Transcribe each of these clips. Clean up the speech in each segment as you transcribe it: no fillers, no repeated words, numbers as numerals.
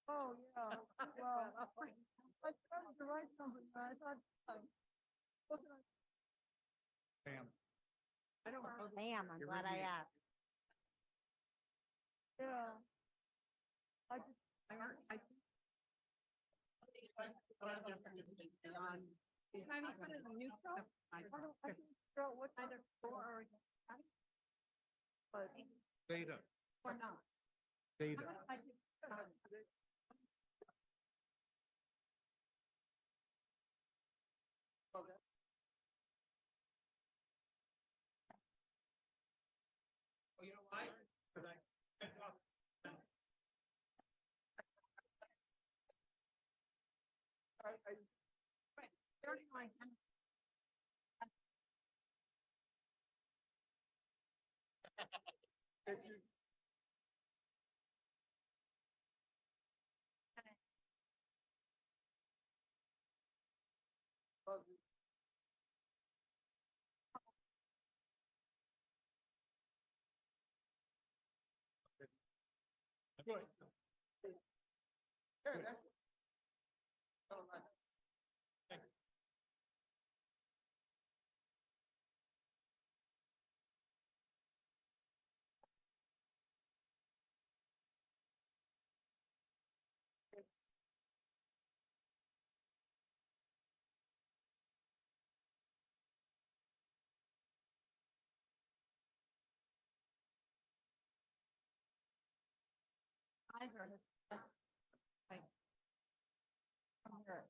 Oh, yeah, well, I started to write something, and I thought, what can I? Pam. I don't know. Ma'am, I'm glad I asked. Yeah. I just, I think. Can you put it in neutral? I can't figure out what Either for or but Theta, or not. theta. I think, Oh, you know why? Because I thought Starting my hand. good. Sure, that's. Eyes are. Like. From here.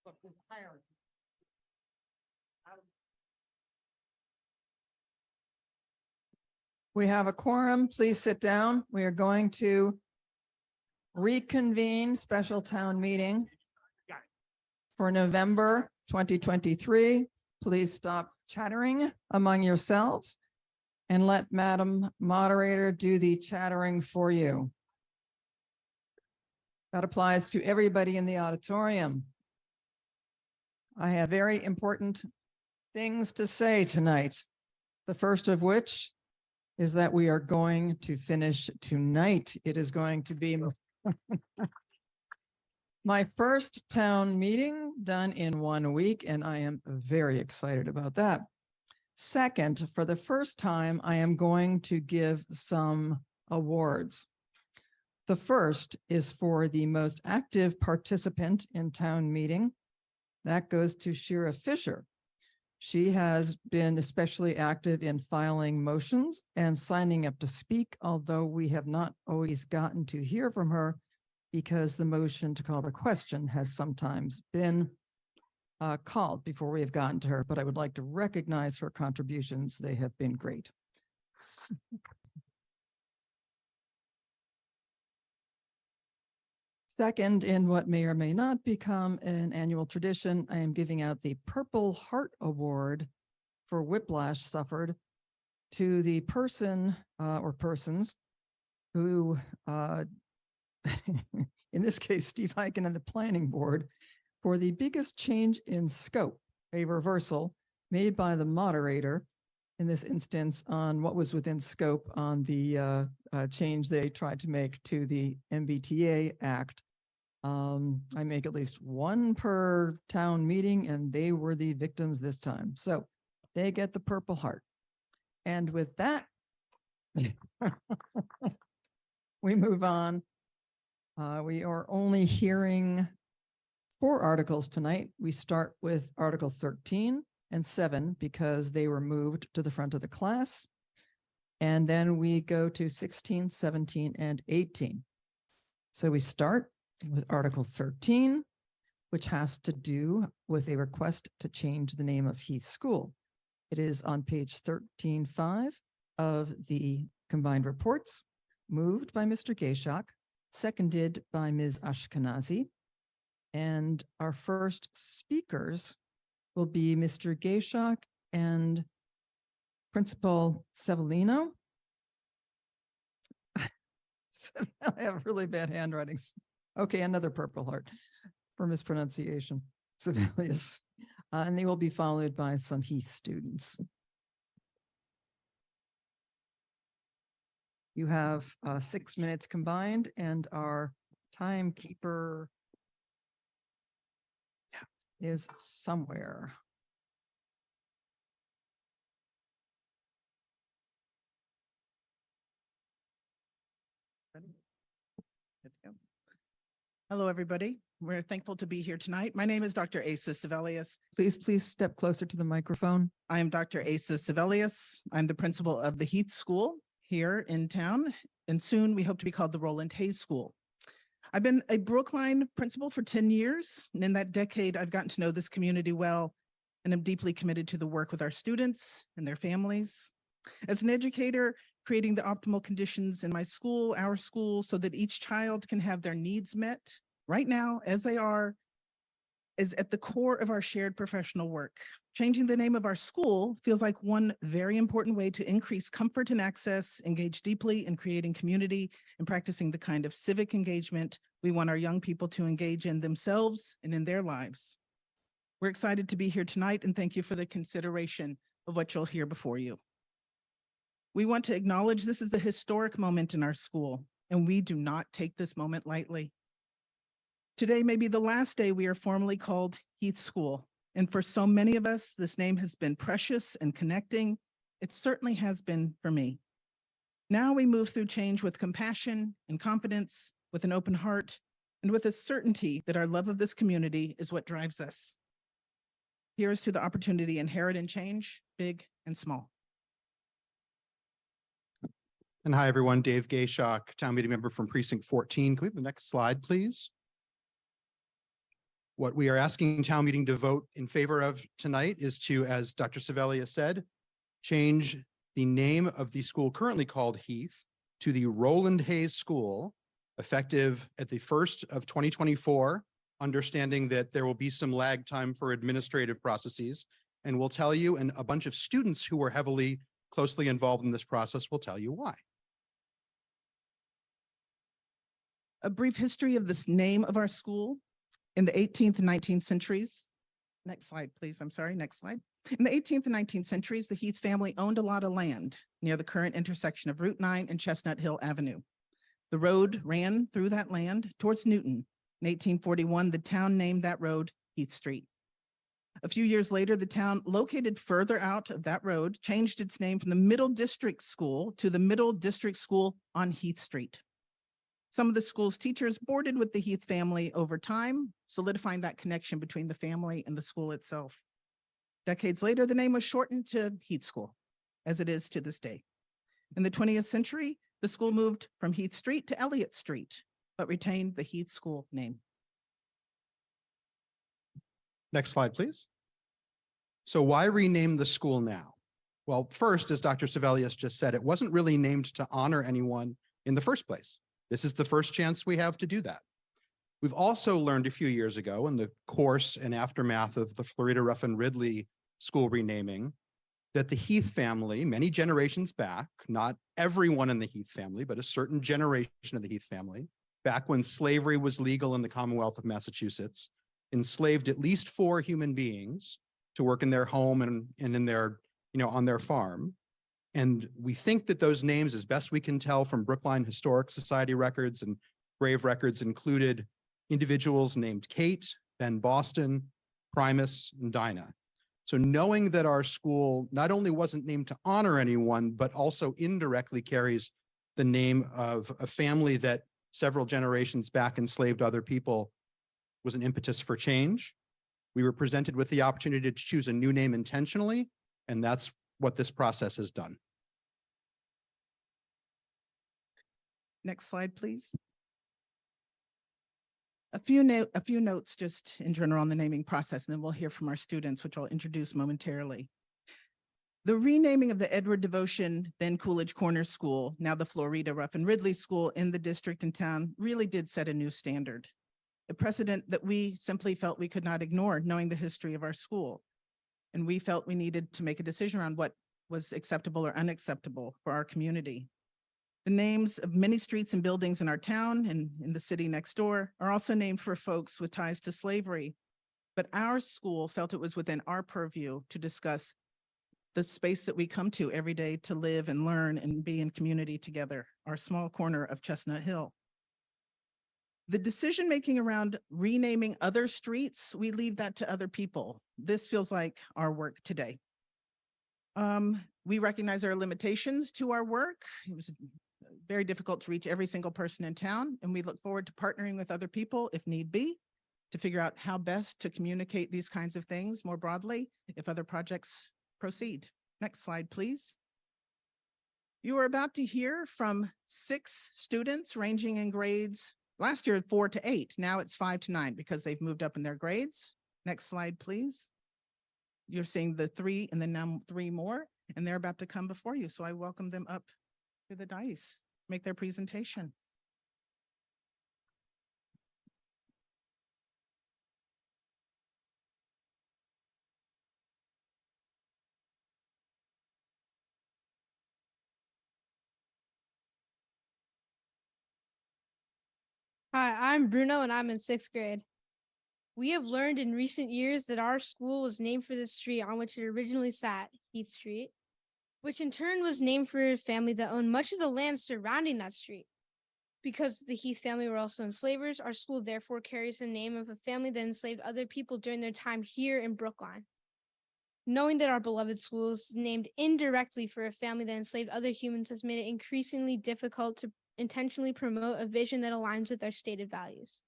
But the hierarchy. We have a quorum. Please sit down. We are going to reconvene special town meeting Got it. for November 2023. Please stop chattering among yourselves and let Madam Moderator do the chattering for you. That applies to everybody in the auditorium. I have very important things to say tonight. The first of which is that we are going to finish tonight. It is going to be my first town meeting done in 1 week, and I am very excited about that. Second, for the first time, I am going to give some awards. The first is for the most active participant in town meeting. That goes to Shira Fisher. She has been especially active in filing motions and signing up to speak, although we have not always gotten to hear from her because the motion to call the question has sometimes been called before we have gotten to her, but I would like to recognize her contributions. They have been great. Second, in what may or may not become an annual tradition, I am giving out the Purple Heart Award for whiplash suffered to the person or persons who, in this case, Steve Hyken and the Planning Board, for the biggest change in scope, a reversal made by the moderator, in this instance, on what was within scope on the change they tried to make to the MBTA Act. I make at least one per town meeting, and they were the victims this time. So they get the Purple Heart. And with that, we move on. We are only hearing 4 articles tonight. We start with Article 13 and 7 because they were moved to the front of the class. And then we go to 16, 17, and 18. So we start with Article 13, which has to do with a request to change the name of Heath School. It is on page 13.5 of the combined reports, moved by Mr. Gayshak, seconded by Ms. Ashkenazi. And our first speakers will be Mr. Gayshak and Principal Severino. I have really bad handwriting. Okay, another Purple Heart for mispronunciation. Sibelius. And they will be followed by some Heath students. You have 6 minutes combined, and our timekeeper is somewhere. Ready? Good to go. Hello, everybody. We're thankful to be here tonight. My name is Dr. Asa Sibelius. Please step closer to the microphone. I am Dr. Asa Sibelius. I'm the principal of the Heath School here in town, and soon we hope to be called the Roland Hayes School. I've been a Brookline principal for 10 years, and in that decade, I've gotten to know this community well, and I'm deeply committed to the work with our students and their families. As an educator, creating the optimal conditions in my school, our school, so that each child can have their needs met right now as they are, is at the core of our shared professional work. Changing the name of our school feels like one very important way to increase comfort and access, engage deeply in creating community, and practicing the kind of civic engagement we want our young people to engage in themselves and in their lives. We're excited to be here tonight, and thank you for the consideration of what you'll hear before you. We want to acknowledge this is a historic moment in our school, and we do not take this moment lightly. Today may be the last day we are formally called Heath School, and for so many of us, this name has been precious and connecting. It certainly has been for me. Now we move through change with compassion and confidence, with an open heart, and with a certainty that our love of this community is what drives us. Here's to the opportunity inherent in change, big and small. And hi, everyone. Dave Gayshock, town meeting member from precinct 14. Can we have the next slide, please? What we are asking town meeting to vote in favor of tonight is to, as Dr. Sibelius said, change the name of the school currently called Heath to the Roland Hayes School, effective at the 1st of 2024, understanding that there will be some lag time for administrative processes. And we'll tell you, and a bunch of students who were heavily, closely involved in this process will tell you why. A brief history of this name of our school. In the 18th and 19th centuries, next slide, please. I'm sorry, next slide. In the 18th and 19th centuries, the Heath family owned a lot of land near the current intersection of Route 9 and Chestnut Hill Avenue. The road ran through that land towards Newton. In 1841, the town named that road Heath Street. A few years later, the town, located further out of that road, changed its name from the Middle District School to the Middle District School on Heath Street. Some of the school's teachers boarded with the Heath family over time, solidifying that connection between the family and the school itself. Decades later, the name was shortened to Heath School, as it is to this day. In the 20th century, the school moved from Heath Street to Elliott Street, but retained the Heath School name. Next slide, please. So why rename the school now? Well, first, as Dr. Sibelius just said, it wasn't really named to honor anyone in the first place. This is the first chance we have to do that. We've also learned a few years ago in the course and aftermath of the Florida Ruffin Ridley school renaming that the Heath family, many generations back, not everyone in the Heath family, but a certain generation of the Heath family, back when slavery was legal in the Commonwealth of Massachusetts, enslaved at least 4 human beings to work in their home and in their, on their farm. And we think that those names, as best we can tell from Brookline Historic Society records and grave records, included individuals named Kate, Ben Boston, Primus, and Dinah. So knowing that our school not only wasn't named to honor anyone, but also indirectly carries the name of a family that several generations back enslaved other people was an impetus for change. We were presented with the opportunity to choose a new name intentionally, and that's what this process has done. Next slide, please. A few notes just in general on the naming process, and then we'll hear from our students, which I'll introduce momentarily. The renaming of the Edward Devotion, then Coolidge Corners School, now the Florida Ruffin Ridley School in the district and town, really did set a new standard. A precedent that we simply felt we could not ignore, knowing the history of our school. And we felt we needed to make a decision around what was acceptable or unacceptable for our community. The names of many streets and buildings in our town and in the city next door are also named for folks with ties to slavery. But our school felt it was within our purview to discuss the space that we come to every day to live and learn and be in community together, our small corner of Chestnut Hill. The decision-making around renaming other streets, we leave that to other people. This feels like our work today. We recognize our limitations to our work. It was very difficult to reach every single person in town, and we look forward to partnering with other people if need be to figure out how best to communicate these kinds of things more broadly if other projects proceed. Next slide, please. You are about to hear from 6 students ranging in grades. Last year, 4 to 8. Now it's 5 to 9 because they've moved up in their grades. Next slide, please. You're seeing the 3 and then now 3 more, and they're about to come before you. So I welcome them up to the dais, make their presentation. Hi, I'm Bruno and I'm in 6th grade. We have learned in recent years that our school was named for the street on which it originally sat, Heath Street, which in turn was named for a family that owned much of the land surrounding that street. Because the Heath family were also enslavers, our school therefore carries the name of a family that enslaved other people during their time here in Brookline. Knowing that our beloved school is named indirectly for a family that enslaved other humans has made it increasingly difficult to intentionally promote a vision that aligns with our stated values.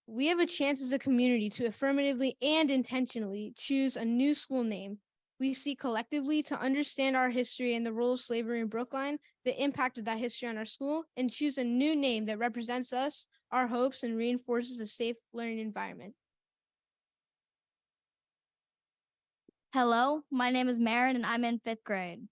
We have a chance as a community to affirmatively and intentionally choose a new school name. We seek collectively to understand our history and the role of slavery in Brookline, the impact of that history on our school, and choose a new name that represents us, our hopes, and reinforces a safe learning environment. Hello, my name is Marin and I'm in 5th grade.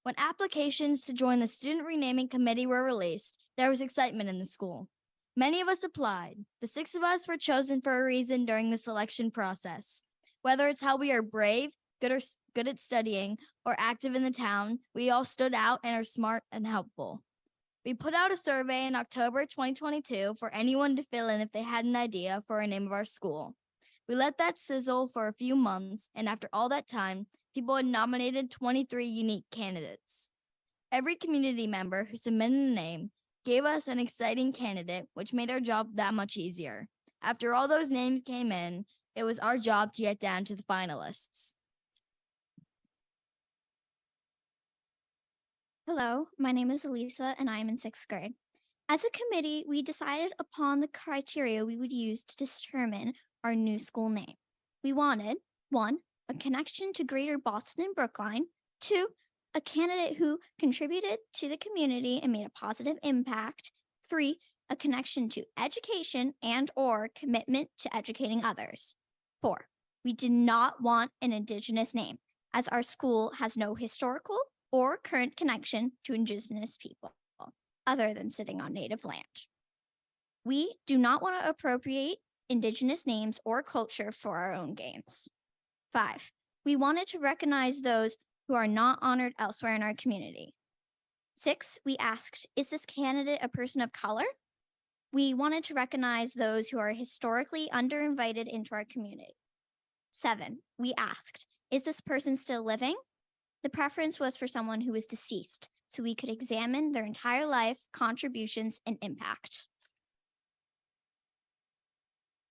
When applications to join the student renaming committee were released, there was excitement in the school. Many of us applied. The 6 of us were chosen for a reason during the selection process. Whether it's how we are brave, good at studying, or active in the town, we all stood out and are smart and helpful. We put out a survey in October 2022 for anyone to fill in if they had an idea for a name of our school. We let that sizzle for a few months, and after all that time, people had nominated 23 unique candidates. Every community member who submitted a name gave us an exciting candidate, which made our job that much easier. After all those names came in, it was our job to get down to the finalists. Hello, my name is Elisa and I am in 6th grade. As a committee, we decided upon the criteria we would use to determine our new school name. We wanted 1, a connection to Greater Boston and Brookline, 2, a candidate who contributed to the community and made a positive impact, 3, a connection to education and/or commitment to educating others. 4, we did not want an Indigenous name, as our school has no historical or current connection to Indigenous people, other than sitting on Native land. We do not want to appropriate Indigenous names or culture for our own gains. 5, we wanted to recognize those who are not honored elsewhere in our community. 6, we asked, is this candidate a person of color? We wanted to recognize those who are historically underinvited into our community. 7, we asked, is this person still living? The preference was for someone who was deceased, so we could examine their entire life, contributions, and impact.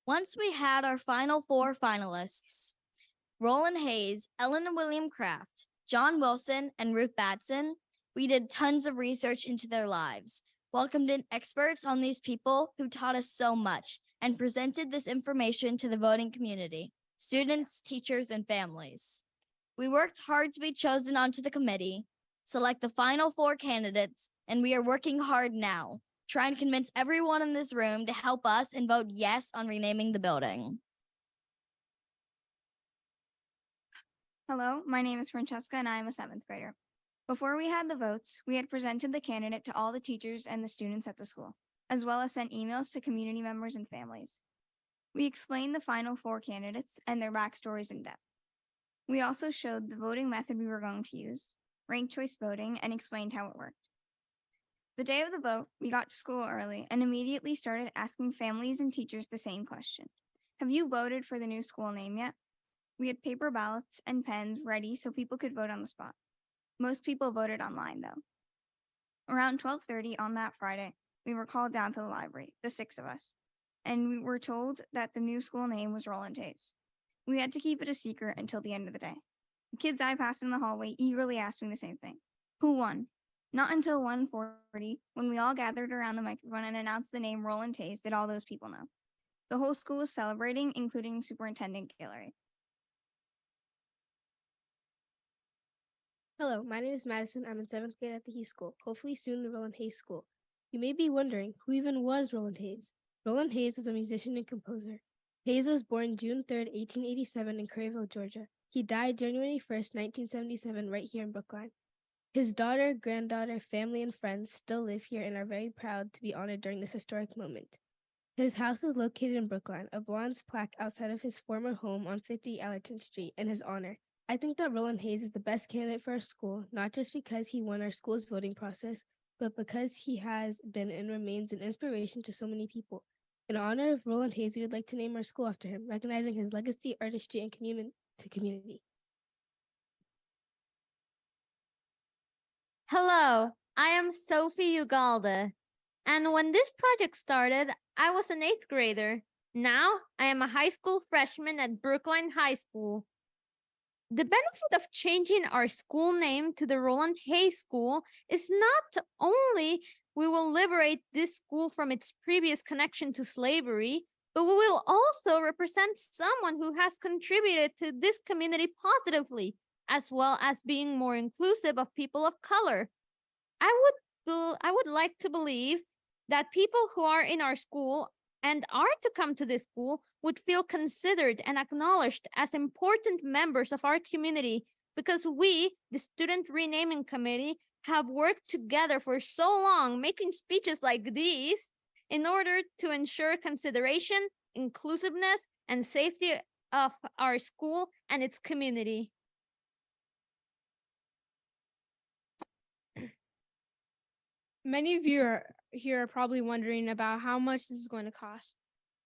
Once we had our final 4 finalists, Roland Hayes, Ellen and William Kraft, John Wilson, and Ruth Batson, we did tons of research into their lives, welcomed in experts on these people who taught us so much, and presented this information to the voting community, students, teachers, and families. We worked hard to be chosen onto the committee, select the final 4 candidates, and we are working hard now, trying to convince everyone in this room to help us and vote yes on renaming the building. Hello, my name is Francesca and I am a 7th grader. Before we had the votes, we had presented the candidate to all the teachers and the students at the school, as well as sent emails to community members and families. We explained the final 4 candidates and their backstories in depth. We also showed the voting method we were going to use, ranked choice voting, and explained how it worked. The day of the vote, we got to school early and immediately started asking families and teachers the same question. Have you voted for the new school name yet? We had paper ballots and pens ready so people could vote on the spot. Most people voted online though. Around 12:30 on that Friday, we were called down to the library, the 6 of us, and we were told that the new school name was Roland Hayes. We had to keep it a secret until the end of the day. The kids I passed in the hallway eagerly asked me the same thing. Who won? Not until 1:40, when we all gathered around the microphone and announced the name Roland Hayes, did all those people know. The whole school was celebrating, including Superintendent Guillory. Hello, my name is Madison. I'm in 7th grade at the Heath School, hopefully soon the Roland Hayes School. You may be wondering, who even was Roland Hayes? Roland Hayes was a musician and composer. Hayes was born June 3rd, 1887 in Craryville, Georgia. He died January 1st, 1977, right here in Brookline. His daughter, granddaughter, family, and friends still live here and are very proud to be honored during this historic moment. His house is located in Brookline, a bronze plaque outside of his former home on 50 Allerton Street in his honor. I think that Roland Hayes is the best candidate for our school, not just because he won our school's voting process, but because he has been and remains an inspiration to so many people. In honor of Roland Hayes, we would like to name our school after him, recognizing his legacy, artistry, and community. Hello, I am Sophie Ugalde. And when this project started, I was an 8th grader. Now I am a high school freshman at Brookline High School. The benefit of changing our school name to the Roland Hayes School is not only we will liberate this school from its previous connection to slavery, but we will also represent someone who has contributed to this community positively, as well as being more inclusive of people of color. I would like to believe that people who are in our school and are to come to this school would feel considered and acknowledged as important members of our community because we, the Student Renaming Committee, have worked together for so long making speeches like these in order to ensure consideration, inclusiveness, and safety of our school and its community. Many of you here are probably wondering about how much this is going to cost.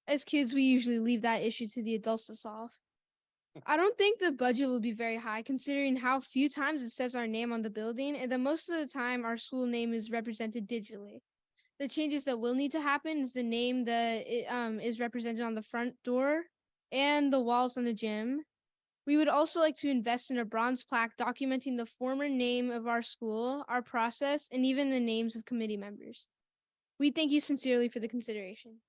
As kids, we usually leave that issue to the adults to solve. I don't think the budget will be very high considering how few times it says our name on the building and that most of the time our school name is represented digitally. The changes that will need to happen is the name that is represented on the front door and the walls on the gym. We would also like to invest in a bronze plaque documenting the former name of our school, our process, and even the names of committee members. We thank you sincerely for the consideration.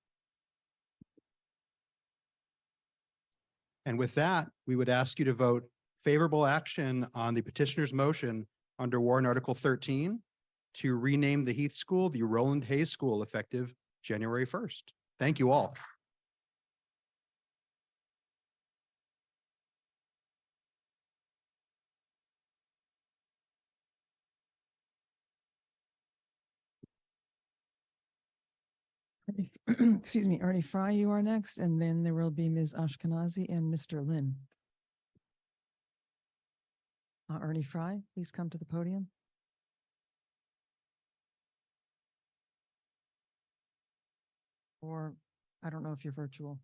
And with that, we would ask you to vote favorable action on the petitioner's motion under Warrant Article 13 to rename the Heath School the Roland Hayes School effective January 1st. Thank you all. Excuse me, Ernie Fry, you are next, and then there will be Ms. Ashkenazi and Mr. Lin. Ernie Fry, please come to the podium. Or I don't know if you're virtual.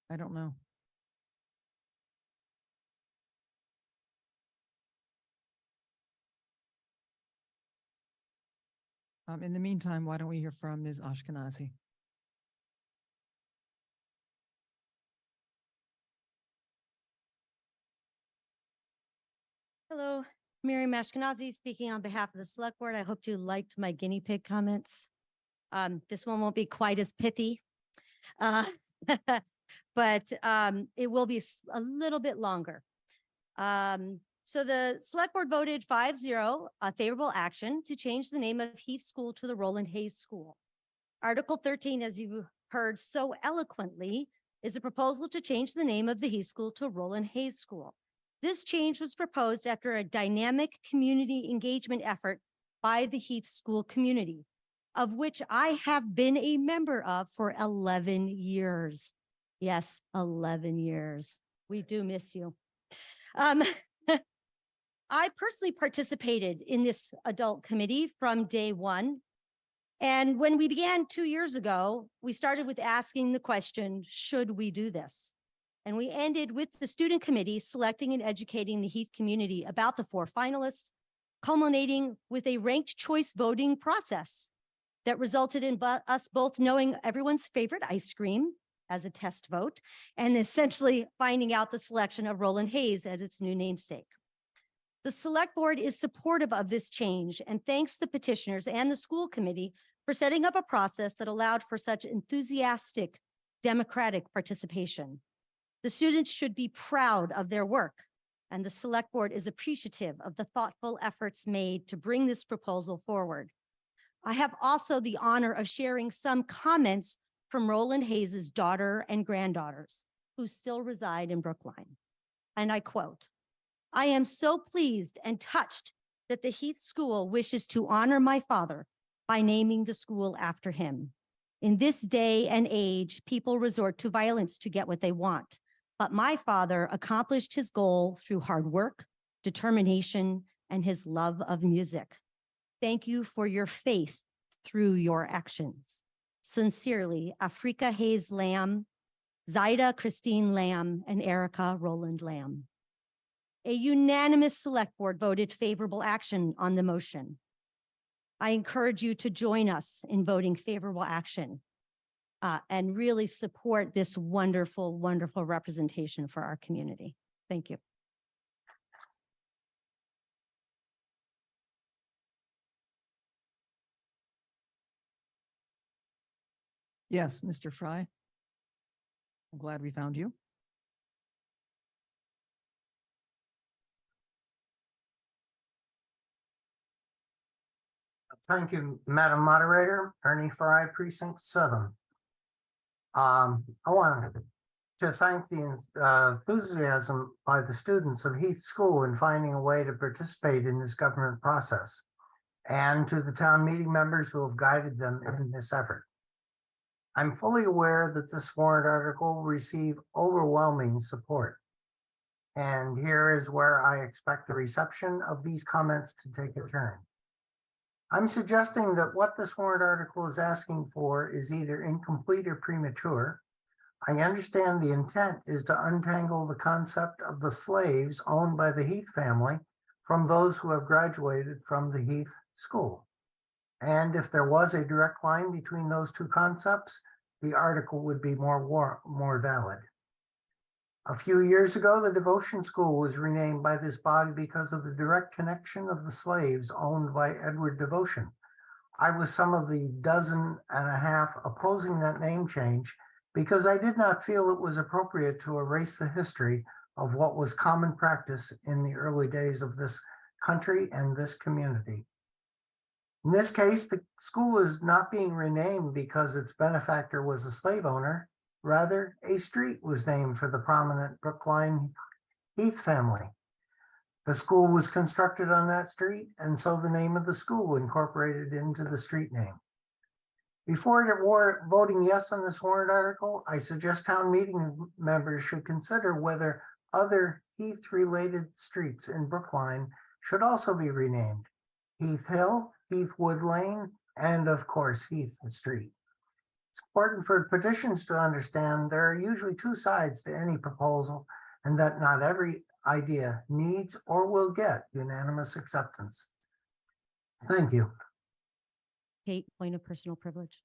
I don't know. In the meantime, why don't we hear from Ms. Ashkenazi? Hello, Miriam Ashkenazi speaking on behalf of the Select Board. I hope you liked my guinea pig comments. This one won't be quite as pithy, but it will be a little bit longer. So the Select Board voted 5-0 favorable action to change the name of Heath School to the Roland Hayes School. Article 13, as you heard so eloquently, is a proposal to change the name of the Heath School to Roland Hayes School. This change was proposed after a dynamic community engagement effort by the Heath School community, of which I have been a member of for 11 years. Yes, 11 years. We do miss you. I personally participated in this adult committee from day one. And when we began 2 years ago, we started with asking the question, should we do this? And we ended with the student committee selecting and educating the Heath community about the 4 finalists, culminating with a ranked choice voting process that resulted in us both knowing everyone's favorite ice cream as a test vote and essentially finding out the selection of Roland Hayes as its new namesake. The select board is supportive of this change and thanks the petitioners and the school committee for setting up a process that allowed for such enthusiastic democratic participation. The students should be proud of their work, and the select board is appreciative of the thoughtful efforts made to bring this proposal forward. I have also the honor of sharing some comments from Roland Hayes' daughter and granddaughters who still reside in Brookline. And I quote, "I am so pleased and touched that the Heath School wishes to honor my father by naming the school after him. In this day and age, people resort to violence to get what they want. But my father accomplished his goal through hard work, determination, and his love of music. Thank you for your faith through your actions. Sincerely, Afrika Hayes Lamb, Zaida Christine Lamb, and Erica Roland Lamb." A unanimous select board voted favorable action on the motion. I encourage you to join us in voting favorable action and really support this wonderful, wonderful representation for our community. Thank you. Yes, Mr. Fry. I'm glad we found you. Thank you, Madam Moderator. Ernie Fry, Precinct 7. I want to thank the enthusiasm by the students of Heath School in finding a way to participate in this government process, and to the town meeting members who have guided them in this effort. I'm fully aware that this warrant article will receive overwhelming support. And here is where I expect the reception of these comments to take a turn. I'm suggesting that what this warrant article is asking for is either incomplete or premature. I understand the intent is to untangle the concept of the slaves owned by the Heath family from those who have graduated from the Heath School. And if there was a direct line between those two concepts, the article would be more valid. A few years ago, the Devotion School was renamed by this body because of the direct connection of the slaves owned by Edward Devotion. I was some of the 12.5 opposing that name change because I did not feel it was appropriate to erase the history of what was common practice in the early days of this country and this community. In this case, the school is not being renamed because its benefactor was a slave owner. Rather, a street was named for the prominent Brookline Heath family. The school was constructed on that street, and so the name of the school incorporated into the street name. Before voting yes on this warrant article, I suggest town meeting members should consider whether other Heath-related streets in Brookline should also be renamed. Heath Hill, Heathwood Lane, and of course, Heath Street. It's important for petitions to understand there are usually two sides to any proposal, and that not every idea needs or will get unanimous acceptance. Thank you. Kate, point of personal privilege.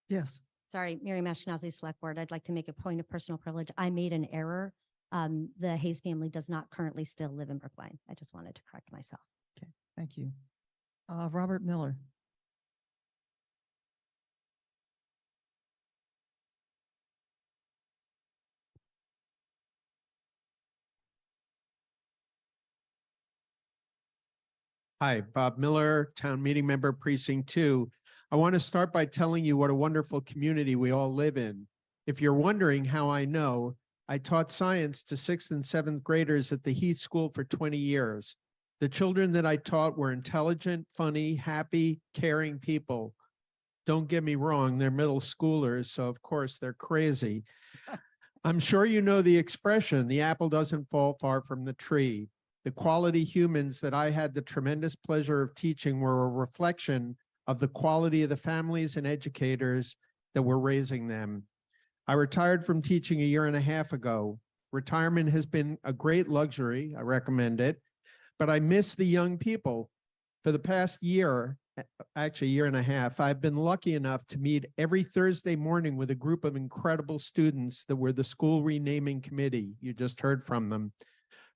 Yes. Sorry, Mary Mashkenazi, Select Board. I'd like to make a point of personal privilege. I made an error. The Hayes family does not currently still live in Brookline. I just wanted to correct myself. Okay, thank you. Robert Miller. Hi, Bob Miller, Town Meeting Member, Precinct 2. I want to start by telling you what a wonderful community we all live in. If you're wondering how I know, I taught science to 6th and 7th graders at the Heath School for 20 years. The children that I taught were intelligent, funny, happy, caring people. Don't get me wrong, they're middle schoolers, so of course they're crazy. I'm sure you know the expression, the apple doesn't fall far from the tree. The quality humans that I had the tremendous pleasure of teaching were a reflection of the quality of the families and educators that were raising them. I retired from teaching a year and a half ago. Retirement has been a great luxury. I recommend it, but I miss the young people. For the past year, actually a year and a half, I've been lucky enough to meet every Thursday morning with a group of incredible students that were the school renaming committee. You just heard from them.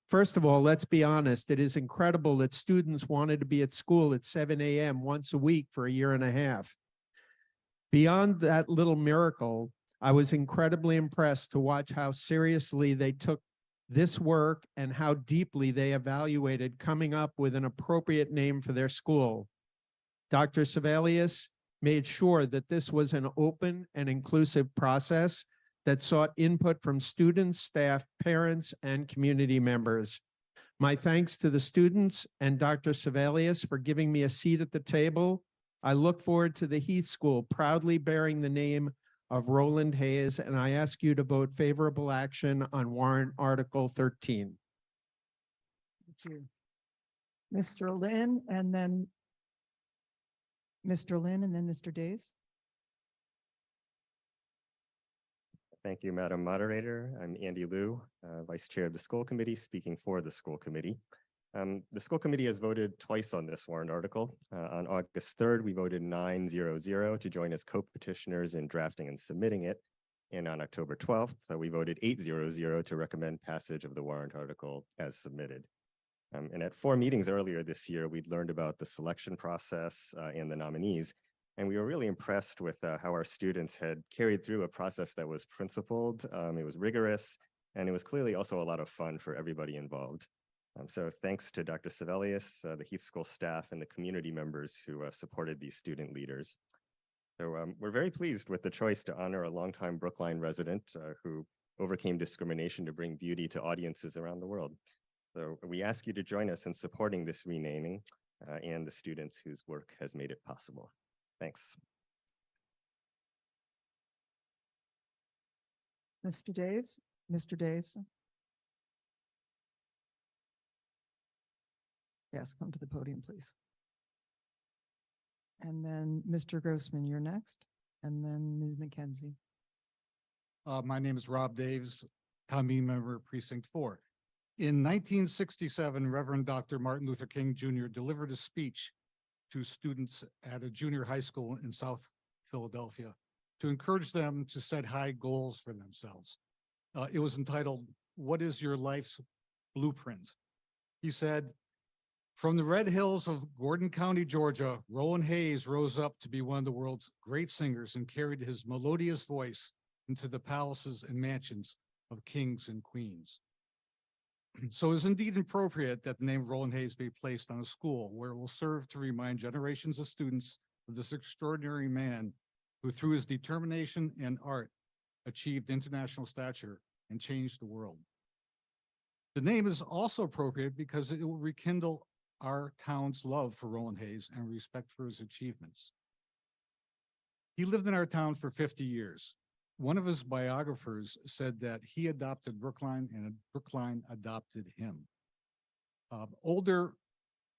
First of all, let's be honest. It is incredible that students wanted to be at school at 7 a.m. once a week for a year and a half. Beyond that little miracle, I was incredibly impressed to watch how seriously they took this work and how deeply they evaluated coming up with an appropriate name for their school. Dr. Sebelius made sure that this was an open and inclusive process that sought input from students, staff, parents, and community members. My thanks to the students and Dr. Sebelius for giving me a seat at the table. I look forward to the Heath School proudly bearing the name of Roland Hayes, and I ask you to vote favorable action on warrant Article 13. Thank you. Mr. Lynn, and then Mr. Lynn, and then Mr. Daves. Thank you, Madam Moderator. I'm Andy Liu, Vice Chair of the School Committee, speaking for the School Committee. The School Committee has voted twice on this warrant article. On August 3rd, we voted 9-0-0 to join as co-petitioners in drafting and submitting it. And on October 12th, we voted 8-0-0 to recommend passage of the warrant article as submitted. And at 4 meetings earlier this year, we'd learned about the selection process and the nominees. And we were really impressed with how our students had carried through a process that was principled, it was rigorous, and it was clearly also a lot of fun for everybody involved. So thanks to Dr. Sebelius, the Heath School staff, and the community members who supported these student leaders. So we're very pleased with the choice to honor a longtime Brookline resident who overcame discrimination to bring beauty to audiences around the world. So we ask you to join us in supporting this renaming and the students whose work has made it possible. Thanks. Mr. Daves, Mr. Daves. Yes, come to the podium, please. And then Mr. Grossman, you're next, and then Ms. McKenzie. My name is Rob Daves, town meeting member, Precinct 4. In 1967, Reverend Dr. Martin Luther King Jr. delivered a speech to students at a junior high school in South Philadelphia to encourage them to set high goals for themselves. It was entitled, "What is Your Life's Blueprint?" He said, "From the red hills of Gordon County, Georgia, Roland Hayes rose up to be one of the world's great singers and carried his melodious voice into the palaces and mansions of kings and queens. So it is indeed appropriate that the name of Roland Hayes be placed on a school where it will serve to remind generations of students of this extraordinary man who, through his determination and art, achieved international stature and changed the world. The name is also appropriate because it will rekindle our town's love for Roland Hayes and respect for his achievements. He lived in our town for 50 years. One of his biographers said that he adopted Brookline and Brookline adopted him. Older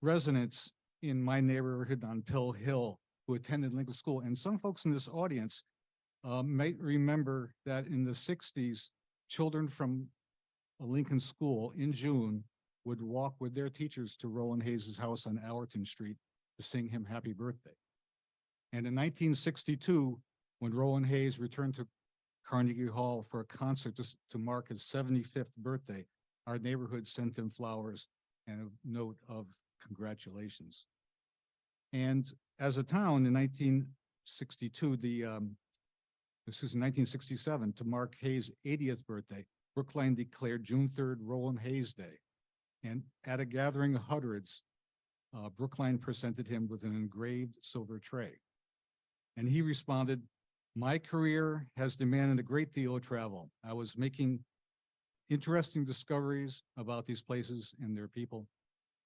residents in my neighborhood on Pill Hill who attended Lincoln School, and some folks in this audience might remember that in the 60s, children from a Lincoln School in June would walk with their teachers to Roland Hayes' house on Allerton Street to sing him happy birthday. And in 1962, when Roland Hayes returned to Carnegie Hall for a concert to mark his 75th birthday, our neighborhood sent him flowers and a note of congratulations. And as a town in 1967, to mark Hayes' 80th birthday, Brookline declared June 3rd Roland Hayes Day. And at a gathering of hundreds, Brookline presented him with an engraved silver tray. And he responded, "My career has demanded a great deal of travel. I was making interesting discoveries about these places and their people.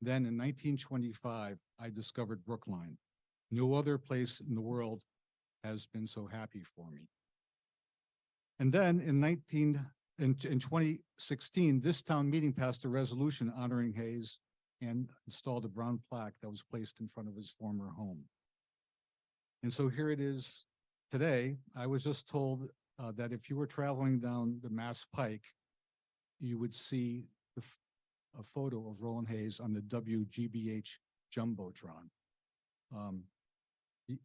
Then in 1925, I discovered Brookline. No other place in the world has been so happy for me." And then in in 2016, this town meeting passed a resolution honoring Hayes and installed a brown plaque that was placed in front of his former home. And so here it is today. I was just told that if you were traveling down the Mass Pike, you would see a photo of Roland Hayes on the WGBH Jumbotron.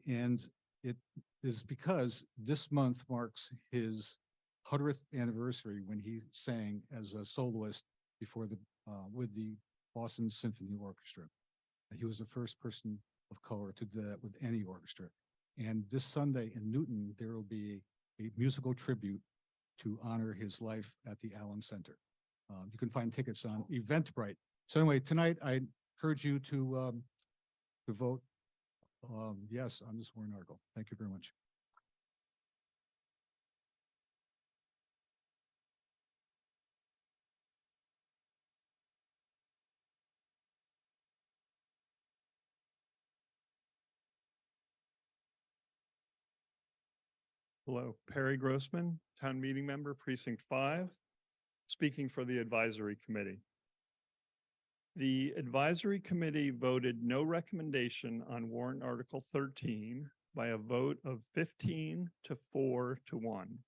And it is because this month marks his 100th anniversary when he sang as a soloist before with the Boston Symphony Orchestra. He was the first person of color to do that with any orchestra. And this Sunday in Newton, there will be a musical tribute to honor his life at the Allen Center. You can find tickets on Eventbrite. So anyway, tonight I encourage you to vote yes on this warrant article. Thank you very much. Hello, Perry Grossman, Town Meeting Member, Precinct 5, speaking for the Advisory Committee. The Advisory Committee voted no recommendation on warrant Article 13 by a vote of 15 to 4 to 1.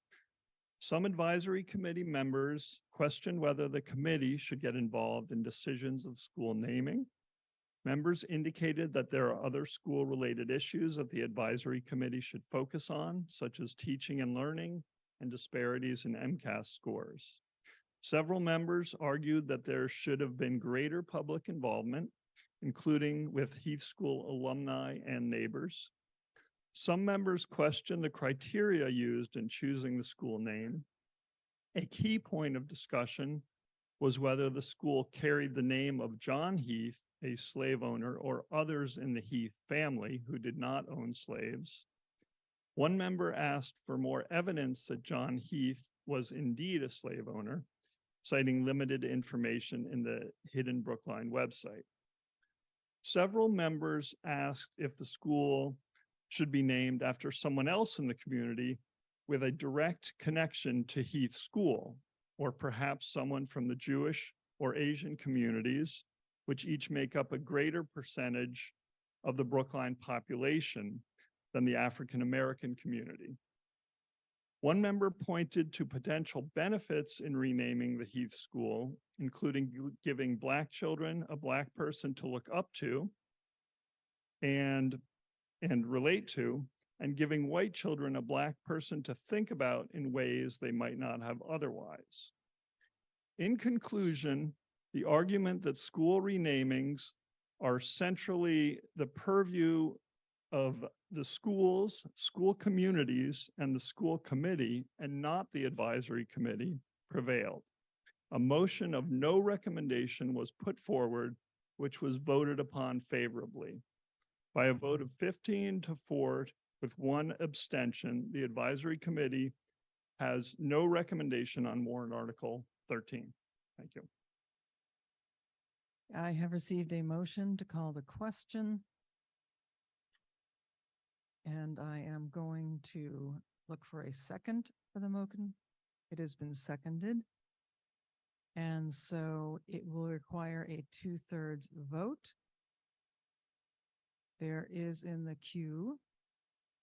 Some Advisory Committee members questioned whether the committee should get involved in decisions of school naming. Members indicated that there are other school-related issues that the advisory committee should focus on, such as teaching and learning and disparities in MCAS scores. Several members argued that there should have been greater public involvement, including with Heath School alumni and neighbors. Some members questioned the criteria used in choosing the school name. A key point of discussion was whether the school carried the name of John Heath, a slave owner, or others in the Heath family who did not own slaves. One member asked for more evidence that John Heath was indeed a slave owner, citing limited information in the Hidden Brookline website. Several members asked if the school should be named after someone else in the community with a direct connection to Heath School, or perhaps someone from the Jewish or Asian communities, which each make up a greater percentage of the Brookline population than the African American community. One member pointed to potential benefits in renaming the Heath School, including giving Black children a Black person to look up to and relate to, and giving white children a Black person to think about in ways they might not have otherwise. In conclusion, the argument that school renamings are centrally the purview of the schools, school communities, and the school committee, and not the advisory committee, prevailed. A motion of no recommendation was put forward, which was voted upon favorably. By a vote of 15 to 4 with one abstention, the advisory committee has no recommendation on warrant Article 13. Thank you. I have received a motion to call the question. And I am going to look for a second for the motion. It has been seconded. And so it will require a 2/3 vote. There is in the queue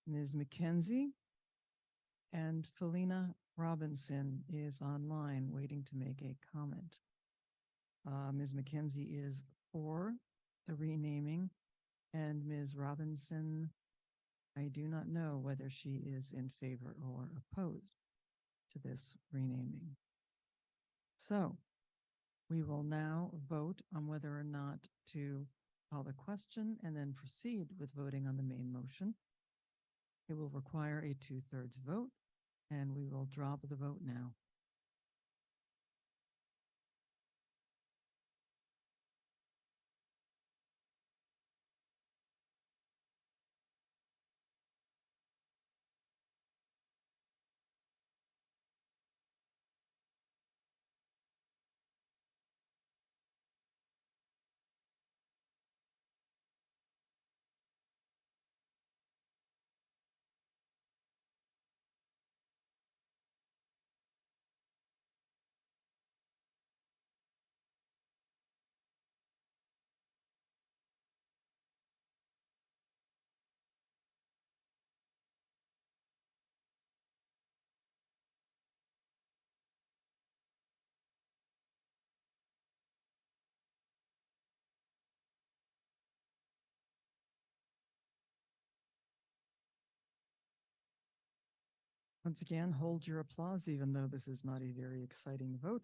Ms. McKenzie, and Felina Robinson is online waiting to make a comment. Ms. McKenzie is for the renaming, and Ms. Robinson, I do not know whether she is in favor or opposed to this renaming. So we will now vote on whether or not to call the question and then proceed with voting on the main motion. It will require a 2/3 vote, and we will drop the vote now. Once again, hold your applause, even though this is not a very exciting vote.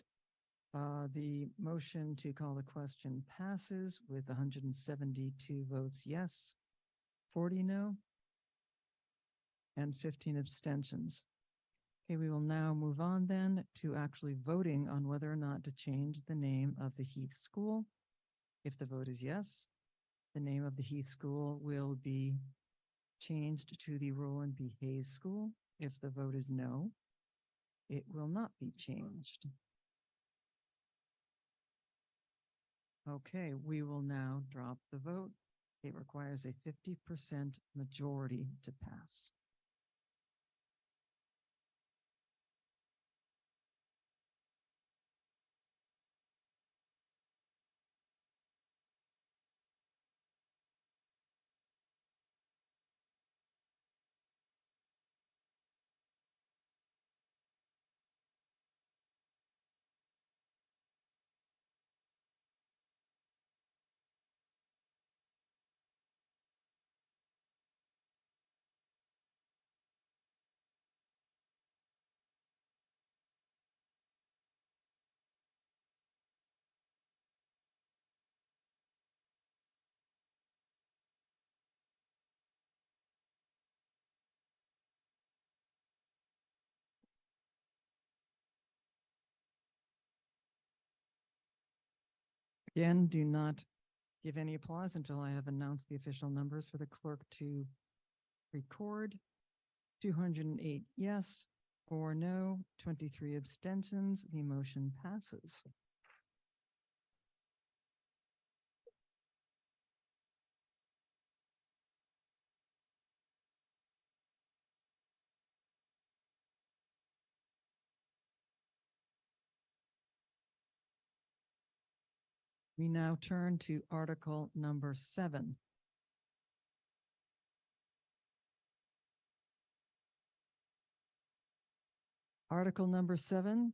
The motion to call the question passes with 172 votes yes, 40 no, and 15 abstentions. Okay, we will now move on then to actually voting on whether or not to change the name of the Heath School. If the vote is yes, the name of the Heath School will be changed to the Roland B. Hayes School. If the vote is no, it will not be changed. Okay, we will now drop the vote. It requires a 50% majority to pass. Again, do not give any applause until I have announced the official numbers for the clerk to record. 208 yes, 4 no, 23 abstentions. The motion passes. We now turn to Article number 7. Article number 7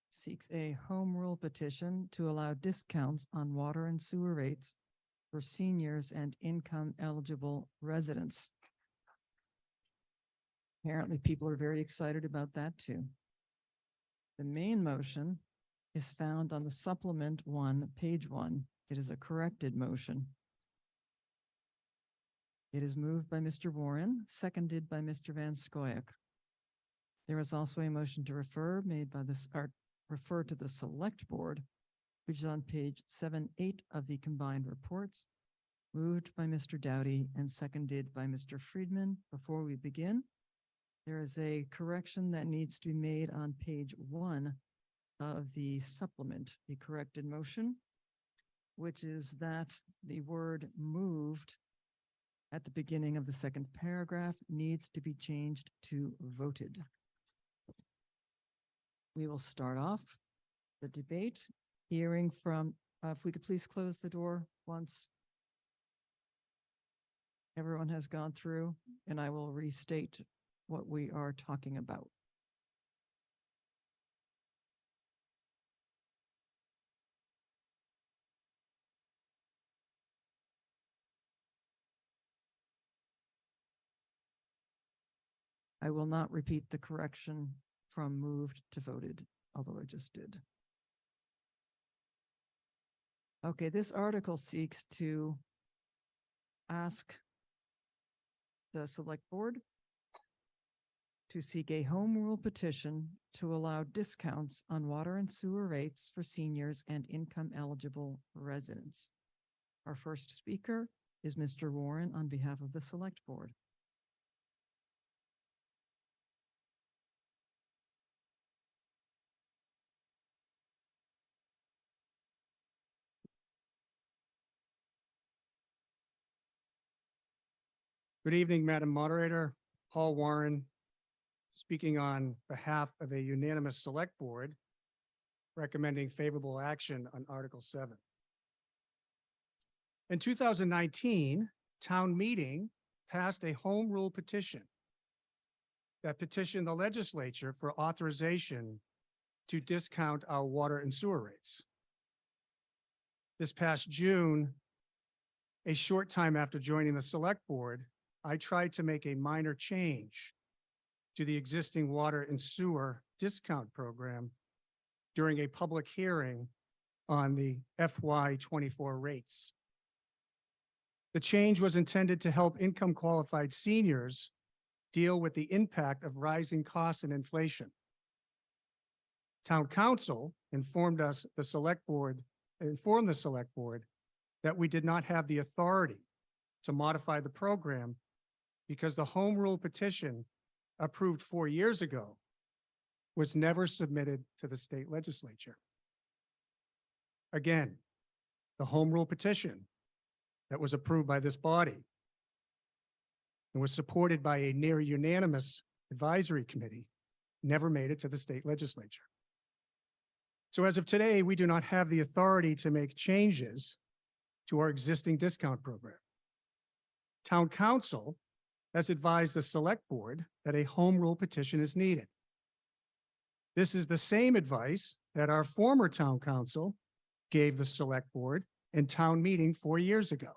seeks a home rule petition to allow discounts on water and sewer rates for seniors and income eligible residents. Apparently, people are very excited about that too. The main motion is found on the supplement 1, page 1. It is a corrected motion. It is moved by Mr. Warren, seconded by Mr. Van Scoyac. There is also a motion to refer made by this refer to the select board, which is on page 7-8 of the combined reports, moved by Mr. Dowdy and seconded by Mr. Friedman. Before we begin, there is a correction that needs to be made on page 1 of the supplement, the corrected motion, which is that the word moved at the beginning of the second paragraph needs to be changed to voted. We will start off the debate, hearing from, if we could please close the door once everyone has gone through, and I will restate what we are talking about. I will not repeat the correction from moved to voted, although I just did. Okay, this article seeks to ask the select board to seek a home rule petition to allow discounts on water and sewer rates for seniors and income eligible residents. Our first speaker is Mr. Warren on behalf of the select board. Good evening, Madam Moderator. Paul Warren, speaking on behalf of a unanimous select board, recommending favorable action on Article 7. In 2019, town meeting passed a home rule petition that petitioned the legislature for authorization to discount our water and sewer rates. This past June, a short time after joining the select board, I tried to make a minor change to the existing water and sewer discount program during a public hearing on the FY24 rates. The change was intended to help income qualified seniors deal with the impact of rising costs and inflation. Town council informed the select board that we did not have the authority to modify the program because the home rule petition approved 4 years ago was never submitted to the state legislature. Again, the home rule petition that was approved by this body and was supported by a near unanimous advisory committee never made it to the state legislature. So as of today, we do not have the authority to make changes to our existing discount program. Town council has advised the select board that a home rule petition is needed. This is the same advice that our former town council gave the select board in town meeting 4 years ago.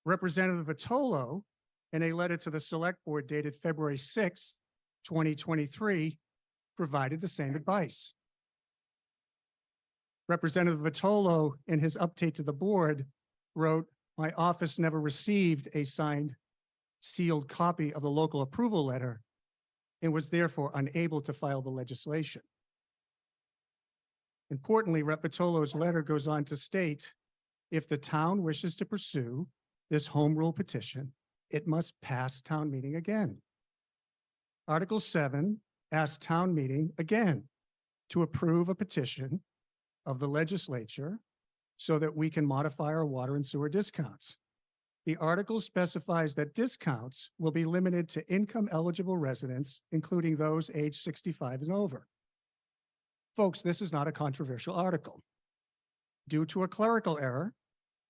Representative Vitolo, in a letter to the select board dated February 6, 2023, provided the same advice. Representative Vitolo, in his update to the board, wrote, "My office never received a signed, sealed copy of the local approval letter and was therefore unable to file the legislation." Importantly, Rep. Vitolo's letter goes on to state, if the town wishes to pursue this home rule petition, it must pass town meeting again. Article 7 asks town meeting again to approve a petition of the legislature so that we can modify our water and sewer discounts. The article specifies that discounts will be limited to income eligible residents, including those aged 65 and over. Folks, this is not a controversial article. Due to a clerical error,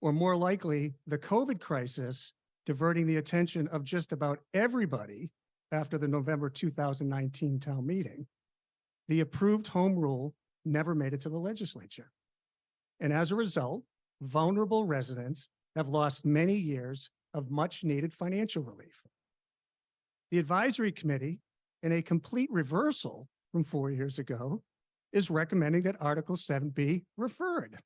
or more likely, the COVID crisis diverting the attention of just about everybody after the November 2019 town meeting, the approved home rule never made it to the legislature. And as a result, vulnerable residents have lost many years of much needed financial relief. The advisory committee, in a complete reversal from 4 years ago, is recommending that Article 7 be referred.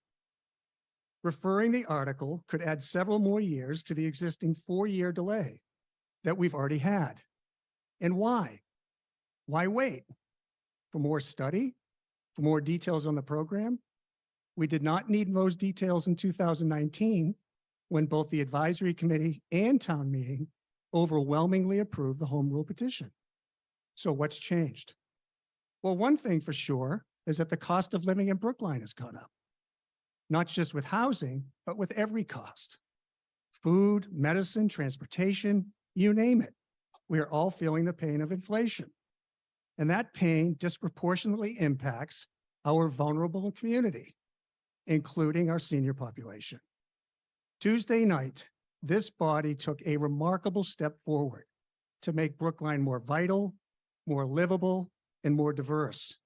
Referring the article could add several more years to the existing 4-year delay that we've already had. And why? Why wait? For more study? For more details on the program? We did not need those details in 2019 when both the advisory committee and town meeting overwhelmingly approved the home rule petition. So what's changed? Well, one thing for sure is that the cost of living in Brookline has gone up. Not just with housing, but with every cost. Food, medicine, transportation, you name it. We are all feeling the pain of inflation. And that pain disproportionately impacts our vulnerable community, including our senior population. Tuesday night, this body took a remarkable step forward to make Brookline more vital, more livable, and more diverse.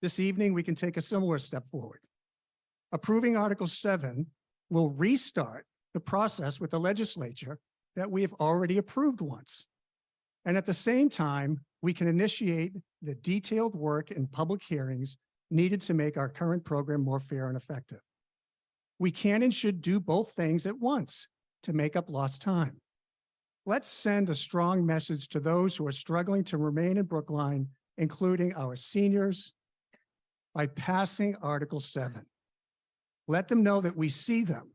This evening, we can take a similar step forward. Approving Article 7 will restart the process with the legislature that we have already approved once. And at the same time, we can initiate the detailed work and public hearings needed to make our current program more fair and effective. We can and should do both things at once to make up lost time. Let's send a strong message to those who are struggling to remain in Brookline, including our seniors, by passing Article 7. Let them know that we see them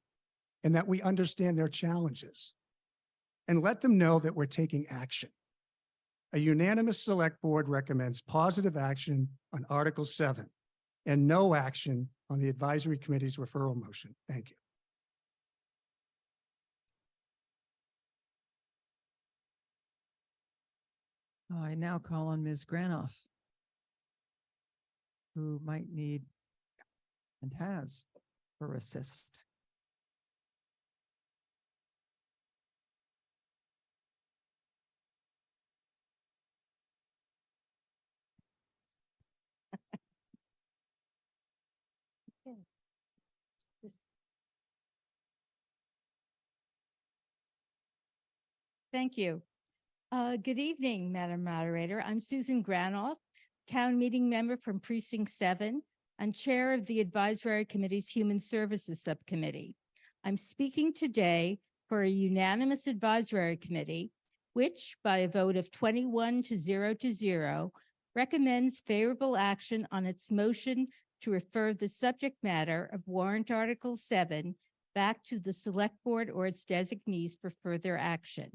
and that we understand their challenges. And let them know that we're taking action. A unanimous select board recommends positive action on Article 7 and no action on the advisory committee's referral motion. Thank you. I now call on Ms. Granoff, who might need and has her assist. Thank you. Good evening, Madam Moderator. I'm Susan Granoff, Town Meeting Member from Precinct 7 and Chair of the Advisory Committee's Human Services Subcommittee. I'm speaking today for a unanimous advisory committee, which by a vote of 21 to 0, recommends favorable action on its motion to refer the subject matter of warrant Article 7 back to the Select Board or its designees for further action.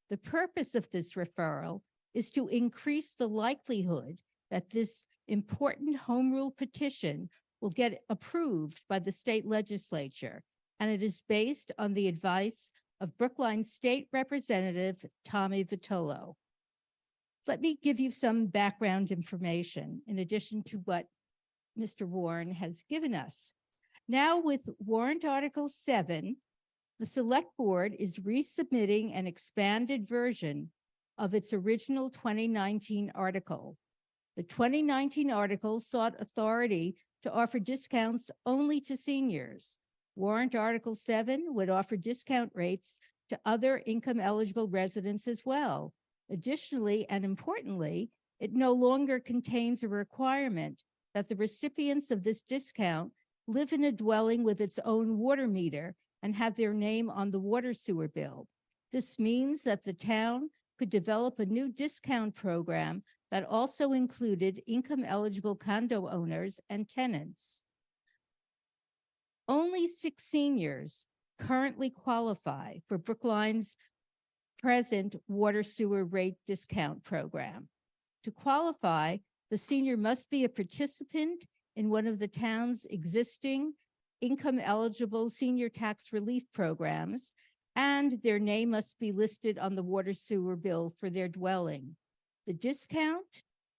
The purpose of this referral is to increase the likelihood that this important home rule petition will get approved by the state legislature, and it is based on the advice of Brookline State Representative Tommy Vitolo. Let me give you some background information in addition to what Mr. Warren has given us. Now with warrant Article 7, the Select Board is resubmitting an expanded version of its original 2019 article. The 2019 article sought authority to offer discounts only to seniors. Warrant Article 7 would offer discount rates to other income-eligible residents as well. Additionally, and importantly, it no longer contains a requirement that the recipients of this discount live in a dwelling with its own water meter and have their name on the water sewer bill. This means that the town could develop a new discount program that also included income-eligible condo owners and tenants. Only 6 seniors currently qualify for Brookline's present water sewer rate discount program. To qualify, the senior must be a participant in one of the town's existing income-eligible senior tax relief programs, and their name must be listed on the water sewer bill for their dwelling. The discount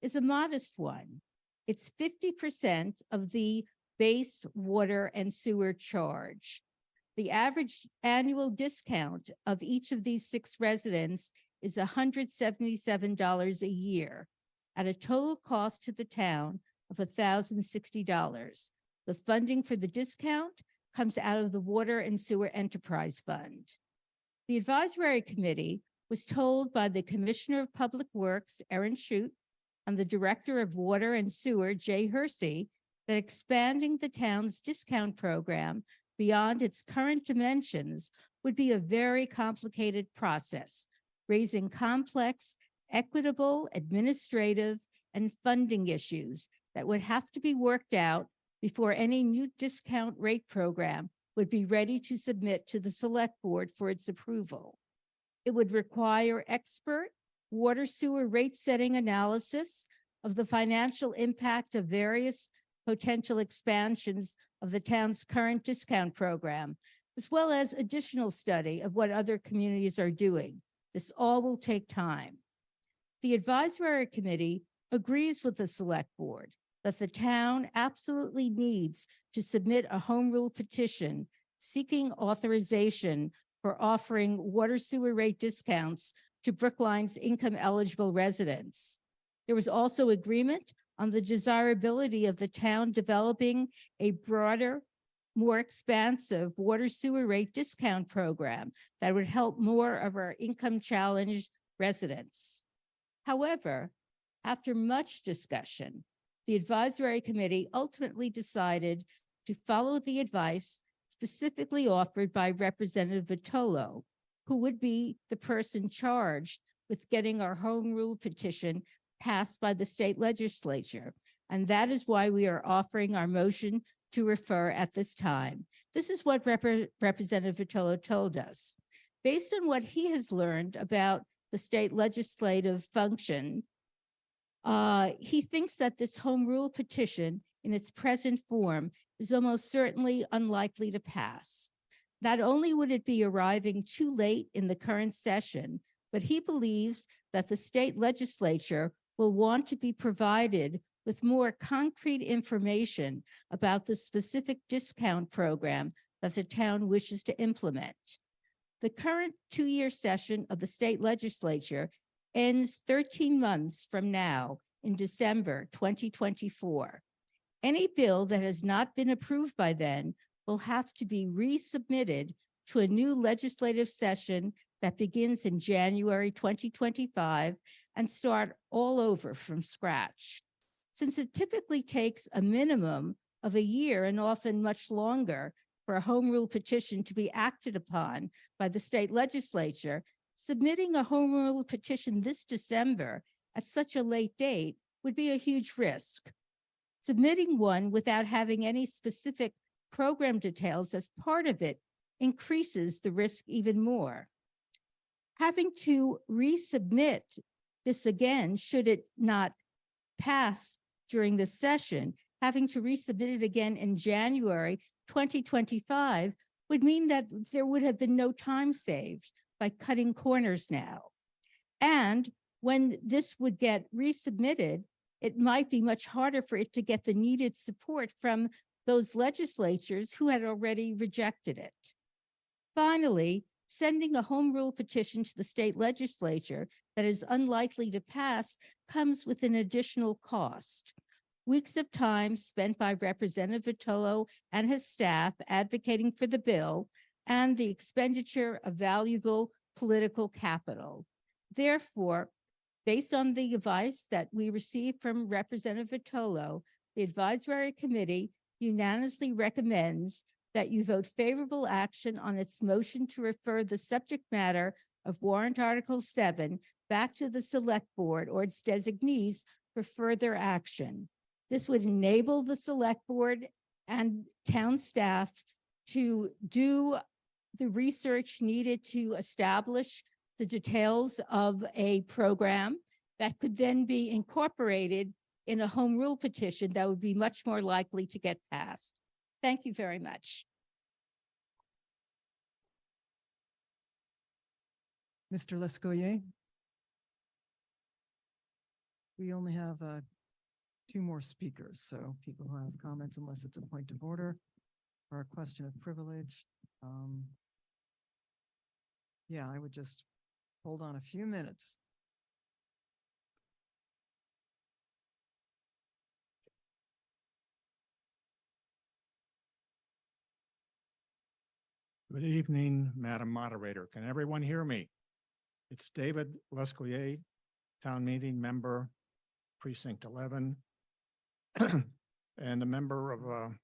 is a modest one. It's 50% of the base water and sewer charge. The average annual discount of each of these 6 residents is $177 a year, at a total cost to the town of $1,060. The funding for the discount comes out of the Water and Sewer Enterprise Fund. The advisory committee was told by the Commissioner of Public Works, Erin Shute, and the Director of Water and Sewer, Jay Hersey, that expanding the town's discount program beyond its current dimensions would be a very complicated process, raising complex, equitable, administrative, and funding issues that would have to be worked out before any new discount rate program would be ready to submit to the Select Board for its approval. It would require expert water sewer rate setting analysis of the financial impact of various potential expansions of the town's current discount program, as well as additional study of what other communities are doing. This all will take time. The advisory committee agrees with the Select Board that the town absolutely needs to submit a home rule petition seeking authorization for offering water sewer rate discounts to Brookline's income-eligible residents. There was also agreement on the desirability of the town developing a broader, more expansive water sewer rate discount program that would help more of our income-challenged residents. However, after much discussion, the advisory committee ultimately decided to follow the advice specifically offered by Representative Vitolo, who would be the person charged with getting our home rule petition passed by the state legislature. And that is why we are offering our motion to refer at this time. This is what Representative Vitolo told us. Based on what he has learned about the state legislative function, he thinks that this home rule petition in its present form is almost certainly unlikely to pass. Not only would it be arriving too late in the current session, but he believes that the state legislature will want to be provided with more concrete information about the specific discount program that the town wishes to implement. The current 2-year session of the state legislature ends 13 months from now in December 2024. Any bill that has not been approved by then will have to be resubmitted to a new legislative session that begins in January 2025 and start all over from scratch. Since it typically takes a minimum of a year and often much longer for a home rule petition to be acted upon by the state legislature, submitting a home rule petition this December at such a late date would be a huge risk. Submitting one without having any specific program details as part of it increases the risk even more. Having to resubmit this again, should it not pass during this session, having to resubmit it again in January 2025 would mean that there would have been no time saved by cutting corners now. And when this would get resubmitted, it might be much harder for it to get the needed support from those legislatures who had already rejected it. Finally, sending a home rule petition to the state legislature that is unlikely to pass comes with an additional cost. Weeks of time spent by Representative Vitolo and his staff advocating for the bill and the expenditure of valuable political capital. Therefore, based on the advice that we received from Representative Vitolo, the advisory committee unanimously recommends that you vote favorable action on its motion to refer the subject matter of warrant Article 7 back to the Select Board or its designees for further action. This would enable the Select Board and town staff to do the research needed to establish the details of a program that could then be incorporated in a home rule petition that would be much more likely to get passed. Thank you very much. Mr. Lescoyer? We only have 2 more speakers, so people who have comments, unless it's a point of order or a question of privilege. Yeah, I would just hold on a few minutes. Good evening, Madam Moderator. Can everyone hear me? It's David Lescoyer, Town Meeting Member, Precinct 11, and a member of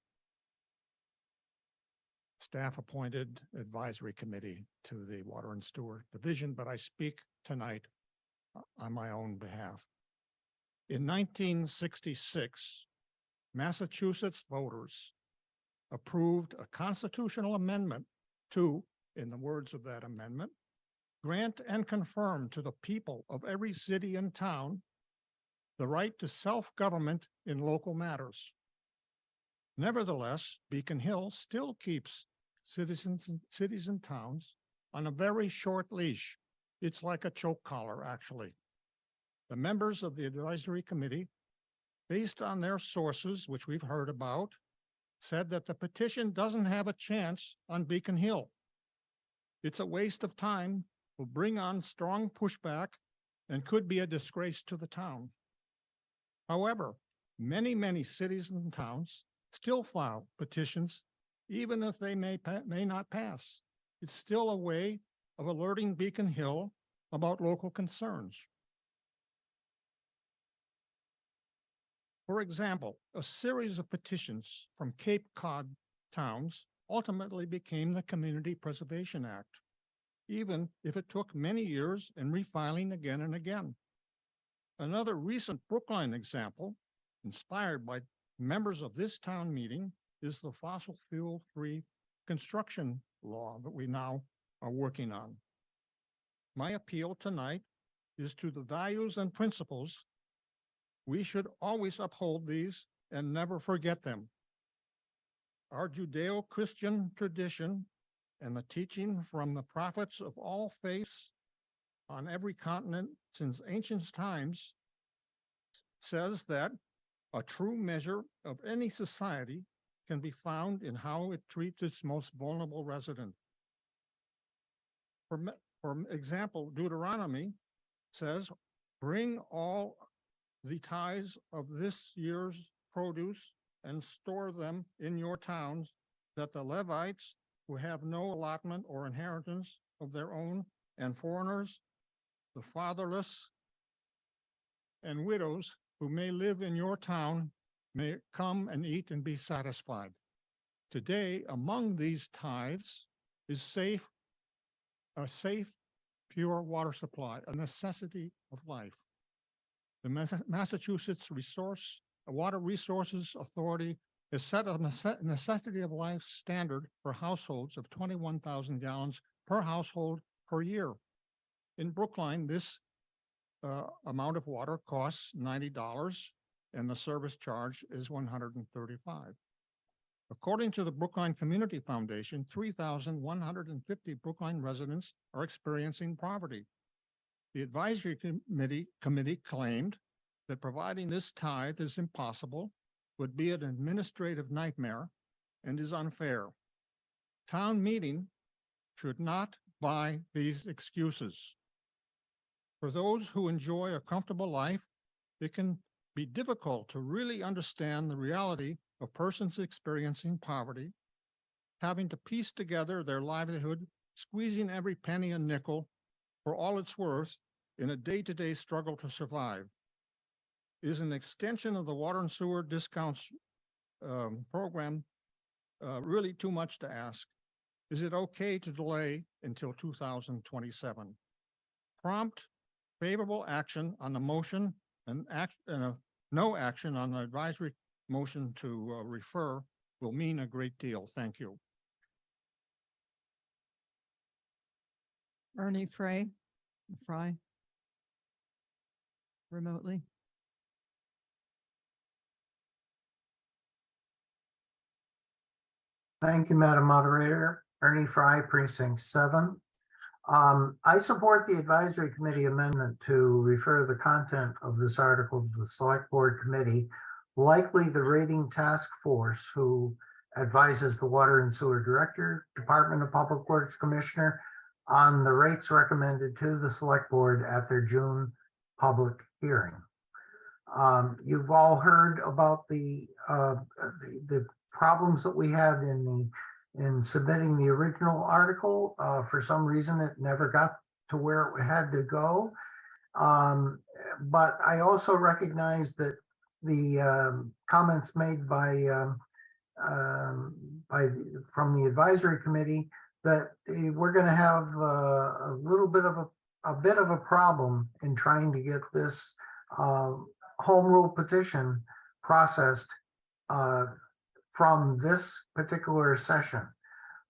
staff-appointed advisory committee to the Water and Sewer Division, but I speak tonight on my own behalf. In 1966, Massachusetts voters approved a constitutional amendment to, in the words of that amendment, grant and confirm to the people of every city and town the right to self-government in local matters. Nevertheless, Beacon Hill still keeps cities and towns on a very short leash. It's like a choke collar, actually. The members of the advisory committee, based on their sources, which we've heard about, said that the petition doesn't have a chance on Beacon Hill. It's a waste of time, will bring on strong pushback, and could be a disgrace to the town. However, many cities and towns still file petitions, even if they may not pass. It's still a way of alerting Beacon Hill about local concerns. For example, a series of petitions from Cape Cod towns ultimately became the Community Preservation Act, even if it took many years and refiling again and again. Another recent Brookline example, inspired by members of this town meeting, is the fossil fuel-free construction law that we now are working on. My appeal tonight is to the values and principles. We should always uphold these and never forget them. Our Judeo-Christian tradition and the teaching from the prophets of all faiths on every continent since ancient times says that a true measure of any society can be found in how it treats its most vulnerable resident. For example, Deuteronomy says, bring all the tithes of this year's produce and store them in your towns, that the Levites who have no allotment or inheritance of their own and foreigners, the fatherless, and widows who may live in your town may come and eat and be satisfied. Today, among these tithes is a safe, pure water supply, a necessity of life. The Massachusetts Water Resources Authority has set a necessity of life standard for households of 21,000 gallons per household per year. In Brookline, this amount of water costs $90 and the service charge is $135. According to the Brookline Community Foundation, 3,150 Brookline residents are experiencing poverty. The advisory committee claimed that providing this tithe is impossible, would be an administrative nightmare, and is unfair. Town meeting should not buy these excuses. For those who enjoy a comfortable life, it can be difficult to really understand the reality of persons experiencing poverty, having to piece together their livelihood, squeezing every penny and nickel for all it's worth in a day-to-day struggle to survive. Is an extension of the water and sewer discounts program really too much to ask? Is it okay to delay until 2027? Prompt favorable action on the motion and no action on the advisory motion to refer will mean a great deal. Thank you. Ernie Fry remotely. Thank you, Madam Moderator. Ernie Fry, Precinct 7. I support the advisory committee amendment to refer the content of this article to the select board committee, likely the rating task force who advises the water and sewer director, Department of Public Works commissioner on the rates recommended to the select board at their June public hearing. You've all heard about the problems that we had in submitting the original article. For some reason, it never got to where it had to go. But I also recognize that the comments made from the advisory committee that we're going to have a little bit of a problem in trying to get this home rule petition processed from this particular session.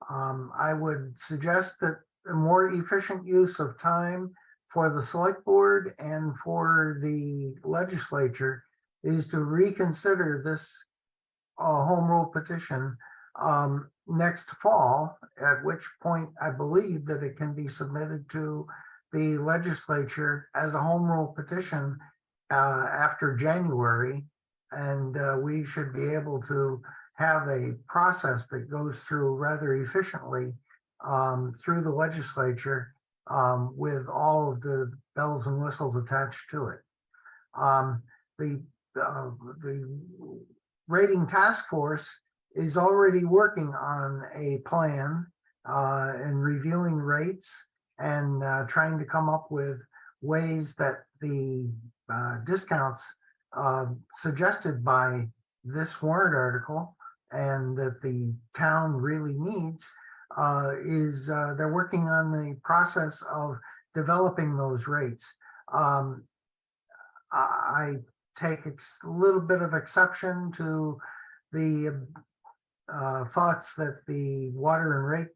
I would suggest that a more efficient use of time for the select board and for the legislature is to reconsider this home rule petition next fall, at which point I believe that it can be submitted to the legislature as a home rule petition after January, and we should be able to have a process that goes through rather efficiently through the legislature with all of the bells and whistles attached to it. The rating task force is already working on a plan and reviewing rates and trying to come up with ways that the discounts suggested by this warrant article and that the town really needs is they're working on the process of developing those rates. I take a little bit of exception to the thoughts that the water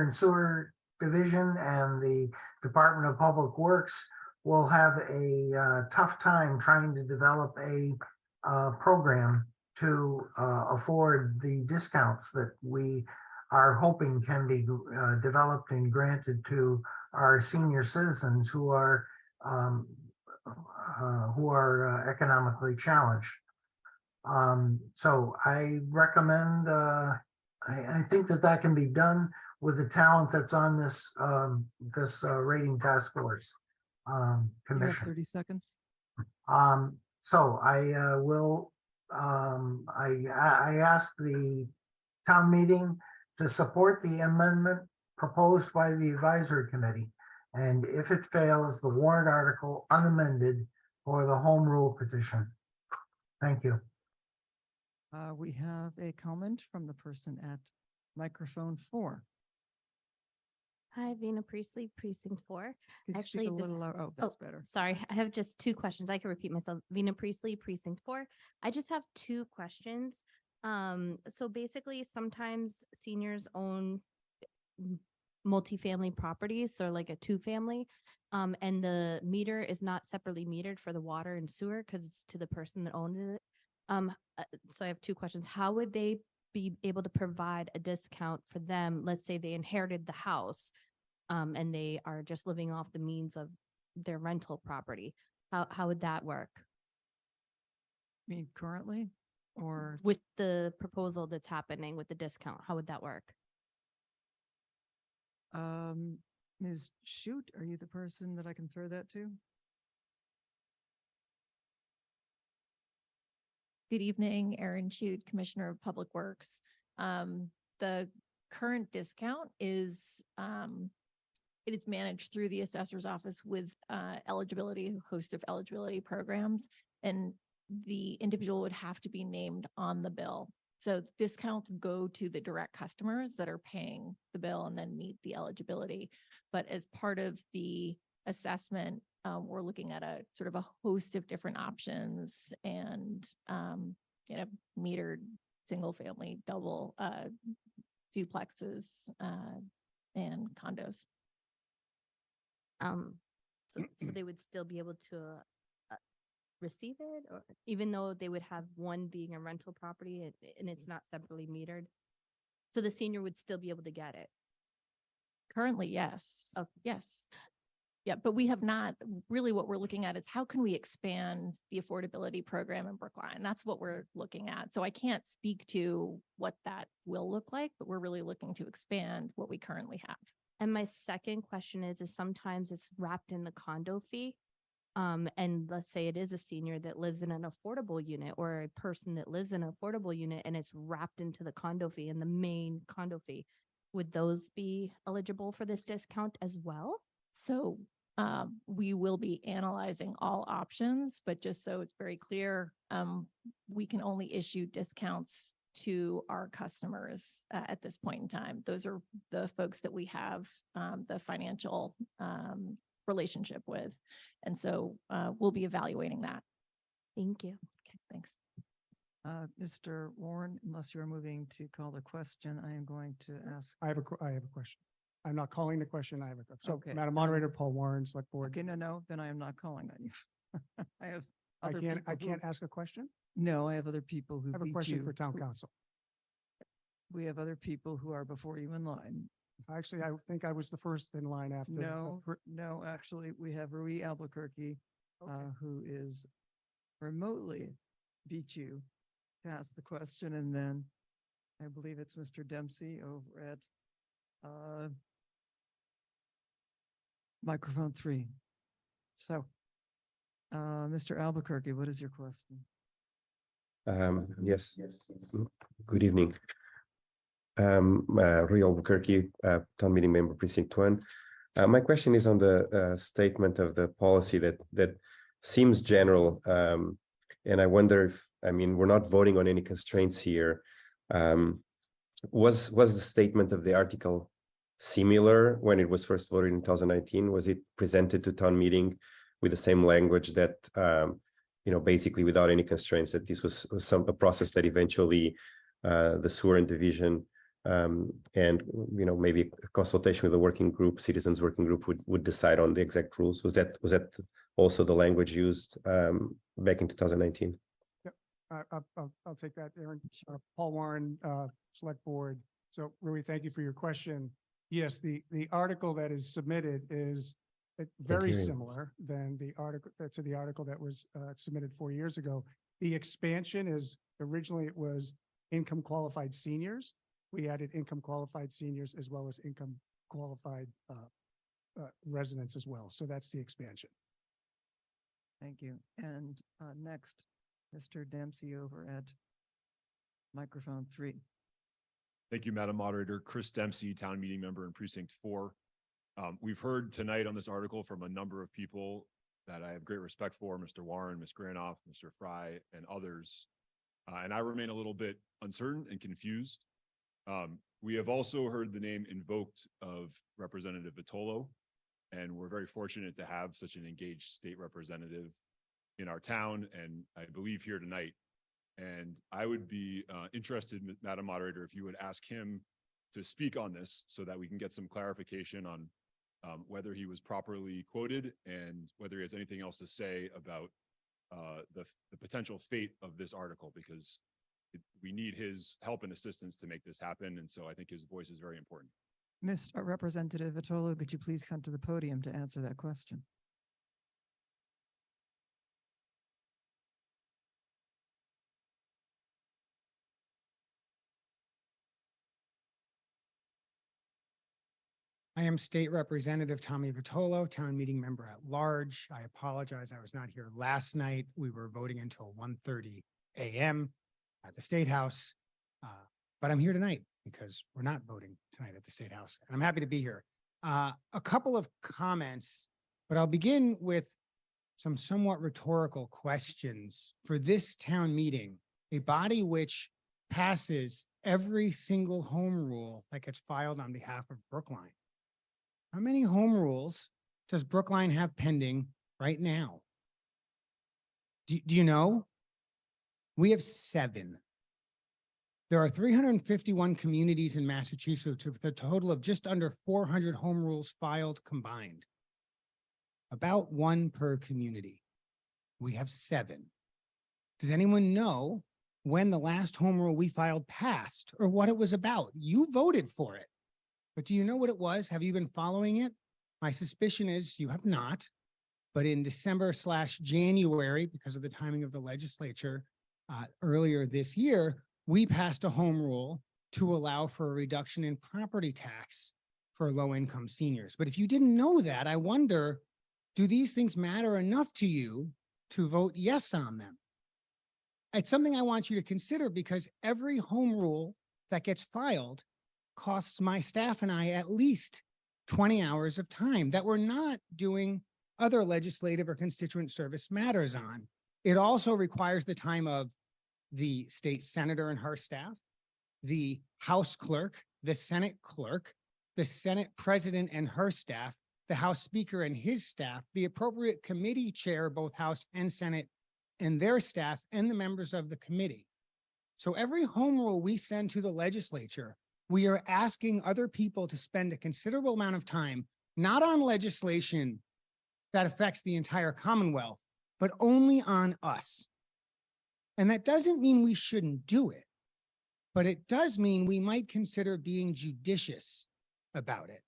and sewer division and the Department of Public Works will have a tough time trying to develop a program to afford the discounts that we are hoping can be developed and granted to our senior citizens who are economically challenged. So I recommend, I think that can be done with the talent that's on this rating task force commission. You have 30 seconds. So I will, I ask the town meeting to support the amendment proposed by the advisory committee. And if it fails, the warrant article unamended or the home rule petition. Thank you. We have a comment from the person at microphone 4. Hi, Vina Priestley, Precinct 4. Could you speak Actually, a this- little loud? Oh, that's better. Sorry, I have just 2 questions. I can repeat myself. Vina Priestley, Precinct 4. I just have 2 questions. So basically, sometimes seniors own multifamily properties, so like a 2-family, and the meter is not separately metered for the water and sewer because it's to the person that owned it. So I have 2 questions. How would they be able to provide a discount for them? Let's say they inherited the house, and they are just living off the means of their rental property. How would that work? I mean, currently, or With the proposal that's happening with the discount, how would that work? Ms. Shoot, are you the person that I can throw that to? Good evening, Erin Chute, Commissioner of Public Works. The current discount is, it is managed through the assessor's office with eligibility, a host of eligibility programs, and the individual would have to be named on the bill. So discounts go to the direct customers that are paying the bill and then meet the eligibility. But as part of the assessment, we're looking at a sort of a host of different options and, metered single family, double, duplexes, and condos. So they would still be able to receive it, or even though they would have one being a rental property and it's not separately metered? So the senior would still be able to get it? Currently, yes. Oh, yes. Yeah, but we have not, really what we're looking at is how can we expand the affordability program in Brookline? That's what we're looking at. So I can't speak to what that will look like, but we're really looking to expand what we currently have. And my second question is sometimes it's wrapped in the condo fee. And let's say it is a senior that lives in an affordable unit or a person that lives in an affordable unit and it's wrapped into the condo fee and the main condo fee. Would those be eligible for this discount as well? So we will be analyzing all options, but just so it's very clear, we can only issue discounts to our customers at this point in time. Those are the folks that we have the financial relationship with. And so we'll be evaluating that. Thank you. Okay, thanks. Mr. Warren, unless you're moving to call the question, I am going to ask. I have a question. I'm not calling the question. I have a question. So Okay, Madam Moderator, Paul Warren, Select Board. Okay, no, then I am not calling on you. I have I other can't, people I who- can't ask a question? No, I have other people who I have a beat question you, for Town who- Council. We have other people who are before you in line. Actually, I think I was the first in line after. No, actually, we have Rui Albuquerque, who is remotely beat you to ask the question, and then I believe it's Mr. Dempsey over at microphone 3. So, Mr. Albuquerque, what is your question? Yes. Good evening. Rui Albuquerque, Town Meeting Member, Precinct 1. My question is on the statement of the policy that seems general, and I wonder if, I mean, we're not voting on any constraints here. Was the statement of the article similar when it was first voted in 2019? Was it presented to town meeting with the same language that, basically without any constraints, that this was a process that eventually the sewer and division and maybe a consultation with the working group, citizens working group would decide on the exact rules? Was that also the language used back in 2019? I'll take that, Aaron. Paul Warren, Select Board. So Rui, thank you for your question. Yes, the article that is submitted is very similar than the article that was submitted 4 years ago. The expansion is originally it was income qualified seniors. We added income qualified seniors as well as income qualified residents as well. So that's the expansion. Thank you. And next, Mr. Dempsey over at microphone 3. Thank you, Madam Moderator. Chris Dempsey, Town Meeting Member in Precinct 4. We've heard tonight on this article from a number of people that I have great respect for, Mr. Warren, Ms. Granoff, Mr. Fry, and others. And I remain a little bit uncertain and confused. We have also heard the name invoked of Representative Vitolo, and we're very fortunate to have such an engaged state representative in our town, and I believe here tonight. And I would be interested, Madam Moderator, if you would ask him to speak on this so that we can get some clarification on whether he was properly quoted and whether he has anything else to say about the potential fate of this article, because we need his help and assistance to make this happen. And so I think his voice is very important. Mr. Representative Vitolo, could you please come to the podium to answer that question? I am State Representative Tommy Vitolo, town meeting member at large. I apologize, I was not here last night. We were voting until 1:30 a.m. at the State House. But I'm here tonight because we're not voting tonight at the State House. And I'm happy to be here. A couple of comments, but I'll begin with some somewhat rhetorical questions. For this town meeting, a body which passes every single home rule that gets filed on behalf of Brookline. How many home rules does Brookline have pending right now? Do you know? We have 7. There are 351 communities in Massachusetts with a total of just under 400 home rules filed combined. About 1 per community. We have 7. Does anyone know when the last home rule we filed passed or what it was about? You voted for it. But do you know what it was? Have you been following it? My suspicion is you have not. But in December/January, because of the timing of the legislature earlier this year, we passed a home rule to allow for a reduction in property tax for low-income seniors. But if you didn't know that, I wonder, do these things matter enough to you to vote yes on them? It's something I want you to consider because every home rule that gets filed costs my staff and I at least 20 hours of time that we're not doing other legislative or constituent service matters on. It also requires the time of the state senator and her staff, the House clerk, the Senate clerk, the Senate president and her staff, the House speaker and his staff, the appropriate committee chair, both House and Senate, and their staff, and the members of the committee. So every home rule we send to the legislature, we are asking other people to spend a considerable amount of time, not on legislation that affects the entire Commonwealth, but only on us. And that doesn't mean we shouldn't do it, but it does mean we might consider being judicious about it.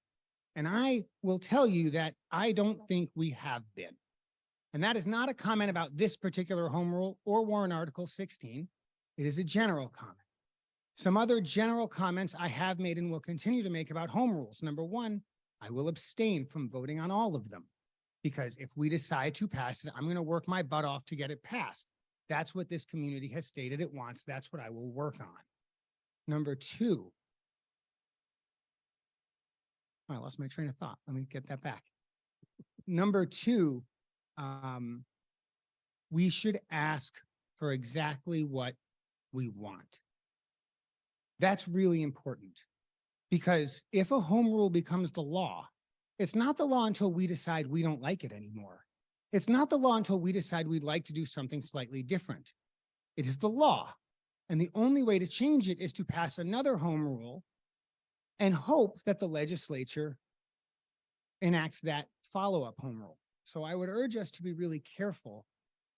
And I will tell you that I don't think we have been. And that is not a comment about this particular home rule or warrant Article 16. It is a general comment. Some other general comments I have made and will continue to make about home rules. Number 1, I will abstain from voting on all of them because if we decide to pass it, I'm going to work my butt off to get it passed. That's what this community has stated it wants. That's what I will work on. Number 2. I lost my train of thought. Let me get that back. Number 2, we should ask for exactly what we want. That's really important because if a home rule becomes the law, it's not the law until we decide we don't like it anymore. It's not the law until we decide we'd like to do something slightly different. It is the law. And the only way to change it is to pass another home rule and hope that the legislature enacts that follow-up home rule. So I would urge us to be really careful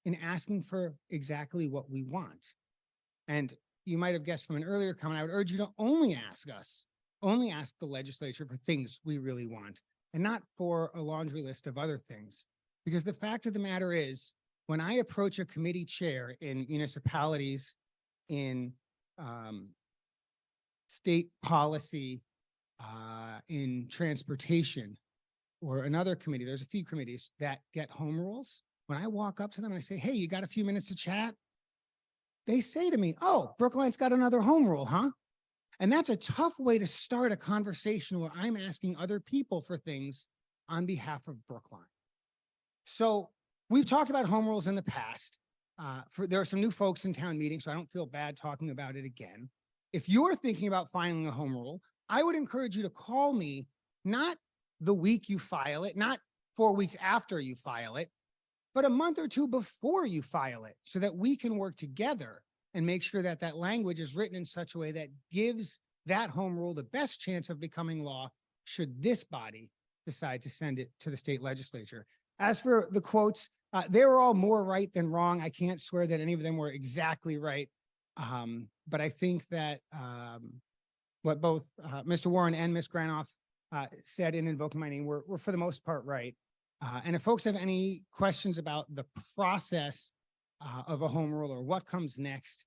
in asking for exactly what we want. And you might have guessed from an earlier comment, I would urge you to only ask the legislature for things we really want and not for a laundry list of other things. Because the fact of the matter is, when I approach a committee chair in municipalities, in state policy, in transportation, or another committee, there's a few committees that get home rules. When I walk up to them and I say, hey, you got a few minutes to chat? They say to me, oh, Brookline's got another home rule, huh? And that's a tough way to start a conversation where I'm asking other people for things on behalf of Brookline. So we've talked about home rules in the past. There are some new folks in town meeting, so I don't feel bad talking about it again. If you're thinking about filing a home rule, I would encourage you to call me, not the week you file it, not 4 weeks after you file it, but a month or two before you file it, so that we can work together and make sure that that language is written in such a way that gives that home rule the best chance of becoming law should this body decide to send it to the state legislature. As for the quotes, they were all more right than wrong. I can't swear that any of them were exactly right. But I think that what both Mr. Warren and Ms. Granoff said in invoking my name were for the most part right. And if folks have any questions about the process of a home rule or what comes next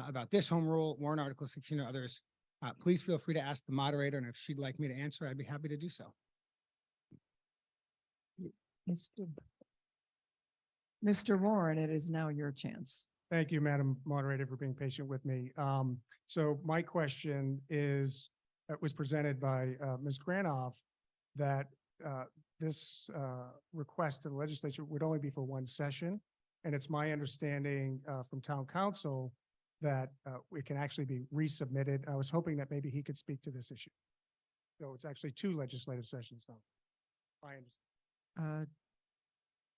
about this home rule, warrant article 16 or others, please feel free to ask the moderator. And if she'd like me to answer, I'd be happy to do so. Mr. Warren, it is now your chance. Thank you, Madam Moderator, for being patient with me. So my question is, was presented by Ms. Granoff, that this request to the legislature would only be for one session. And it's my understanding from town council that it can actually be resubmitted. I was hoping that maybe he could speak to this issue. So it's actually 2 legislative sessions. So I understand.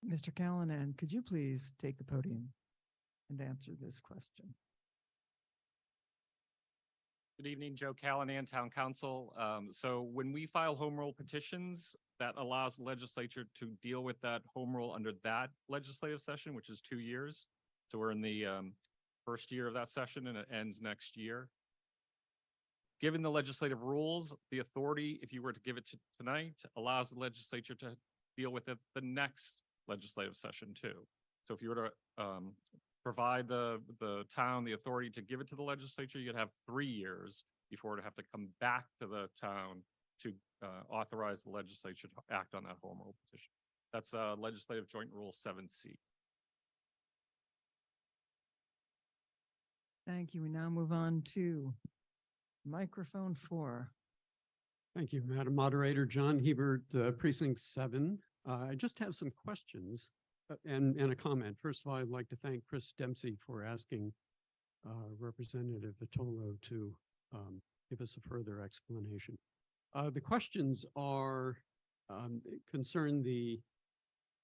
Mr. Callanan, could you please take the podium and answer this question? Good evening, Joe Callanan, Town Council. So when we file home rule petitions, that allows the legislature to deal with that home rule under that legislative session, which is 2 years. So we're in the first year of that session and it ends next year. Given the legislative rules, the authority, if you were to give it to tonight, allows the legislature to deal with it the next legislative session too. So if you were to provide the town the authority to give it to the legislature, you'd have 3 years before to have to come back to the town to authorize the legislature to act on that home rule petition. That's Legislative Joint Rule 7C. Thank you. We now move on to microphone 4. Thank you, Madam Moderator. John Hebert, Precinct 7. I just have some questions and a comment. First of all, I'd like to thank Chris Dempsey for asking Representative Vitolo to give us a further explanation. The questions are concern the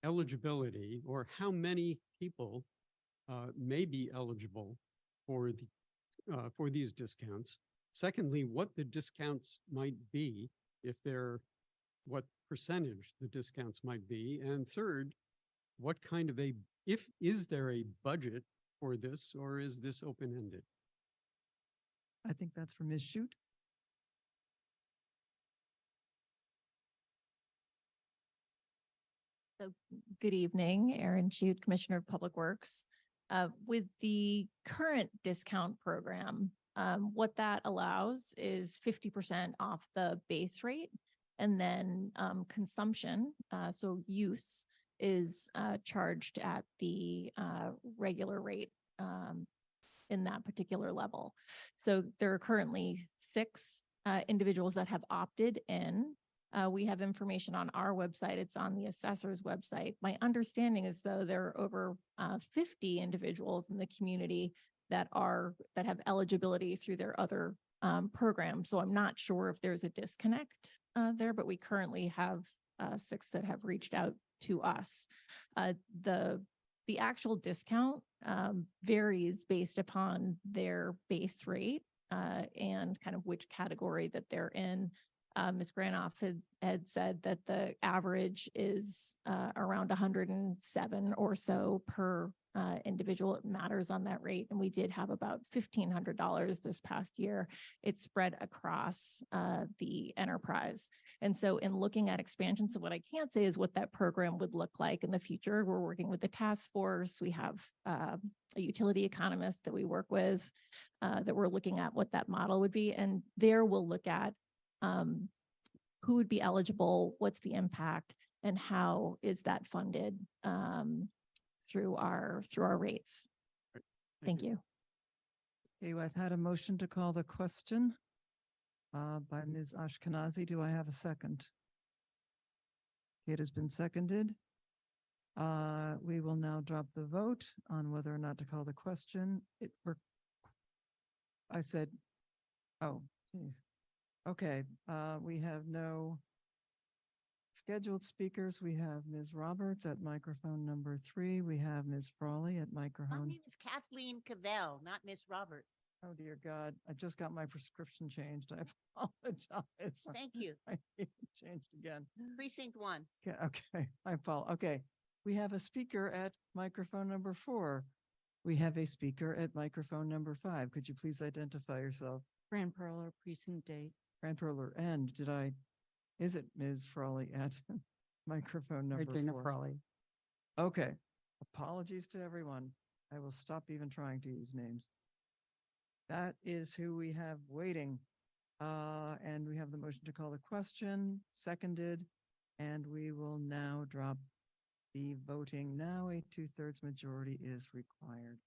eligibility, or how many people may be eligible for these discounts. Secondly, what the discounts might be, if they're, what percentage the discounts might be. And third, what kind of is there a budget for this, or is this open-ended? I think that's for Ms. Shute. So good evening, Erin Shute, Commissioner of Public Works. With the current discount program, what that allows is 50% off the base rate, and then consumption, so use, is charged at the regular rate in that particular level. So there are currently 6 individuals that have opted in. We have information on our website. It's on the assessor's website. My understanding is, though, there are over 50 individuals in the community that have eligibility through their other programs. So I'm not sure if there's a disconnect there, but we currently have 6 that have reached out to us. The actual discount varies based upon their base rate and kind of which category that they're in. Ms. Granoff had said that the average is around 107 or so per individual. It matters on that rate. And we did have about $1,500 this past year. It's spread across the enterprise. And so in looking at expansion, so what I can't say is what that program would look like in the future. We're working with the task force. We have a utility economist that we work with that we're looking at what that model would be. And there we'll look at who would be eligible, what's the impact, and how is that funded through our rates. Thank you. Okay, well, I've had a motion to call the question. by Ms. Ashkenazi. Do I have a second? It has been seconded. We will now drop the vote on whether or not to call the question. I said, oh, geez. Okay, we have no scheduled speakers. We have Ms. Roberts at microphone number 3. We have Ms. Frawley at My microphone. name is Kathleen Cavell, not Miss Roberts. Oh, dear God. I just got my prescription changed. I apologize. Thank you. I need it changed again. Precinct 1. Okay, I apologize. Okay, we have a speaker at microphone number 4. We have a speaker at microphone number 5. Could you please identify yourself? Fran Perler, Precinct 8. Fran Perler, and is it Ms. Frawley at microphone number 4? Frawley. Okay, apologies to everyone. I will stop even trying to use names. That is who we have waiting. And we have the motion to call the question, seconded, and we will now drop the voting. Now a 2/3 majority is required.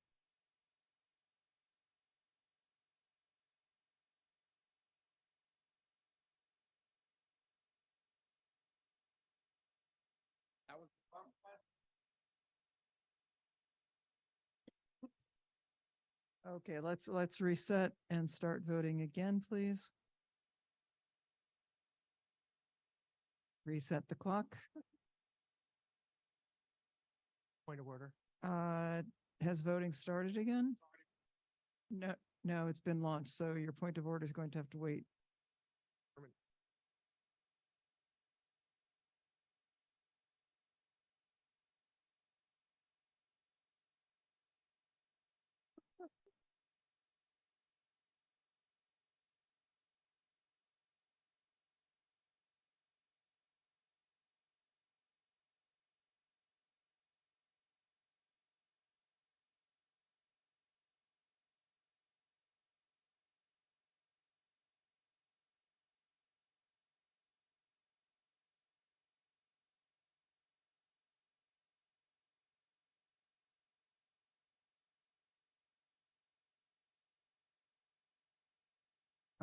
Okay, let's reset and start voting again, please. Reset the clock. Point of order. Has voting started again? No, it's been launched, so your point of order is going to have to wait.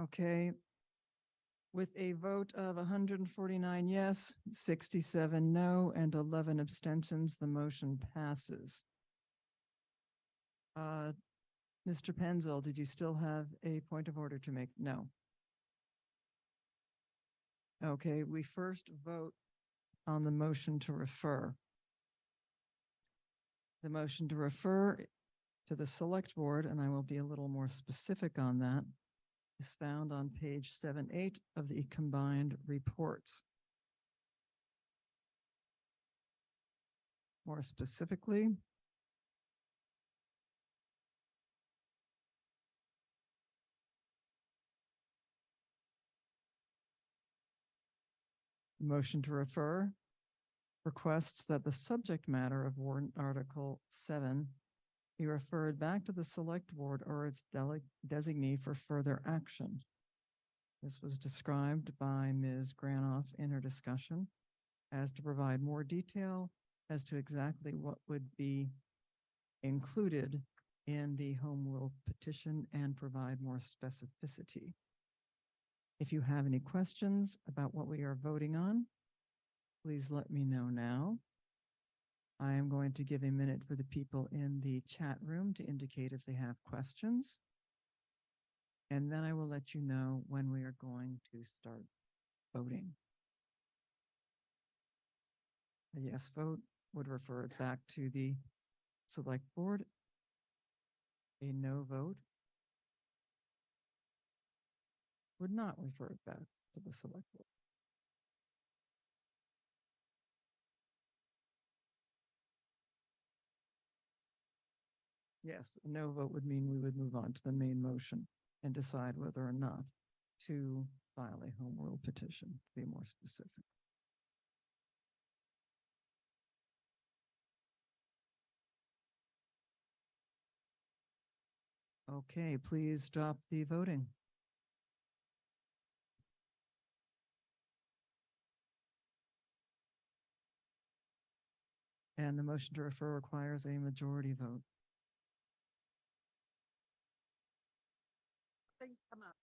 Okay. With a vote of 149 yes, 67 no, and 11 abstentions, the motion passes. Mr. Penzel, did you still have a point of order to make? No. Okay, we first vote on the motion to refer. The motion to refer to the select board, and I will be a little more specific on that, is found on page 7-8 of the combined reports. More specifically, the motion to refer requests that the subject matter of warrant article 7 be referred back to the select board or its designee for further action. This was described by Ms. Granoff in her discussion as to provide more detail as to exactly what would be included in the home rule petition and provide more specificity. If you have any questions about what we are voting on, please let me know now. I am going to give a minute for the people in the chat room to indicate if they have questions. And then I will let you know when we are going to start voting. A yes vote would refer it back to the select board. A no vote would not refer it back to the select board. Yes, a no vote would mean we would move on to the main motion and decide whether or not to file a home rule petition, to be more specific. Okay, please drop the voting. And the motion to refer requires a majority vote. Things come up.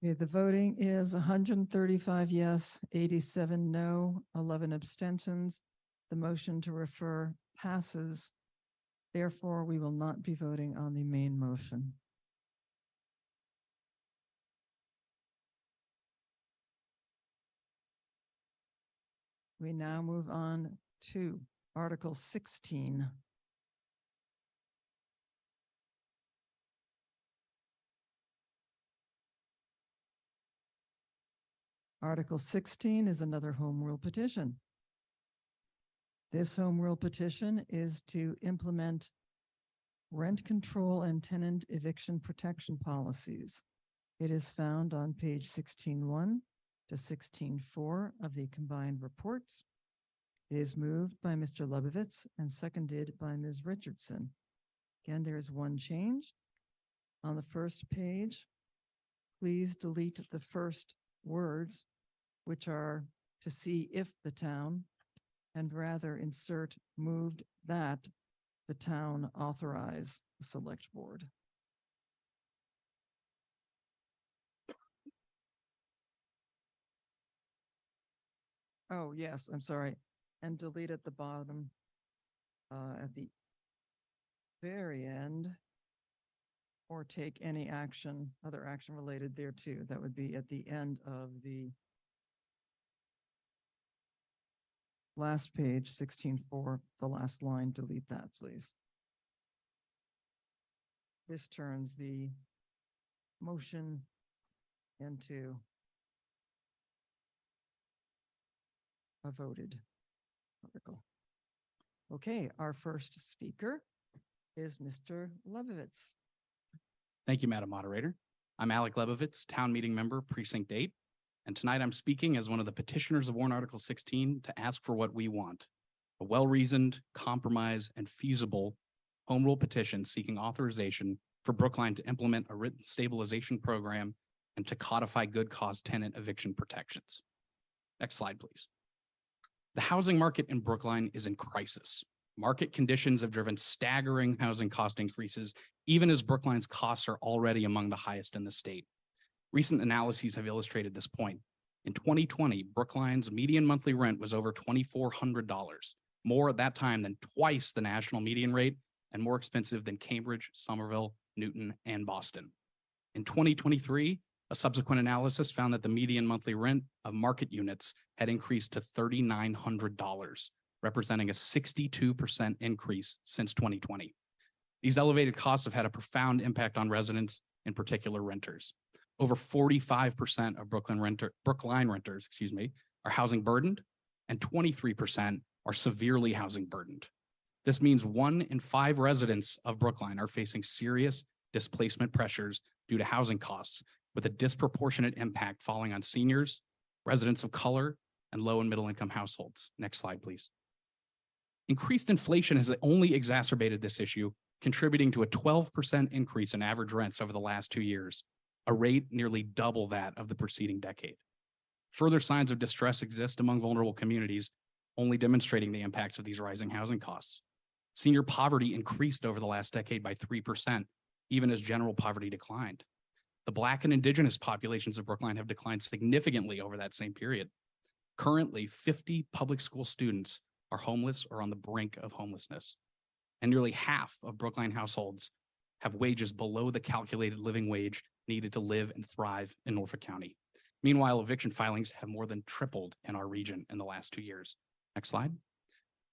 Okay, the voting is 135 yes, 87 no, 11 abstentions. The motion to refer passes. Therefore, we will not be voting on the main motion. We now move on to Article 16. Article 16 is another home rule petition. This home rule petition is to implement rent control and tenant eviction protection policies. It is found on page 16.1 to 16.4 of the combined reports. It is moved by Mr. Lebovitz and seconded by Ms. Richardson. Again, there is one change. On the first page, please delete the first words, which are to see if the town, and rather insert moved that the town authorize the select board. Oh, yes, I'm sorry. And delete at the bottom, at the very end, or take any action, other action related there too. That would be at the end of the last page, 16.4, the last line. Delete that, please. This turns the motion into a voted article. Okay, our first speaker is Mr. Lebovitz. Thank you, Madam Moderator. I'm Alec Lebovitz, Town Meeting Member, Precinct 8, and tonight I'm speaking as one of the petitioners of Warrant Article 16 to ask for what we want: a well-reasoned, compromise, and feasible home rule petition seeking authorization for Brookline to implement a written stabilization program and to codify good cause tenant eviction protections. Next slide, please. The housing market in Brookline is in crisis. Market conditions have driven staggering housing cost increases, even as Brookline's costs are already among the highest in the state. Recent analyses have illustrated this point. In 2020, Brookline's median monthly rent was over $2,400, more at that time than twice the national median rate and more expensive than Cambridge, Somerville, Newton, and Boston. In 2023, a subsequent analysis found that the median monthly rent of market units had increased to $3,900, representing a 62% increase since 2020. These elevated costs have had a profound impact on residents, in particular renters. Over 45% of Brookline renters, are housing burdened, and 23% are severely housing burdened. This means 1 in 5 residents of Brookline are facing serious displacement pressures due to housing costs, with a disproportionate impact falling on seniors, residents of color, and low and middle income households. Next slide, please. Increased inflation has only exacerbated this issue, contributing to a 12% increase in average rents over the last 2 years, a rate nearly double that of the preceding decade. Further signs of distress exist among vulnerable communities, only demonstrating the impacts of these rising housing costs. Senior poverty increased over the last decade by 3%, even as general poverty declined. The Black and Indigenous populations of Brookline have declined significantly over that same period. Currently, 50 public school students are homeless or on the brink of homelessness, and nearly half of Brookline households have wages below the calculated living wage needed to live and thrive in Norfolk County. Meanwhile, eviction filings have more than tripled in our region in the last 2 years. Next slide.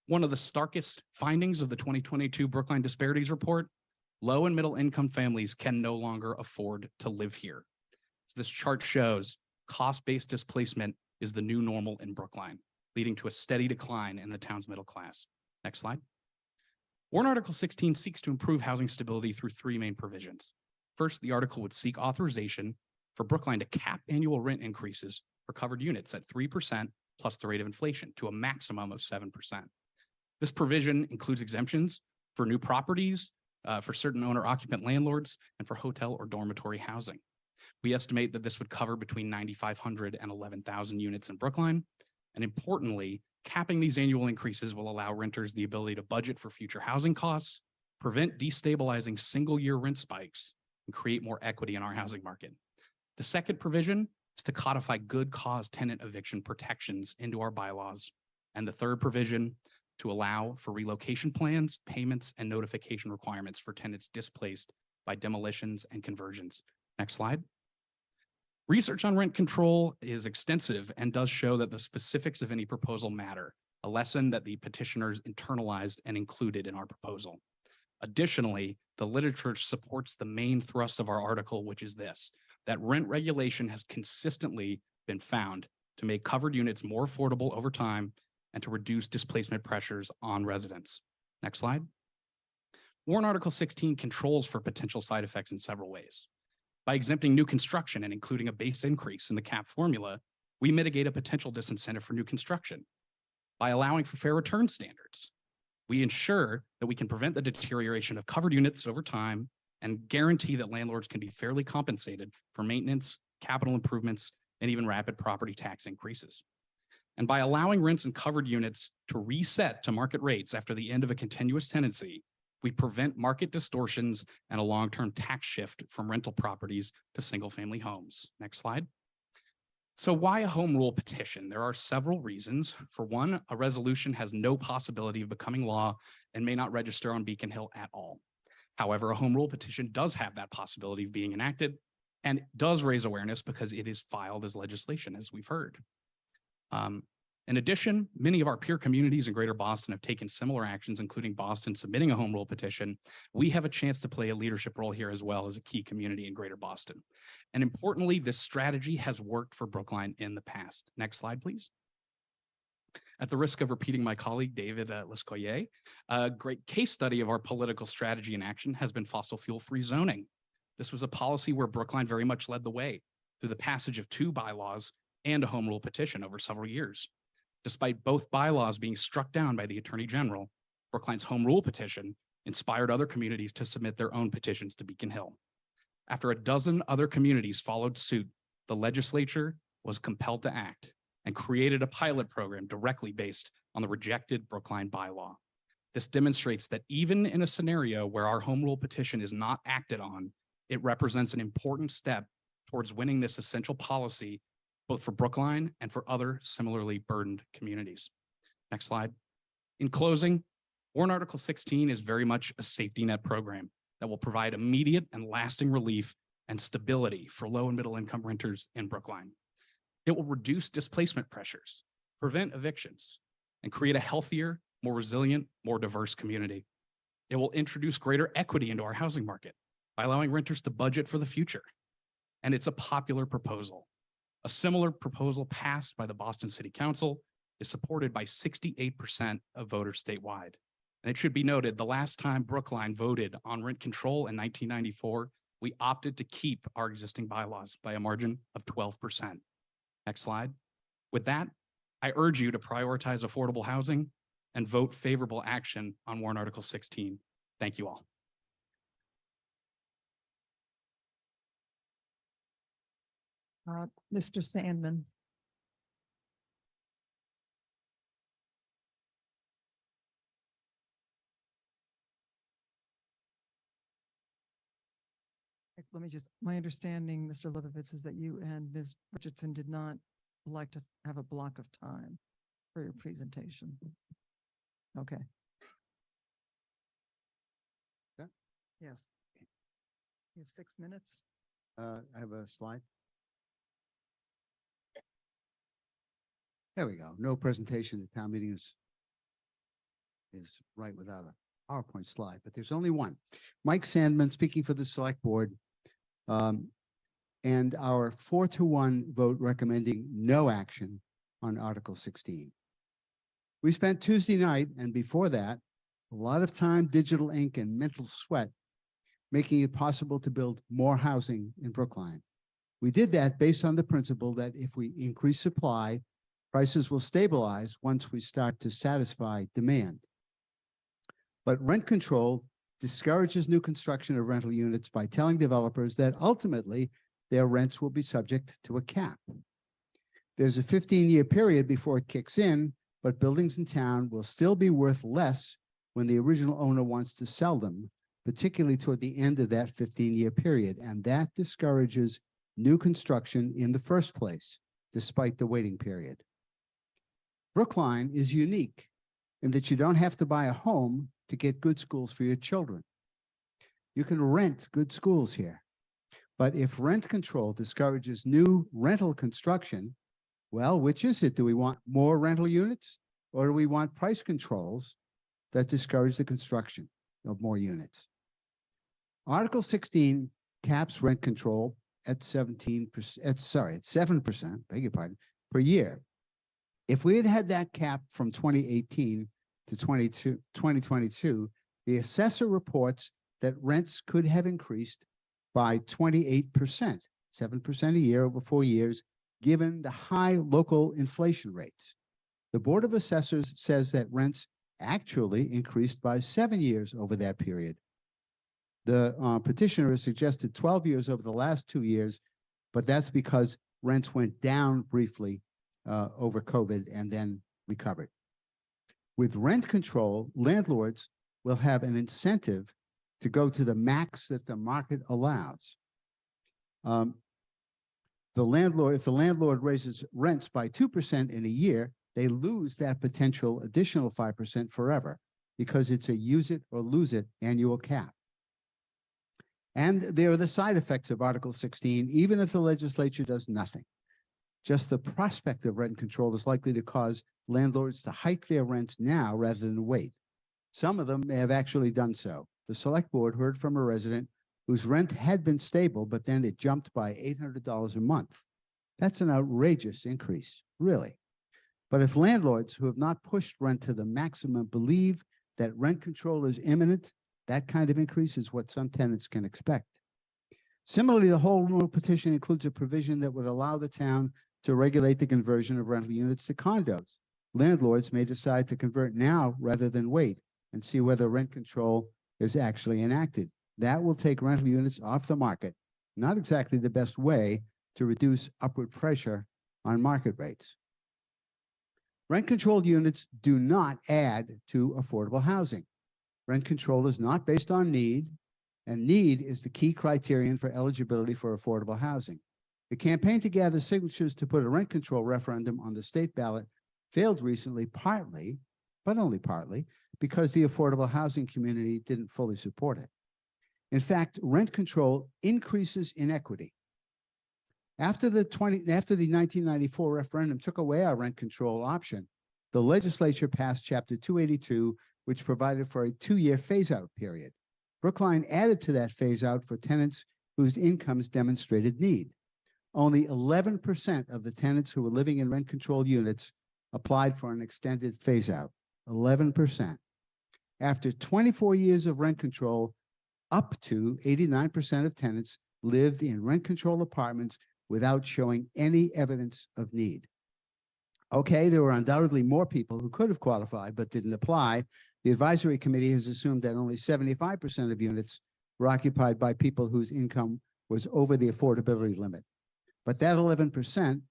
One of the starkest findings of the 2022 Brookline Disparities Report: low and middle income families can no longer afford to live here. As this chart shows, cost-based displacement is the new normal in Brookline, leading to a steady decline in the town's middle class. Next slide. Warrant Article 16 seeks to improve housing stability through 3 main provisions. First, the article would seek authorization for Brookline to cap annual rent increases for covered units at 3% plus the rate of inflation to a maximum of 7%. This provision includes exemptions for new properties, for certain owner-occupant landlords, and for hotel or dormitory housing. We estimate that this would cover between 9,500 and 11,000 units in Brookline. And importantly, capping these annual increases will allow renters the ability to budget for future housing costs, prevent destabilizing single-year rent spikes, and create more equity in our housing market. The second provision is to codify good cause tenant eviction protections into our bylaws. And the third provision to allow for relocation plans, payments, and notification requirements for tenants displaced by demolitions and conversions. Next slide. Research on rent control is extensive and does show that the specifics of any proposal matter, a lesson that the petitioners internalized and included in our proposal. Additionally, the literature supports the main thrust of our article, which is this, that rent regulation has consistently been found to make covered units more affordable over time and to reduce displacement pressures on residents. Next slide. Warrant Article 16 controls for potential side effects in several ways. By exempting new construction and including a base increase in the cap formula, we mitigate a potential disincentive for new construction. By allowing for fair return standards, we ensure that we can prevent the deterioration of covered units over time and guarantee that landlords can be fairly compensated for maintenance, capital improvements, and even rapid property tax increases. And by allowing rents in covered units to reset to market rates after the end of a continuous tenancy, we prevent market distortions and a long-term tax shift from rental properties to single-family homes. Next slide. So why a home rule petition? There are several reasons. For one, a resolution has no possibility of becoming law and may not register on Beacon Hill at all. However, a home rule petition does have that possibility of being enacted and does raise awareness because it is filed as legislation, as we've heard. In addition, many of our peer communities in Greater Boston have taken similar actions, including Boston submitting a home rule petition. We have a chance to play a leadership role here as well as a key community in Greater Boston. And importantly, this strategy has worked for Brookline in the past. Next slide, please. At the risk of repeating my colleague, David Lescoyer, a great case study of our political strategy in action has been fossil fuel-free zoning. This was a policy where Brookline very much led the way through the passage of 2 bylaws and a home rule petition over several years. Despite both bylaws being struck down by the Attorney General, Brookline's home rule petition inspired other communities to submit their own petitions to Beacon Hill. After a dozen other communities followed suit, the legislature was compelled to act and created a pilot program directly based on the rejected Brookline bylaw. This demonstrates that even in a scenario where our home rule petition is not acted on, it represents an important step towards winning this essential policy both for Brookline and for other similarly burdened communities. Next slide. In closing, Warrant Article 16 is very much a safety net program that will provide immediate and lasting relief and stability for low and middle income renters in Brookline. It will reduce displacement pressures, prevent evictions, and create a healthier, more resilient, more diverse community. It will introduce greater equity into our housing market by allowing renters to budget for the future. And it's a popular proposal. A similar proposal passed by the Boston City Council is supported by 68% of voters statewide. And it should be noted, the last time Brookline voted on rent control in 1994, we opted to keep our existing bylaws by a margin of 12%. Next slide. With that, I urge you to prioritize affordable housing and vote favorable action on Warrant Article 16. Thank you all. Mr. Sandman. Let me just, my understanding, Mr. Lebovitz, is that you and Ms. Richardson did not like to have a block of time for your presentation. Okay. Yeah. Yes. You have 6 minutes. I have a slide. There we go. No presentation at town meeting is right without a PowerPoint slide, but there's only one. Mike Sandman speaking for the select board. And our 4-1 vote recommending no action on Article 16. We spent Tuesday night and before that, a lot of time, digital ink and mental sweat, making it possible to build more housing in Brookline. We did that based on the principle that if we increase supply, prices will stabilize once we start to satisfy demand. But rent control discourages new construction of rental units by telling developers that ultimately their rents will be subject to a cap. There's a 15-year period before it kicks in, but buildings in town will still be worth less when the original owner wants to sell them, particularly toward the end of that 15-year period. And that discourages new construction in the first place, despite the waiting period. Brookline is unique in that you don't have to buy a home to get good schools for your children. You can rent good schools here. But if rent control discourages new rental construction, well, which is it? Do we want more rental units, or do we want price controls that discourage the construction of more units? Article 16 caps rent control at 17%, at 7%, beg your pardon, per year. If we had had that cap from 2018 to 2022, the assessor reports that rents could have increased by 28%, 7% a year over 4 years, given the high local inflation rates. The Board of Assessors says that rents actually increased by 7 years over that period. The petitioner has suggested 12 years over the last 2 years, but that's because rents went down briefly over COVID and then recovered. With rent control, landlords will have an incentive to go to the max that the market allows. If the landlord raises rents by 2% in a year, they lose that potential additional 5% forever because it's a use it or lose it annual cap. And there are the side effects of Article 16, even if the legislature does nothing. Just the prospect of rent control is likely to cause landlords to hike their rents now rather than wait. Some of them may have actually done so. The Select Board heard from a resident whose rent had been stable, but then it jumped by $800 a month. That's an outrageous increase, really. But if landlords who have not pushed rent to the maximum believe that rent control is imminent, that kind of increase is what some tenants can expect. Similarly, the Home Rule petition includes a provision that would allow the town to regulate the conversion of rental units to condos. Landlords may decide to convert now rather than wait and see whether rent control is actually enacted. That will take rental units off the market, not exactly the best way to reduce upward pressure on market rates. Rent-controlled units do not add to affordable housing. Rent control is not based on need, and need is the key criterion for eligibility for affordable housing. The campaign to gather signatures to put a rent control referendum on the state ballot failed recently, partly, but only partly, because the affordable housing community didn't fully support it. In fact, rent control increases inequity. After the 1994 referendum took away our rent control option, the legislature passed Chapter 282, which provided for a 2-year phase-out period. Brookline added to that phase-out for tenants whose incomes demonstrated need. Only 11% of the tenants who were living in rent-controlled units applied for an extended phase-out. 11%. After 24 years of rent control, up to 89% of tenants lived in rent-controlled apartments without showing any evidence of need. Okay, there were undoubtedly more people who could have qualified but didn't apply. The advisory committee has assumed that only 75% of units were occupied by people whose income was over the affordability limit. But that 11%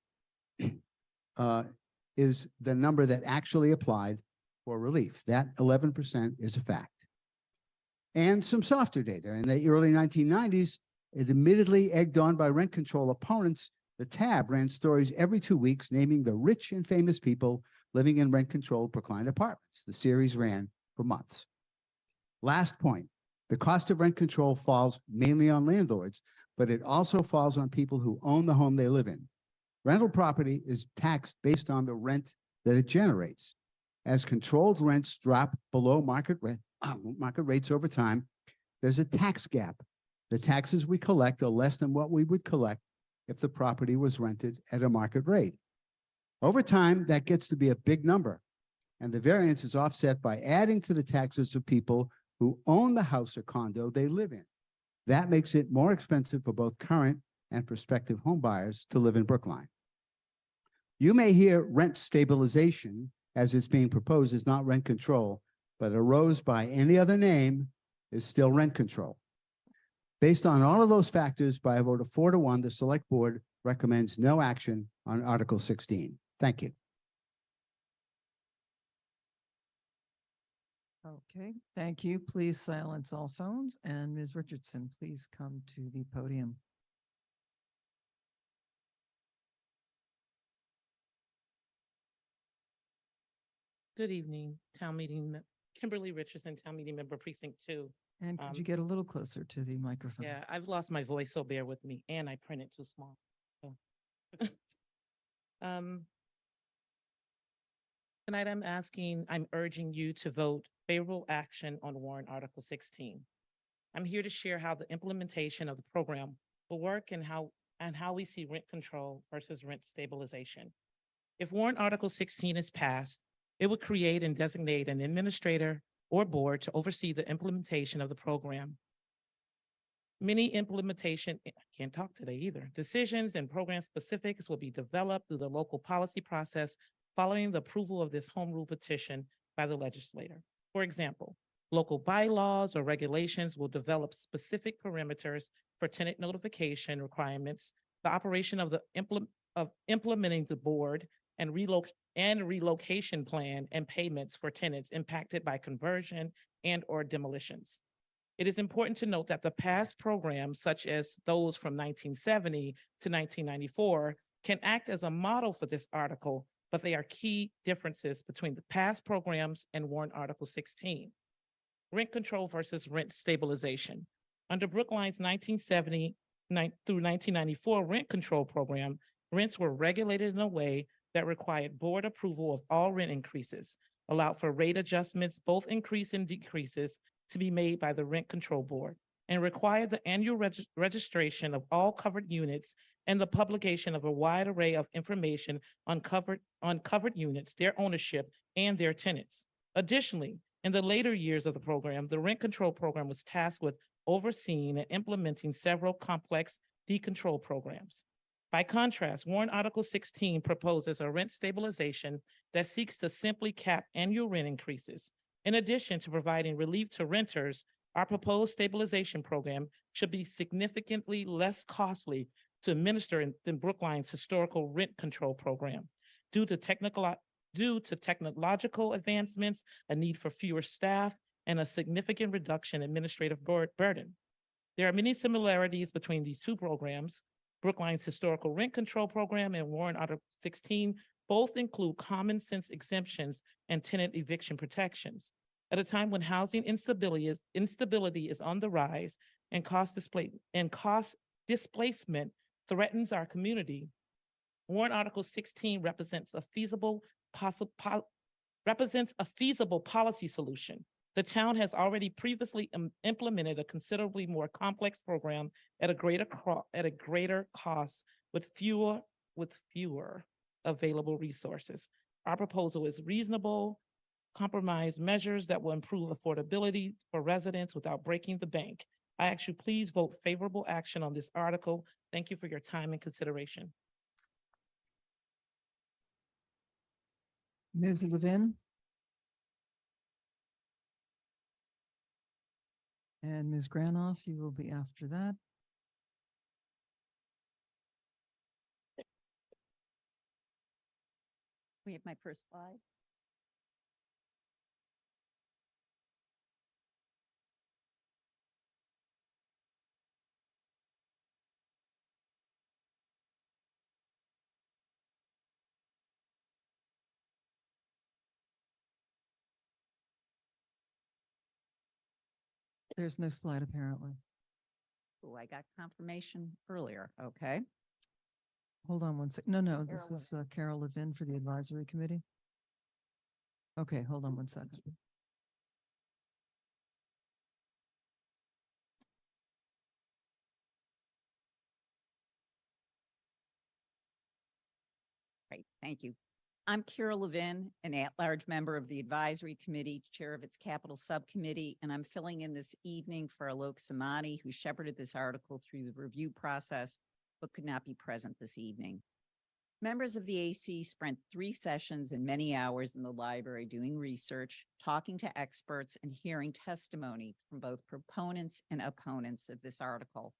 is the number that actually applied for relief. That 11% is a fact. And some softer data. In the early 1990s, admittedly egged on by rent control opponents, the Tab ran stories every 2 weeks naming the rich and famous people living in rent-controlled Brookline apartments. The series ran for months. Last point, the cost of rent control falls mainly on landlords, but it also falls on people who own the home they live in. Rental property is taxed based on the rent that it generates. As controlled rents drop below market rates over time, there's a tax gap. The taxes we collect are less than what we would collect if the property was rented at a market rate. Over time, that gets to be a big number, and the variance is offset by adding to the taxes of people who own the house or condo they live in. That makes it more expensive for both current and prospective home buyers to live in Brookline. You may hear rent stabilization as it's being proposed is not rent control, but a rose by any other name is still rent control. Based on all of those factors, by a vote of 4-1, the Select Board recommends no action on Article 16. Thank you. Okay, thank you. Please silence all phones. And Ms. Richardson, please come to the podium. Good evening, Kimberly Richardson, Town Meeting Member Precinct 2. And could you get a little closer to the microphone? Yeah, I've lost my voice, so bear with me, and I printed too small. So. Tonight I'm urging you to vote favorable action on warrant Article 16. I'm here to share how the implementation of the program will work and how we see rent control versus rent stabilization. If warrant Article 16 is passed, it would create and designate an administrator or board to oversee the implementation of the program. Decisions and program specifics will be developed through the local policy process following the approval of this home rule petition by the legislator. For example, local bylaws or regulations will develop specific parameters for tenant notification requirements, the operation of implementing the board and relocation plan and payments for tenants impacted by conversion and or demolitions. It is important to note that the past programs, such as those from 1970 to 1994, can act as a model for this article, but they are key differences between the past programs and warrant Article 16. Rent control versus rent stabilization. Under Brookline's 1970 through 1994 rent control program, rents were regulated in a way that required board approval of all rent increases, allowed for rate adjustments, both increase and decreases, to be made by the Rent Control Board, and required the annual registration of all covered units and the publication of a wide array of information on covered units, their ownership, and their tenants. Additionally, in the later years of the program, the Rent Control Program was tasked with overseeing and implementing several complex decontrol programs. By contrast, warrant Article 16 proposes a rent stabilization that seeks to simply cap annual rent increases. In addition to providing relief to renters, our proposed stabilization program should be significantly less costly to administer than Brookline's historical rent control program. Due to technological advancements, a need for fewer staff, and a significant reduction in administrative burden. There are many similarities between these two programs. Brookline's historical rent control program and warrant Article 16 both include common sense exemptions and tenant eviction protections. At a time when housing instability is on the rise and cost displacement threatens our community, warrant Article 16 represents a feasible policy solution. The town has already previously implemented a considerably more complex program at a greater cost with fewer available resources. Our proposal is reasonable, compromise measures that will improve affordability for residents without breaking the bank. I ask you please vote favorable action on this article. Thank you for your time and consideration. Ms. Levin? And Ms. Granoff, you will be after that. We have my first slide. There's no slide apparently. Oh, I got confirmation earlier. Okay. Hold on one sec. No, this Carol is Carol Levin for the advisory committee. Okay, hold on one second. Great, thank you. I'm Carol Levin, an at-large member of the advisory committee, chair of its capital subcommittee, and I'm filling in this evening for Alok Samani, who shepherded this article through the review process, but could not be present this evening. Members of the AC spent 3 sessions and many hours in the library doing research, talking to experts, and hearing testimony from both proponents and opponents of this article.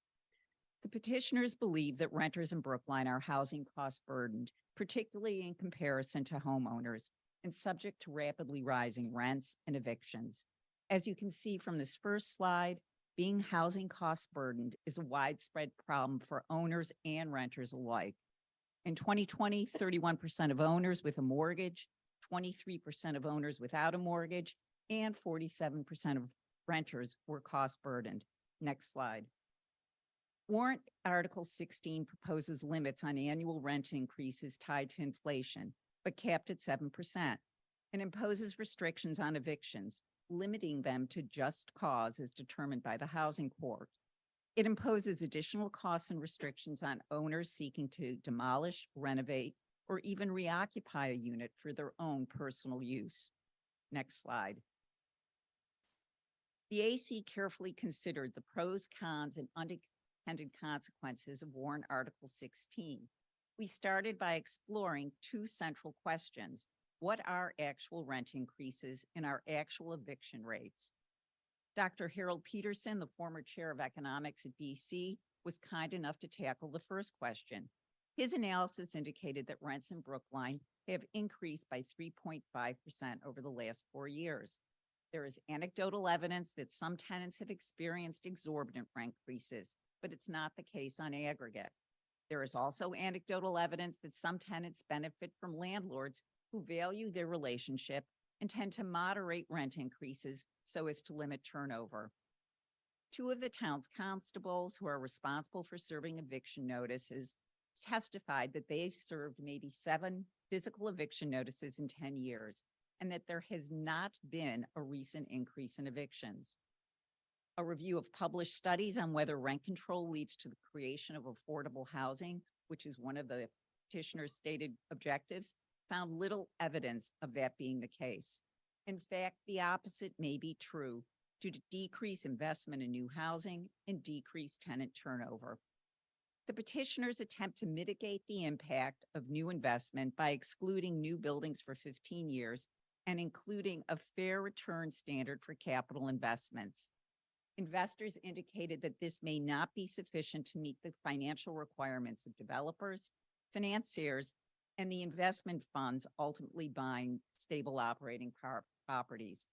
The petitioners believe that renters in Brookline are housing cost burdened, particularly in comparison to homeowners, and subject to rapidly rising rents and evictions. As you can see from this first slide, being housing cost burdened is a widespread problem for owners and renters alike. In 2020, 31% of owners with a mortgage, 23% of owners without a mortgage, and 47% of renters were cost burdened. Next slide. Warrant Article 16 proposes limits on annual rent increases tied to inflation, but capped at 7%, and imposes restrictions on evictions, limiting them to just cause as determined by the housing court. It imposes additional costs and restrictions on owners seeking to demolish, renovate, or even reoccupy a unit for their own personal use. Next slide. The AC carefully considered the pros, cons, and unintended consequences of warrant Article 16. We started by exploring two central questions. What are actual rent increases and our actual eviction rates? Dr. Harold Peterson, the former chair of economics at BC, was kind enough to tackle the first question. His analysis indicated that rents in Brookline have increased by 3.5% over the last 4 years. There is anecdotal evidence that some tenants have experienced exorbitant rent increases, but it's not the case on aggregate. There is also anecdotal evidence that some tenants benefit from landlords who value their relationship and tend to moderate rent increases so as to limit turnover. Two of the town's constables who are responsible for serving eviction notices testified that they've served maybe 7 physical eviction notices in 10 years, and that there has not been a recent increase in evictions. A review of published studies on whether rent control leads to the creation of affordable housing, which is one of the petitioner's stated objectives, found little evidence of that being the case. In fact, the opposite may be true due to decreased investment in new housing and decreased tenant turnover. The petitioners attempt to mitigate the impact of new investment by excluding new buildings for 15 years and including a fair return standard for capital investments. Investors indicated that this may not be sufficient to meet the financial requirements of developers, financiers, and the investment funds ultimately buying stable operating properties.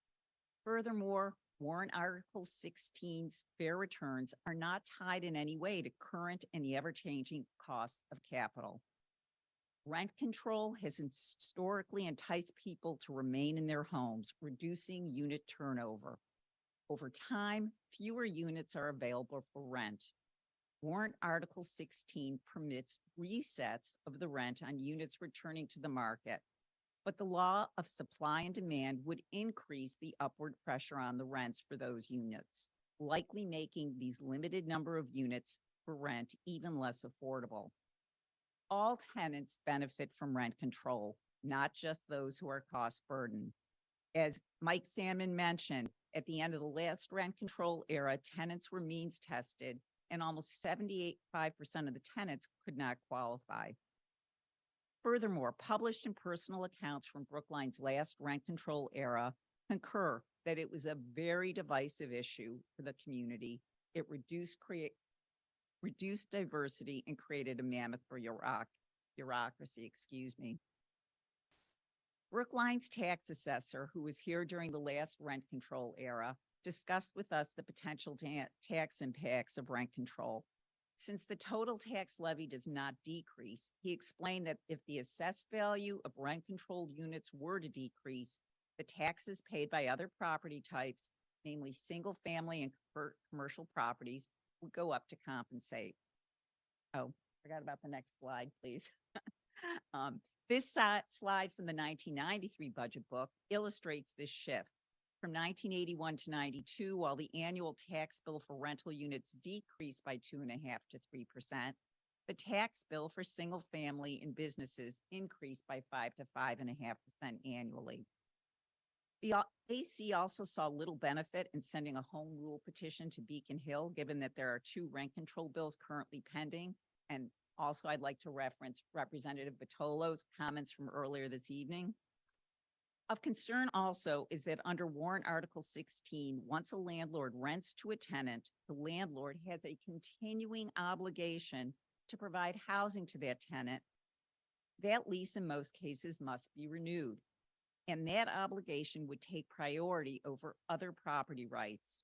Furthermore, warrant Article 16's fair returns are not tied in any way to current and the ever-changing costs of capital. Rent control has historically enticed people to remain in their homes, reducing unit turnover. Over time, fewer units are available for rent. Warrant Article 16 permits resets of the rent on units returning to the market, but the law of supply and demand would increase the upward pressure on the rents for those units, likely making these limited number of units for rent even less affordable. All tenants benefit from rent control, not just those who are cost burdened. As Mike Salmon mentioned, at the end of the last rent control era, tenants were means tested and almost 75% of the tenants could not qualify. Furthermore, published and personal accounts from Brookline's last rent control era concur that it was a very divisive issue for the community. It reduced diversity and created a mammoth bureaucracy. Brookline's tax assessor, who was here during the last rent control era, discussed with us the potential tax impacts of rent control. Since the total tax levy does not decrease, he explained that if the assessed value of rent-controlled units were to decrease, the taxes paid by other property types, namely single-family and commercial properties, would go up to compensate. Oh, forgot about the next slide, please. This slide from the 1993 budget book illustrates this shift. From 1981 to 92, while the annual tax bill for rental units decreased by 2.5% to 3%, the tax bill for single family and businesses increased by 5 to 5.5% annually. The AC also saw little benefit in sending a home rule petition to Beacon Hill, given that there are 2 rent control bills currently pending. And also I'd like to reference Representative Batolo's comments from earlier this evening. Of concern also is that under warrant Article 16, once a landlord rents to a tenant, the landlord has a continuing obligation to provide housing to that tenant. That lease in most cases must be renewed, and that obligation would take priority over other property rights.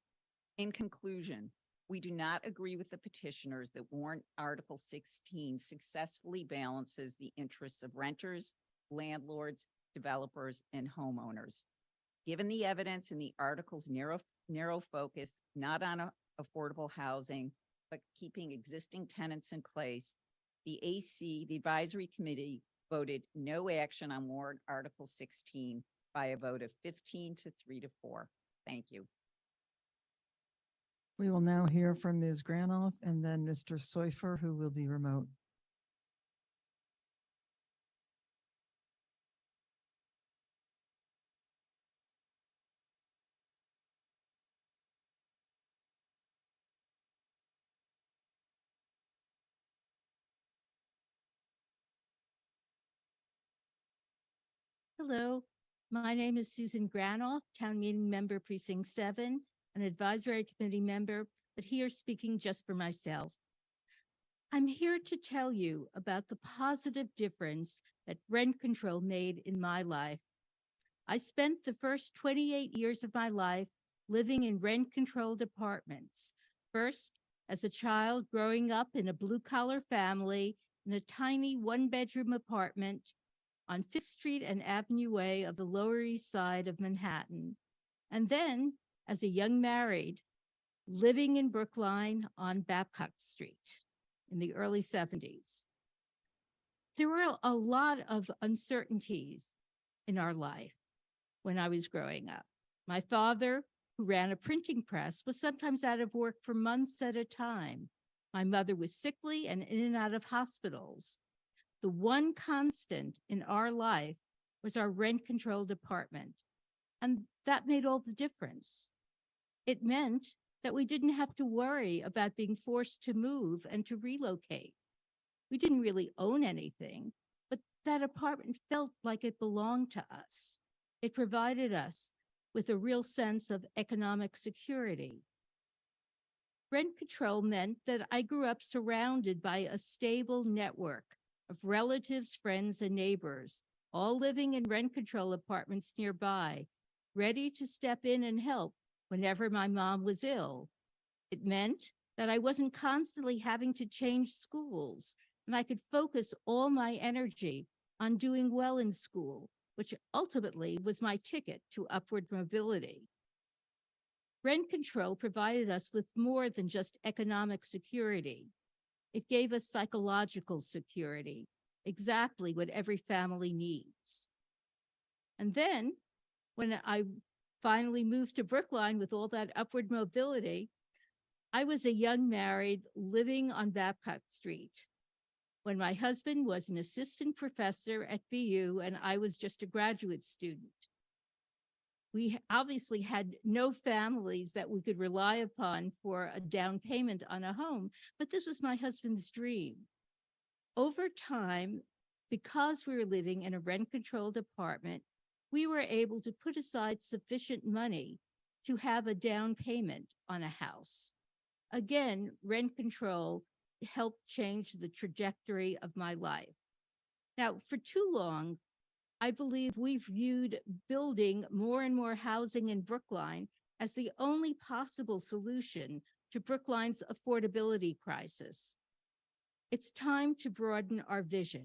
In conclusion, we do not agree with the petitioners that warrant Article 16 successfully balances the interests of renters, landlords, developers, and homeowners. Given the evidence in the article's narrow focus, not on affordable housing, but keeping existing tenants in place, the advisory committee, voted no action on warrant Article 16 by a vote of 15 to 3 to 4. Thank you. We will now hear from Ms. Granoff and then Mr. Seufer, who will be remote. Hello, my name is Susan Granoff, Town Meeting Member Precinct 7, an advisory committee member, but here speaking just for myself. I'm here to tell you about the positive difference that rent control made in my life. I spent the first 28 years of my life living in rent-controlled apartments. First, as a child growing up in a blue-collar family in a tiny one-bedroom apartment on 5th Street and Avenue A of the Lower East Side of Manhattan. And then, as a young married, living in Brookline on Babcock Street in the early 70s. There were a lot of uncertainties in our life when I was growing up. My father, who ran a printing press, was sometimes out of work for months at a time. My mother was sickly and in and out of hospitals. The one constant in our life was our rent-controlled apartment, and that made all the difference. It meant that we didn't have to worry about being forced to move and to relocate. We didn't really own anything, but that apartment felt like it belonged to us. It provided us with a real sense of economic security. Rent control meant that I grew up surrounded by a stable network of relatives, friends, and neighbors, all living in rent control apartments nearby, ready to step in and help whenever my mom was ill. It meant that I wasn't constantly having to change schools, and I could focus all my energy on doing well in school, which ultimately was my ticket to upward mobility. Rent control provided us with more than just economic security. It gave us psychological security, exactly what every family needs. And then, when I finally moved to Brookline with all that upward mobility, I was a young married living on Babcock Street when my husband was an assistant professor at BU and I was just a graduate student. We obviously had no families that we could rely upon for a down payment on a home, but this was my husband's dream. Over time, because we were living in a rent-controlled apartment, we were able to put aside sufficient money to have a down payment on a house. Again, rent control helped change the trajectory of my life. Now, for too long, I believe we've viewed building more and more housing in Brookline as the only possible solution to Brookline's affordability crisis. It's time to broaden our vision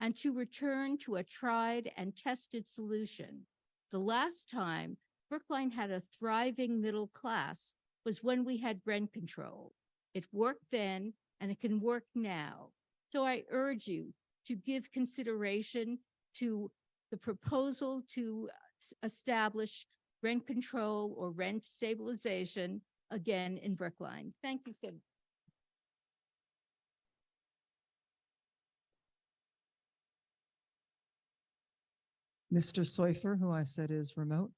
and to return to a tried and tested solution. The last time Brookline had a thriving middle class was when we had rent control. It worked then, and it can work now. So I urge you to give consideration to the proposal to establish rent control or rent stabilization again in Brookline. Thank you so much. Mr. Seufer, who I said is remote.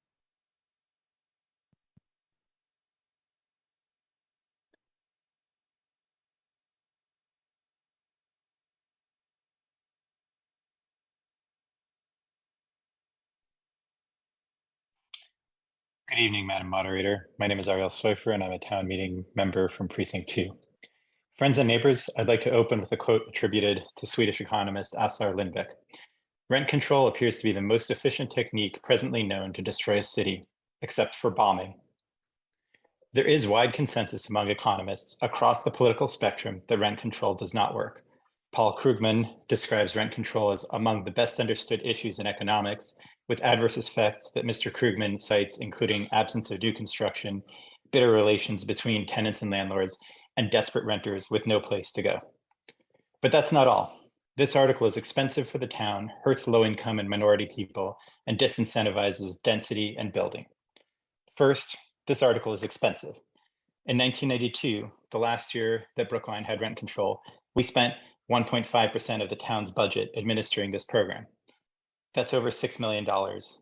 Good evening, Madam Moderator. My name is Ariel Seufer, and I'm a town meeting member from Precinct 2. Friends and neighbors, I'd like to open with a quote attributed to Swedish economist Assar Lindbeck. Rent control appears to be the most efficient technique presently known to destroy a city, except for bombing. There is wide consensus among economists across the political spectrum that rent control does not work. Paul Krugman describes rent control as among the best understood issues in economics, with adverse effects that Mr. Krugman cites, including absence of new construction, bitter relations between tenants and landlords, and desperate renters with no place to go. But that's not all. This article is expensive for the town, hurts low-income and minority people, and disincentivizes density and building. First, this article is expensive. In 1992, the last year that Brookline had rent control, we spent 1.5% of the town's budget administering this program. That's over $6 million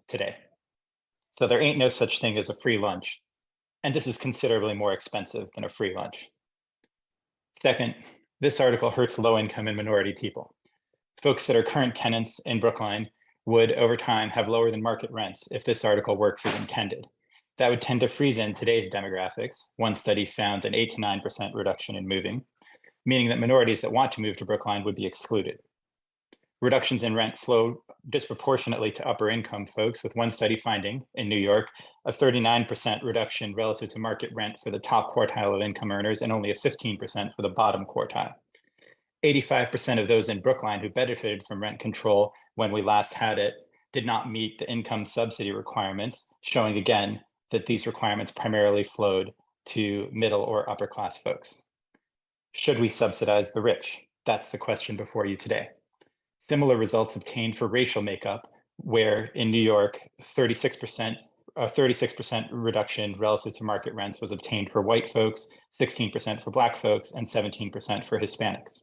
today. So there ain't no such thing as a free lunch. And this is considerably more expensive than a free lunch. Second, this article hurts low-income and minority people. Folks that are current tenants in Brookline would, over time, have lower than market rents if this article works as intended. That would tend to freeze in today's demographics. One study found an 8 to 9% reduction in moving, meaning that minorities that want to move to Brookline would be excluded. Reductions in rent flow disproportionately to upper income folks, with one study finding in New York a 39% reduction relative to market rent for the top quartile of income earners and only a 15% for the bottom quartile. 85% of those in Brookline who benefited from rent control when we last had it did not meet the income subsidy requirements, showing again that these requirements primarily flowed to middle or upper class folks. Should we subsidize the rich? That's the question before you today. Similar results obtained for racial makeup, where in New York, 36% reduction relative to market rents was obtained for white folks, 16% for Black folks, and 17% for Hispanics.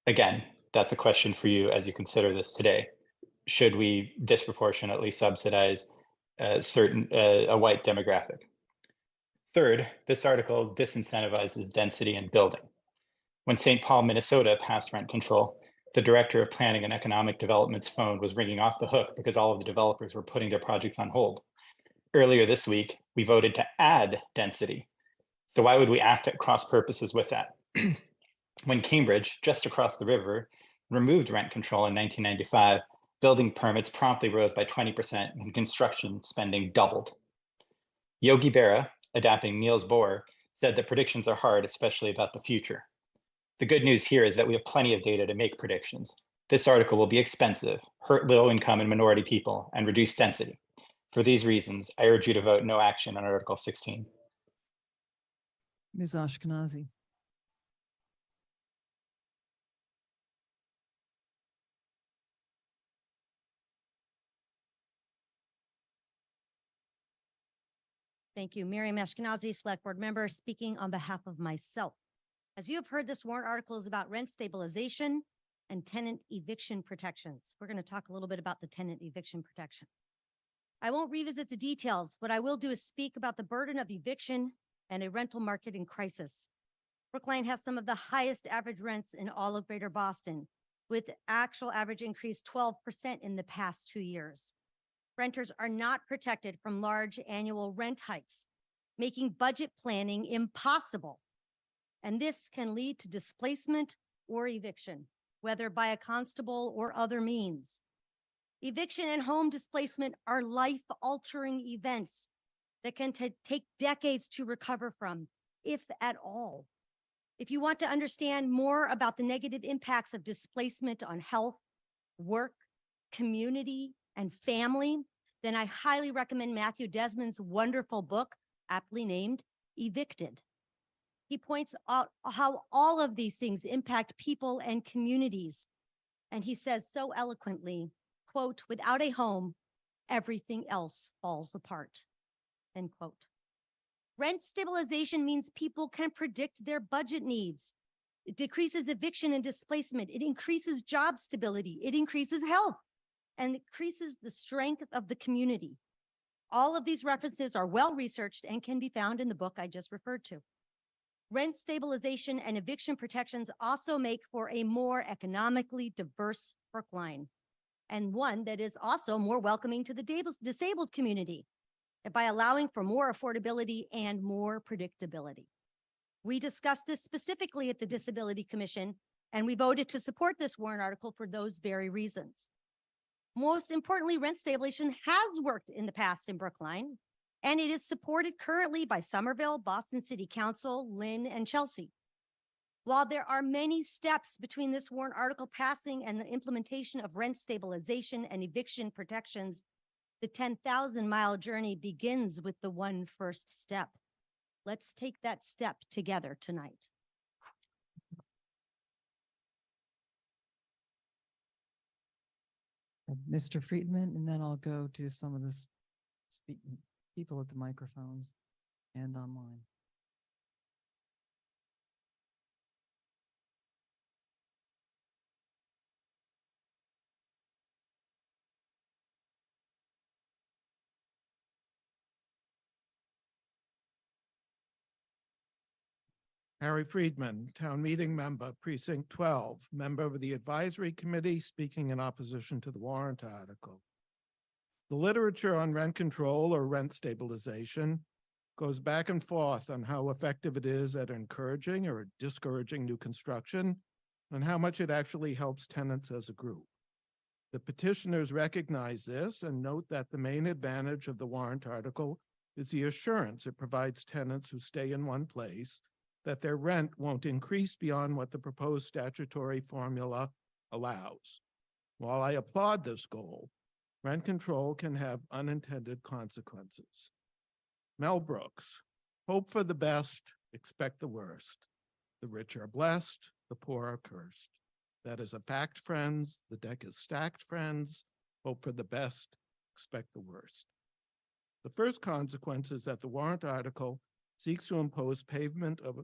Again, that's a question for you as you consider this today. Should we disproportionately subsidize a white demographic? Third, this article disincentivizes density and building. When St. Paul, Minnesota passed rent control, the director of planning and economic development's phone was ringing off the hook because all of the developers were putting their projects on hold. Earlier this week, we voted to add density. So why would we act at cross purposes with that? When Cambridge, just across the river, removed rent control in 1995, building permits promptly rose by 20% and construction spending doubled. Yogi Berra, adapting Niels Bohr, said that predictions are hard, especially about the future. The good news here is that we have plenty of data to make predictions. This article will be expensive, hurt low-income and minority people, and reduce density. For these reasons, I urge you to vote no action on Article 16. Ms. Ashkenazi. Thank you. Miriam Ashkenazi, Select Board Member, speaking on behalf of myself. As you have heard, this warrant article is about rent stabilization and tenant eviction protections. We're going to talk a little bit about the tenant eviction protection. I won't revisit the details. What I will do is speak about the burden of eviction and a rental market in crisis. Brookline has some of the highest average rents in all of Greater Boston, with actual average increase 12% in the past 2 years. Renters are not protected from large annual rent hikes, making budget planning impossible. And this can lead to displacement or eviction, whether by a constable or other means. Eviction and home displacement are life-altering events that can take decades to recover from, if at all. If you want to understand more about the negative impacts of displacement on health, work, community, and family, then I highly recommend Matthew Desmond's wonderful book, aptly named Evicted. He points out how all of these things impact people and communities. And he says so eloquently, quote, "Without a home, everything else falls apart," end quote. Rent stabilization means people can predict their budget needs. It decreases eviction and displacement. It increases job stability. It increases health and increases the strength of the community. All of these references are well researched and can be found in the book I just referred to. Rent stabilization and eviction protections also make for a more economically diverse Brookline, and one that is also more welcoming to the disabled community by allowing for more affordability and more predictability. We discussed this specifically at the Disability Commission, and we voted to support this warrant article for those very reasons. Most importantly, rent stabilization has worked in the past in Brookline, and it is supported currently by Somerville, Boston City Council, Lynn, and Chelsea. While there are many steps between this warrant article passing and the implementation of rent stabilization and eviction protections, the 10,000-mile journey begins with the one first step. Let's take that step together tonight. Mr. Friedman, and then I'll go to some of the speaking people at the microphones and online. Harry Friedman, Town Meeting Member, Precinct 12, member of the Advisory Committee, speaking in opposition to the warrant article. The literature on rent control or rent stabilization goes back and forth on how effective it is at encouraging or discouraging new construction and how much it actually helps tenants as a group. The petitioners recognize this and note that the main advantage of the warrant article is the assurance it provides tenants who stay in one place that their rent won't increase beyond what the proposed statutory formula allows. While I applaud this goal, rent control can have unintended consequences. Mel Brooks, hope for the best, expect the worst. The rich are blessed, the poor are cursed. That is a fact, friends. The deck is stacked, friends. Hope for the best, expect the worst. The first consequence is that the warrant article seeks to impose payment of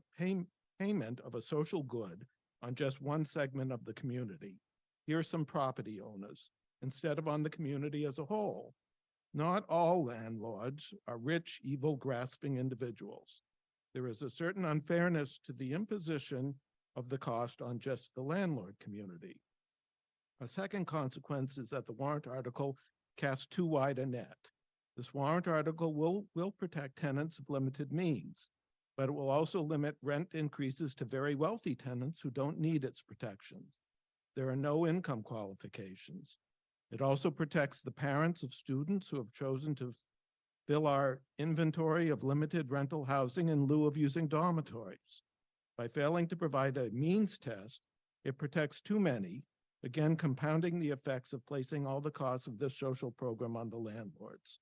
a social good on just one segment of the community. Here are some property owners, instead of on the community as a whole. Not all landlords are rich, evil, grasping individuals. There is a certain unfairness to the imposition of the cost on just the landlord community. A second consequence is that the warrant article casts too wide a net. This warrant article will protect tenants of limited means, but it will also limit rent increases to very wealthy tenants who don't need its protections. There are no income qualifications. It also protects the parents of students who have chosen to fill our inventory of limited rental housing in lieu of using dormitories. By failing to provide a means test, it protects too many, again compounding the effects of placing all the costs of this social program on the landlords.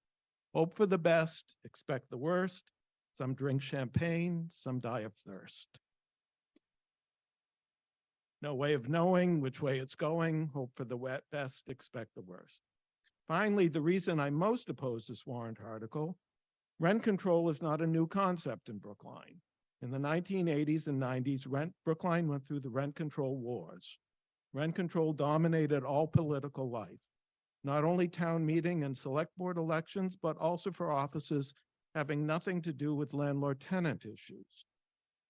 Hope for the best, expect the worst. Some drink champagne, some die of thirst. No way of knowing which way it's going. Hope for the best, expect the worst. Finally, the reason I most oppose this warrant article, rent control is not a new concept in Brookline. In the 1980s and 90s, Brookline went through the rent control wars. Rent control dominated all political life, not only town meeting and select board elections, but also for offices having nothing to do with landlord-tenant issues.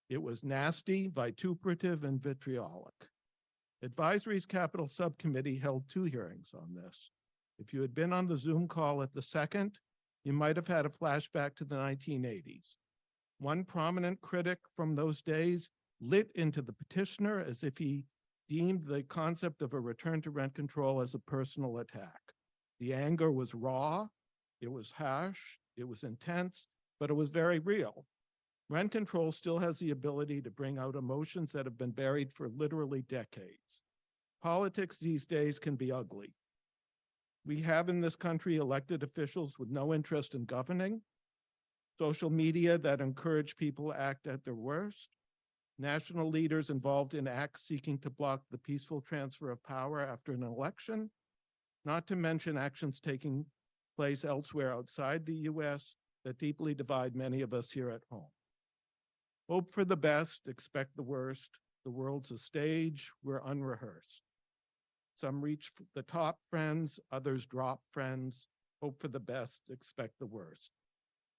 It was nasty, vituperative, and vitriolic. Advisory's Capital Subcommittee held 2 hearings on this. If you had been on the Zoom call at the second, you might have had a flashback to the 1980s. One prominent critic from those days lit into the petitioner as if he deemed the concept of a return to rent control as a personal attack. The anger was raw, it was harsh, it was intense, but it was very real. Rent control still has the ability to bring out emotions that have been buried for literally decades. Politics these days can be ugly. We have in this country elected officials with no interest in governing, social media that encourage people to act at their worst, national leaders involved in acts seeking to block the peaceful transfer of power after an election, not to mention actions taking place elsewhere outside the US that deeply divide many of us here at home. Hope for the best, expect the worst. The world's a stage, we're unrehearsed. Some reach the top, friends, others drop, friends. Hope for the best, expect the worst.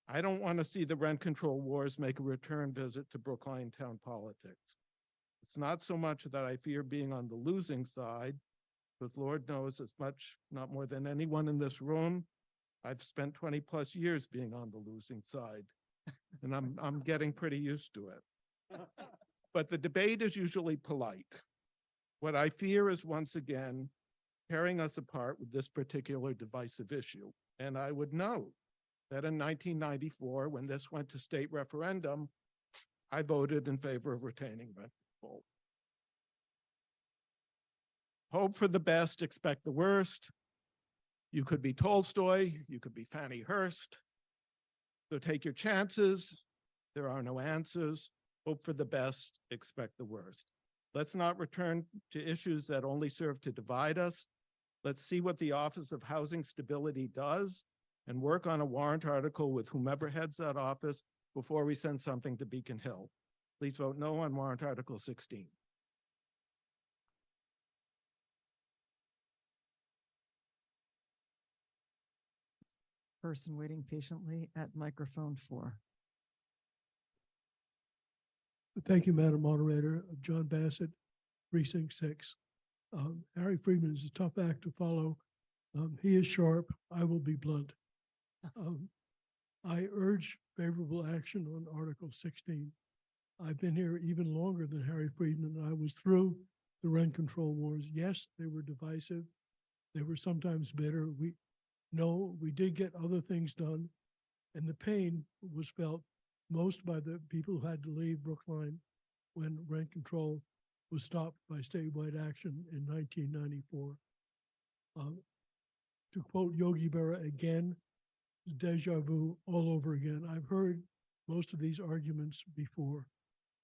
I don't want to see the rent control wars make a return visit to Brookline town politics. It's not so much that I fear being on the losing side, because Lord knows as much, not more than anyone in this room, I've spent 20 plus years being on the losing side, and I'm getting pretty used to it. But the debate is usually polite. What I fear is once again tearing us apart with this particular divisive issue. And I would note that in 1994, when this went to state referendum, I voted in favor of retaining rent Hope for the best, expect the worst. You could be Tolstoy, you could be Fanny Hurst. So take your chances. There are no answers. Hope for the best, expect the worst. Let's not return to issues that only serve to divide us. Let's see what the Office of Housing Stability does and work on a warrant article with whomever heads that office before we send something to Beacon Hill. Please vote no on warrant Article 16. Person waiting patiently at microphone 4. Thank you, Madam Moderator. John Bassett, Precinct 6. Harry Friedman is a tough act to follow. He is sharp. I will be blunt. I urge favorable action on Article 16. I've been here even longer than Harry Friedman. I was through the rent control wars. Yes, they were divisive. They were sometimes bitter. We did get other things done, and the pain was felt most by the people who had to leave Brookline when rent control was stopped by statewide action in 1994. To quote Yogi Berra again, deja vu all over again. I've heard most of these arguments before,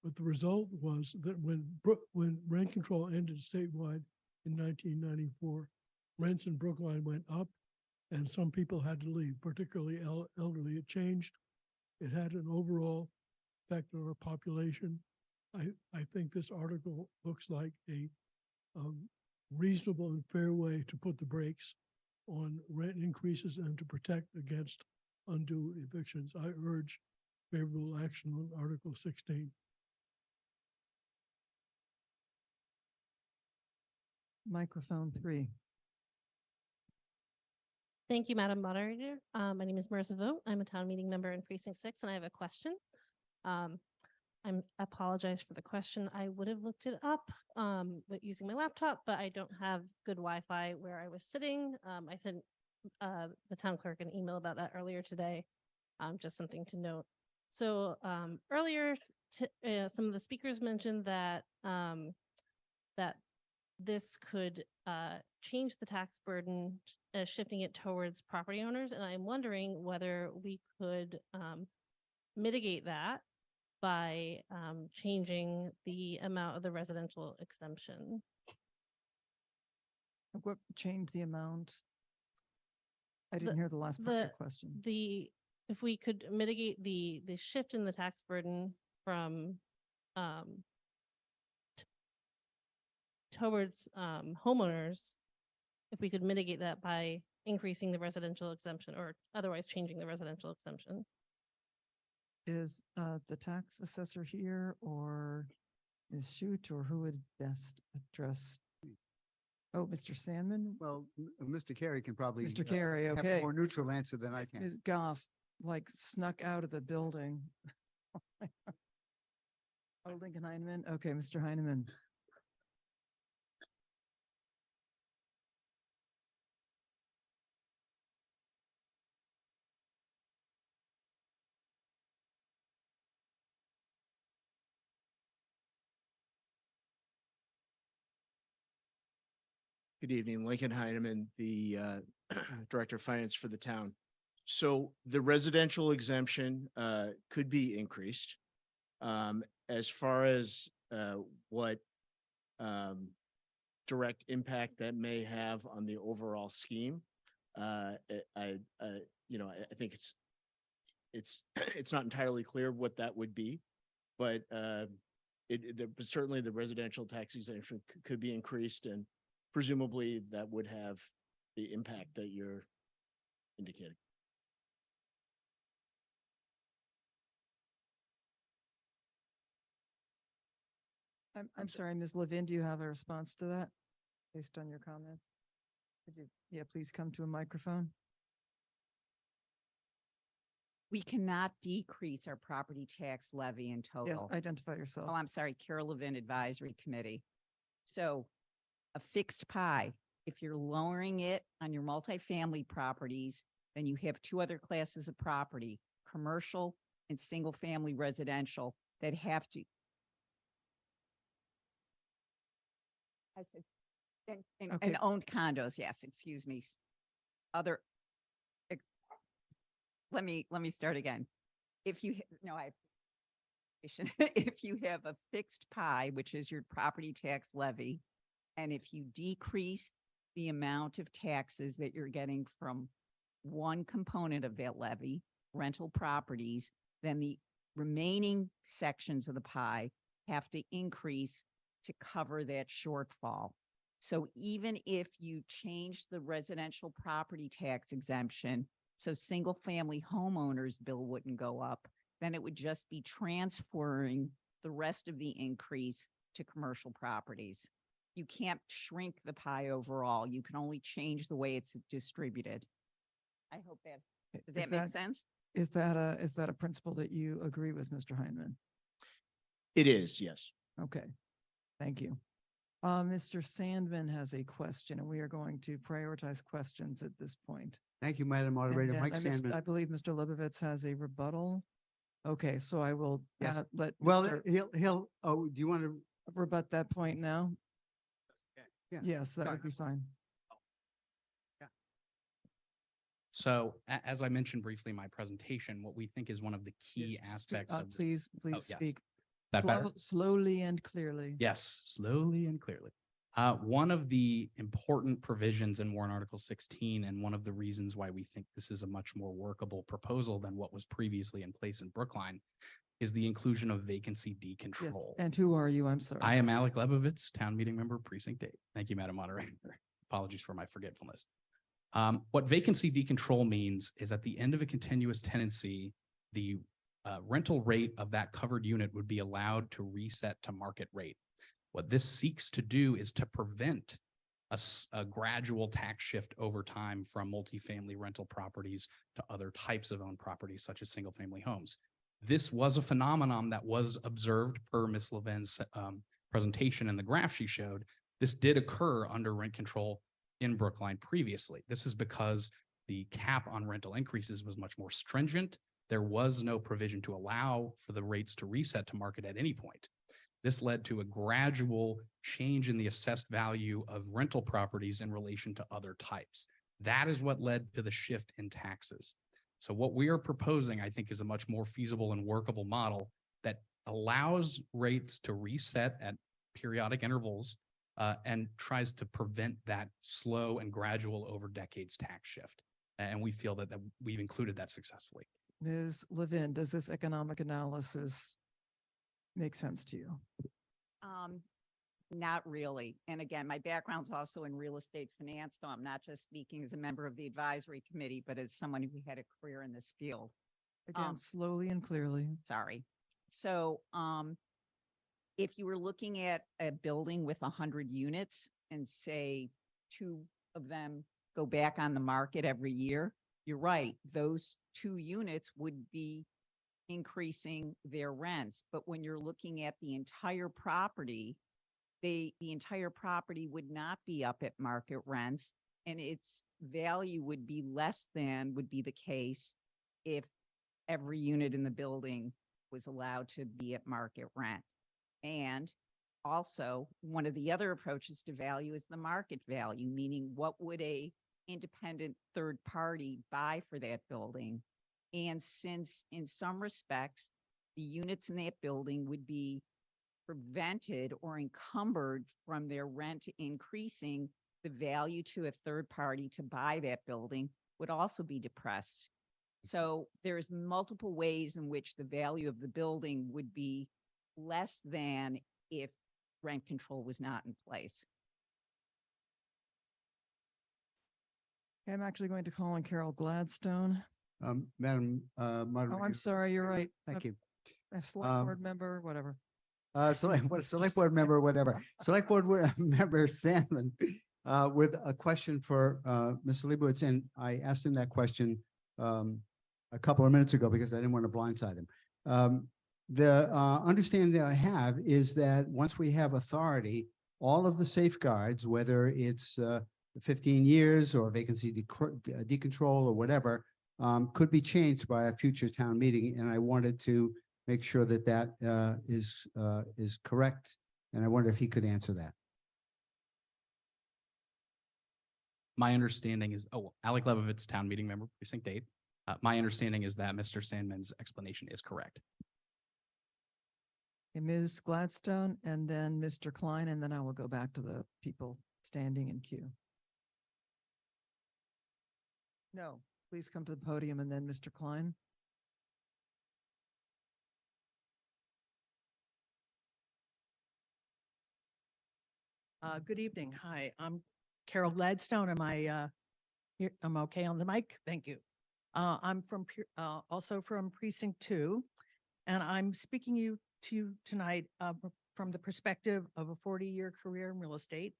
but the result was that when rent control ended statewide in 1994, rents in Brookline went up and some people had to leave, particularly elderly. It changed. It had an overall effect on our population. I think this article looks like a reasonable and fair way to put the brakes on rent increases and to protect against undue evictions. I urge favorable action on Article 16. Microphone 3. Thank you, Madam Moderator. My name is Marissa Vogt. I'm a town meeting member in Precinct 6, and I have a question. I apologize for the question. I would have looked it up with using my laptop, but I don't have good Wi-Fi where I was sitting. I sent the town clerk an email about that earlier today. Just something to note. So earlier, some of the speakers mentioned that that this could change the tax burden, shifting it towards property owners. And I'm wondering whether we could mitigate that by changing the amount of the residential exemption. What changed the amount? I didn't hear the last part of your question. If we could mitigate the shift in the tax burden from towards homeowners, if we could mitigate that by increasing the residential exemption or otherwise changing the residential exemption. Is the tax assessor here, or is Shute, or who would best address? Oh, Mr. Sandman? Well, Mr. Carey can probably. Mr. Carey, have okay. a more neutral answer than I can. Ms. Goff, like, snuck out of the building. Oh, Lincoln Heineman. Okay, Mr. Heineman. Good evening, Lincoln Heineman, the Director of Finance for the town. So the residential exemption could be increased. As far as what direct impact that may have on the overall scheme, I think it's not entirely clear what that would be, but certainly the residential tax exemption could be increased, and presumably that would have the impact that you're indicating. I'm sorry, Ms. Levin, do you have a response to that based on your comments? Could you, yeah, please come to a microphone. We cannot decrease our property tax levy in Yes, total. identify yourself. Oh, I'm sorry, Carol Levin Advisory Committee. So a fixed pie, if you're lowering it on your multifamily properties, then you have two other classes of property, commercial and single family residential, that have to. I said, and Okay. owned condos, yes, excuse me. Other, ex- let me start again. If you, no, I, if you have a fixed pie, which is your property tax levy, and if you decrease the amount of taxes that you're getting from one component of that levy, rental properties, then the remaining sections of the pie have to increase to cover that shortfall. So even if you change the residential property tax exemption, so single-family homeowners bill wouldn't go up, then it would just be transferring the rest of the increase to commercial properties. You can't shrink the pie overall. You can only change the way it's distributed. I hope that, does Is that make sense? Is that a principle that you agree with, Mr. Heineman? It is, yes. Okay, thank you. Mr. Sandman has a question, and we are going to prioritize questions at this point. Thank you, Madam And Moderator. then Mike I Sandman. believe Mr. Lebovitz has a rebuttal. Okay, so I will Yes. let Well, Mr. do you want to? rebut that point now. Yeah. Yes, that Go would be fine. So as I mentioned briefly in my presentation, what we think is one of the key aspects of this- Please yes. speak That better? slowly and clearly. Yes, slowly and clearly. One of the important provisions in Warrant Article 16, and one of the reasons why we think this is a much more workable proposal than what was previously in place in Brookline, is the inclusion of vacancy Yes, decontrol. and who are you? I'm sorry. I am Alec Lebovitz, Town Meeting Member, Precinct 8. Thank you, Madam Moderator. Apologies for my forgetfulness. What vacancy decontrol means is at the end of a continuous tenancy, the rental rate of that covered unit would be allowed to reset to market rate. What this seeks to do is to prevent a gradual tax shift over time from multifamily rental properties to other types of owned properties, such as single-family homes. This was a phenomenon that was observed per Ms. Levin's presentation and the graph she showed. This did occur under rent control in Brookline previously. This is because the cap on rental increases was much more stringent. There was no provision to allow for the rates to reset to market at any point. This led to a gradual change in the assessed value of rental properties in relation to other types. That is what led to the shift in taxes. So what we are proposing, I think, is a much more feasible and workable model that allows rates to reset at periodic intervals and tries to prevent that slow and gradual over decades tax shift. And we feel that we've included that successfully. Ms. Levin, does this economic analysis make sense to you? Not really. And again, my background's also in real estate finance, so I'm not just speaking as a member of the advisory committee, but as someone who had a career in this field. Again, slowly and clearly. Sorry. So, if you were looking at a building with 100 units and say 2 of them go back on the market every year, you're right. Those 2 units would be increasing their rents. But when you're looking at the entire property, the entire property would not be up at market rents, and its value would be less than would be the case if every unit in the building was allowed to be at market rent. And also, one of the other approaches to value is the market value, meaning what would a independent third party buy for that building? And since in some respects, the units in that building would be prevented or encumbered from their rent increasing, the value to a third party to buy that building would also be depressed. So there's multiple ways in which the value of the building would be less than if rent control was not in place. I'm actually going to call on Carol Gladstone. Madam Oh, Moderator. I'm sorry, you're right. Thank you. A select board member, whatever. Select board member, whatever. Select board member Sandman with a question for Mr. Leibowitz, and I asked him that question a couple of minutes ago because I didn't want to blindside him. The understanding that I have is that once we have authority, all of the safeguards, whether it's 15 years or vacancy decontrol or whatever, could be changed by a future town meeting. And I wanted to make sure that that is correct. And I wonder if he could answer that. My understanding is, Alec Lebovitz, town meeting member, precinct 8. My understanding is that Mr. Sandman's explanation is correct. Okay, Ms. Gladstone and then Mr. Klein, and then I will go back to the people standing in queue. No, please come to the podium and then Mr. Klein. Good evening. Hi, I'm Carol Gladstone. Am I here? I'm okay on the mic. Thank you. I'm also from Precinct 2, and I'm speaking to you tonight from the perspective of a 40-year career in real estate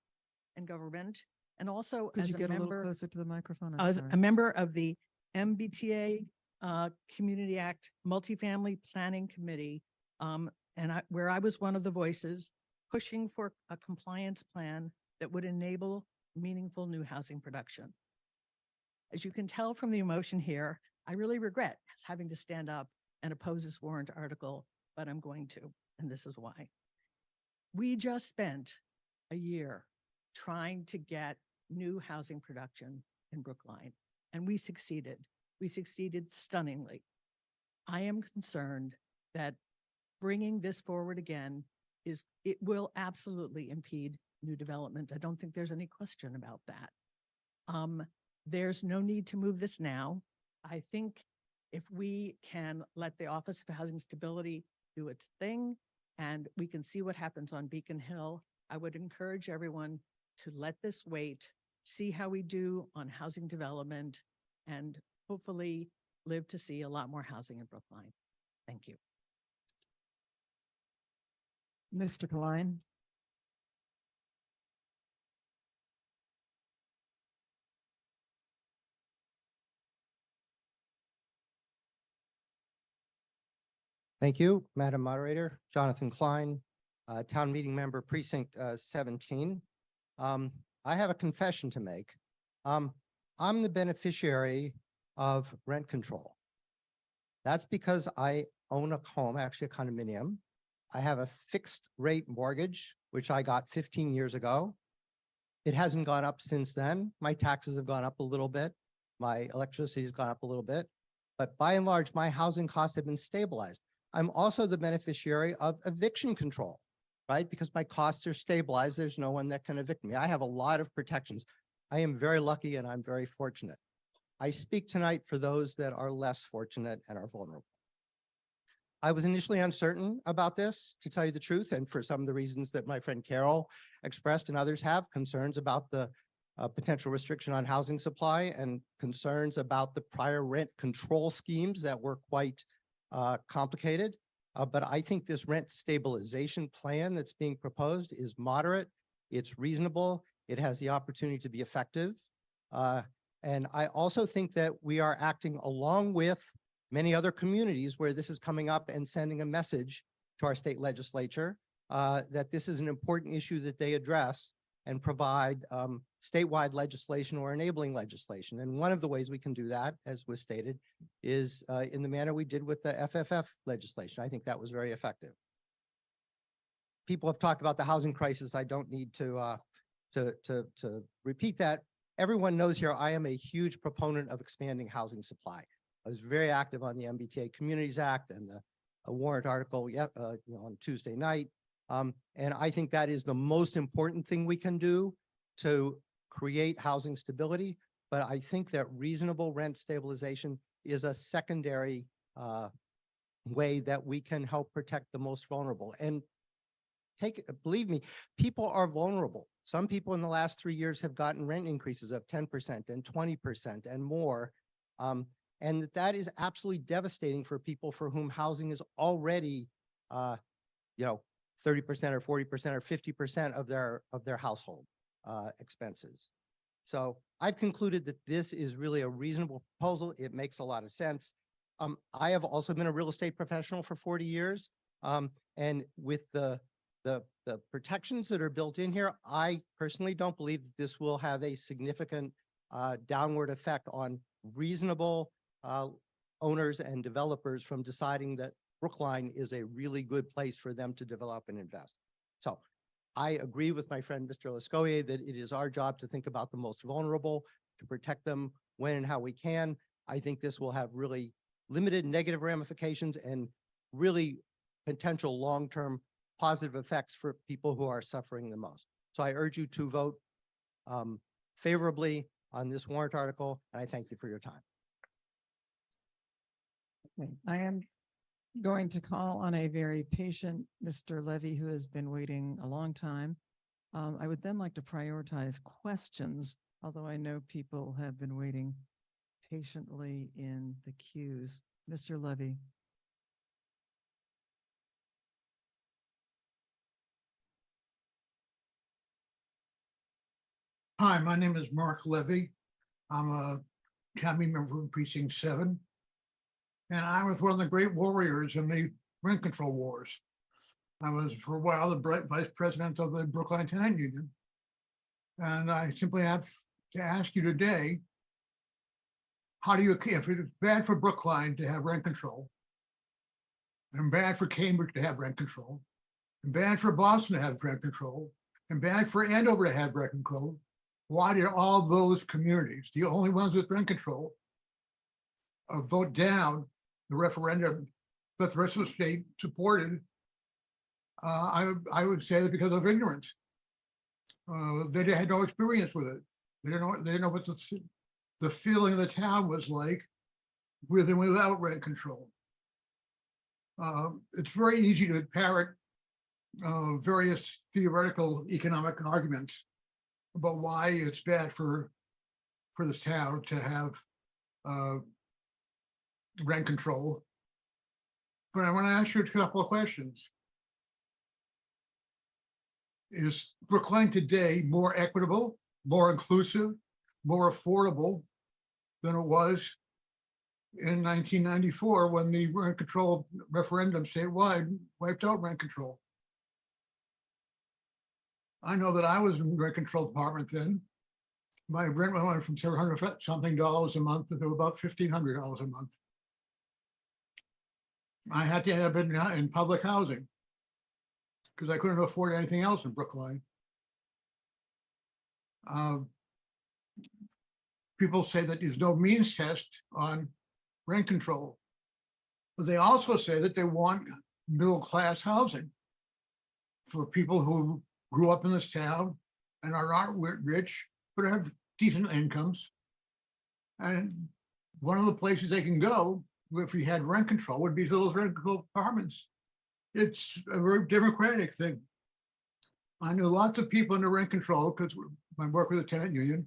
and government, and also Could as you a get a little member, closer to the microphone? I'm as sorry. a member of the MBTA Community Act Multifamily Planning Committee, where I was one of the voices pushing for a compliance plan that would enable meaningful new housing production. As you can tell from the emotion here, I really regret having to stand up and oppose this warrant article, but I'm going to, and this is why. We just spent a year trying to get new housing production in Brookline, and we succeeded. We succeeded stunningly. I am concerned that bringing this forward again it will absolutely impede new development. I don't think there's any question about that. There's no need to move this now. I think if we can let the Office of Housing Stability do its thing and we can see what happens on Beacon Hill, I would encourage everyone to let this wait, see how we do on housing development, and hopefully live to see a lot more housing in Brookline. Thank you. Mr. Klein. Thank you, Madam Moderator. Jonathan Klein, Town Meeting Member, Precinct 17. I have a confession to make. I'm the beneficiary of rent control. That's because I own a home, actually a condominium. I have a fixed rate mortgage, which I got 15 years ago. It hasn't gone up since then. My taxes have gone up a little bit. My electricity has gone up a little bit. But by and large, my housing costs have been stabilized. I'm also the beneficiary of eviction control, right? Because my costs are stabilized. There's no one that can evict me. I have a lot of protections. I am very lucky and I'm very fortunate. I speak tonight for those that are less fortunate and are vulnerable. I was initially uncertain about this, to tell you the truth, and for some of the reasons that my friend Carol expressed and others have, concerns about the potential restriction on housing supply and concerns about the prior rent control schemes that were quite complicated. But I think this rent stabilization plan that's being proposed is moderate, it's reasonable, it has the opportunity to be effective. And I also think that we are acting along with many other communities where this is coming up and sending a message to our state legislature that this is an important issue that they address and provide statewide legislation or enabling legislation. And one of the ways we can do that, as was stated, is in the manner we did with the FFF legislation. I think that was very effective. People have talked about the housing crisis. I don't need to repeat that. Everyone knows here I am a huge proponent of expanding housing supply. I was very active on the MBTA Communities Act and the warrant article on Tuesday night. And I think that is the most important thing we can do to create housing stability. But I think that reasonable rent stabilization is a secondary way that we can help protect the most vulnerable. And believe me, people are vulnerable. Some people in the last 3 years have gotten rent increases of 10% and 20% and more. And that is absolutely devastating for people for whom housing is already, 30% or 40% or 50% of their household expenses. So I've concluded that this is really a reasonable proposal. It makes a lot of sense. I have also been a real estate professional for 40 years. And with the protections that are built in here, I personally don't believe that this will have a significant downward effect on reasonable owners and developers from deciding that Brookline is a really good place for them to develop and invest. So I agree with my friend, Mr. Lescovier, that it is our job to think about the most vulnerable, to protect them when and how we can. I think this will have really limited negative ramifications and really potential long-term positive effects for people who are suffering the most. So I urge you to vote favorably on this warrant article, and I thank you for your time. Okay, I am going to call on a very patient Mr. Levy who has been waiting a long time. I would then like to prioritize questions, although I know people have been waiting patiently in the queues. Mr. Levy. Hi, my name is Mark Levy. I'm a county member from Precinct 7. And I was one of the great warriors in the rent control wars. I was for a while the vice president of the Brookline Tenant Union. And I simply have to ask you today, how do you, if it's bad for Brookline to have rent control, and bad for Cambridge to have rent control, and bad for Boston to have rent control, and bad for Andover to have rent control, why did all those communities, the only ones with rent control, vote down the referendum that the rest of the state supported? I would say that because of ignorance. They had no experience with it. They didn't know what the feeling of the town was like with and without rent control. It's very easy to parrot various theoretical economic arguments about why it's bad for this town to have rent control. But I want to ask you a couple of questions. Is Brookline today more equitable, more inclusive, more affordable than it was in 1994 when the rent control referendum statewide wiped out rent control? I know that I was in the rent control department then. My rent went from $700 something a month to about $1,500 a month. I had to end up in public housing because I couldn't afford anything else in Brookline. People say that there's no means test on rent control, but they also say that they want middle-class housing for people who grew up in this town and are not rich, but have decent incomes. And one of the places they can go if we had rent control would be to those rent control apartments. It's a very democratic thing. I knew lots of people in the rent control because I work with a tenant union,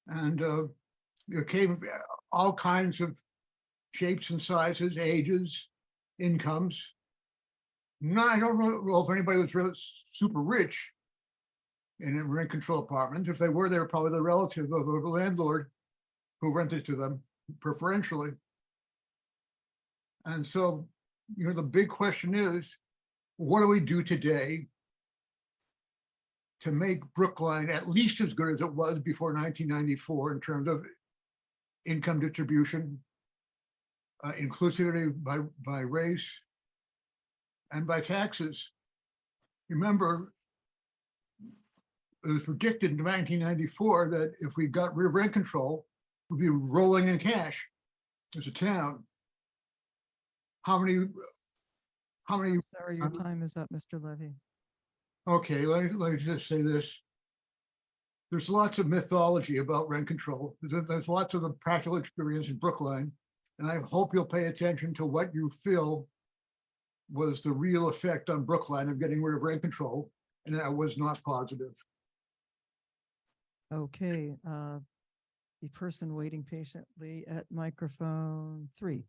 and there came all kinds of shapes and sizes, ages, incomes. No, I don't know if anybody was really super rich in a rent control apartment. If they were probably the relative of a landlord who rented to them preferentially. And so, the big question is, what do we do today to make Brookline at least as good as it was before 1994 in terms of income distribution, inclusivity by race, and by taxes? Remember, it was predicted in 1994 that if we got rid of rent control, we'd be rolling in cash as a town. How many? Sorry, your time is up, Mr. Levy. Okay, let me just say this. There's lots of mythology about rent control. There's lots of the practical experience in Brookline, and I hope you'll pay attention to what you feel was the real effect on Brookline of getting rid of rent control, and that was not positive. Okay, the person waiting patiently at microphone 3.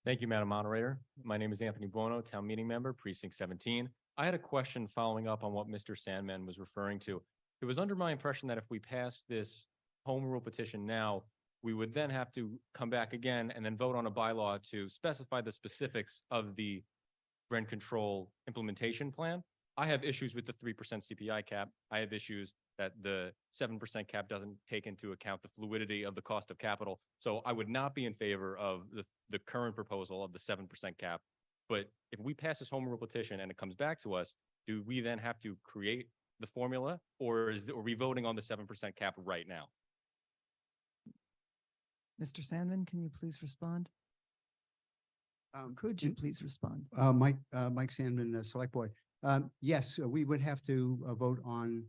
Thank you, Madam Moderator. My name is Anthony Buono, Town Meeting Member, Precinct 17. I had a question following up on what Mr. Sandman was referring to. It was under my impression that if we passed this home rule petition now, we would then have to come back again and then vote on a bylaw to specify the specifics of the rent control implementation plan. I have issues with the 3% CPI cap. I have issues that the 7% cap doesn't take into account the fluidity of the cost of capital. So I would not be in favor of the current proposal of the 7% cap. But if we pass this home rule petition and it comes back to us, do we then have to create the formula, or are we voting on the 7% cap right now? Mr. Sandman, can you please respond? Could you please respond? Mike Sandman, Select Board. Yes, we would have to vote on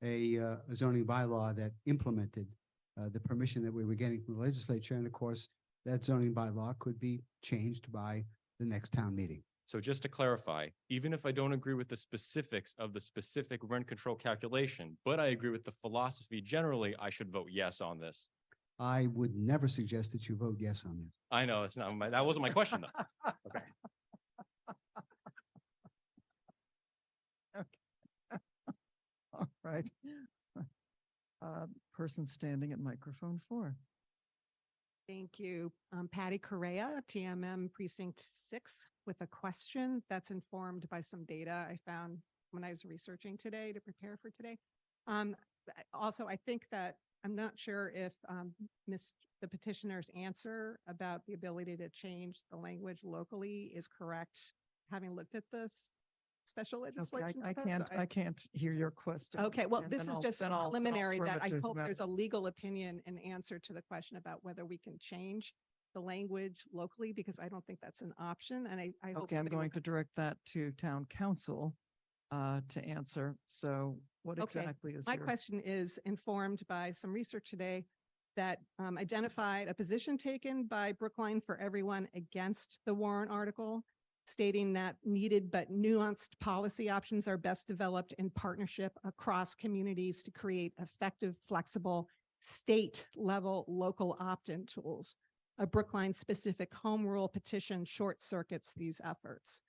a zoning bylaw that implemented the permission that we were getting from the legislature. And of course, that zoning bylaw could be changed by the next town meeting. So just to clarify, even if I don't agree with the specifics of the specific rent control calculation, but I agree with the philosophy generally, I should vote yes on this. I would never suggest that you vote yes on this. I know, it's not that wasn't my question though. Okay. All right. Person standing at microphone 4. Thank you. Patty Correa, TMM Precinct 6, with a question that's informed by some data I found when I was researching today to prepare for today. Also, I think that I'm not sure if the petitioner's answer about the ability to change the language locally is correct, having looked at this special Okay, legislation. I can't hear your question. Okay, well, And this then is I'll- just then I'll preliminary throw that it I to hope Madam- there's a legal opinion and answer to the question about whether we can change the language locally, because I don't think that's an option. And I hope Okay, I'm somebody will going to direct that to town council to answer. So what Okay. exactly is My your? question is informed by some research today that identified a position taken by Brookline for Everyone against the warrant article, stating that needed but nuanced policy options are best developed in partnership across communities to create effective, flexible, state-level local opt-in tools. A Brookline-specific home rule petition short circuits these efforts.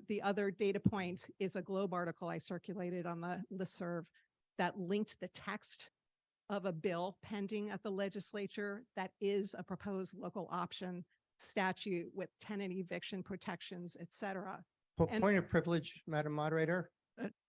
The other data point is a Globe article I circulated on the listserv that linked the text of a bill pending at the legislature that is a proposed local option statute with tenant eviction protections, et cetera. And- Point of privilege, Madam Moderator.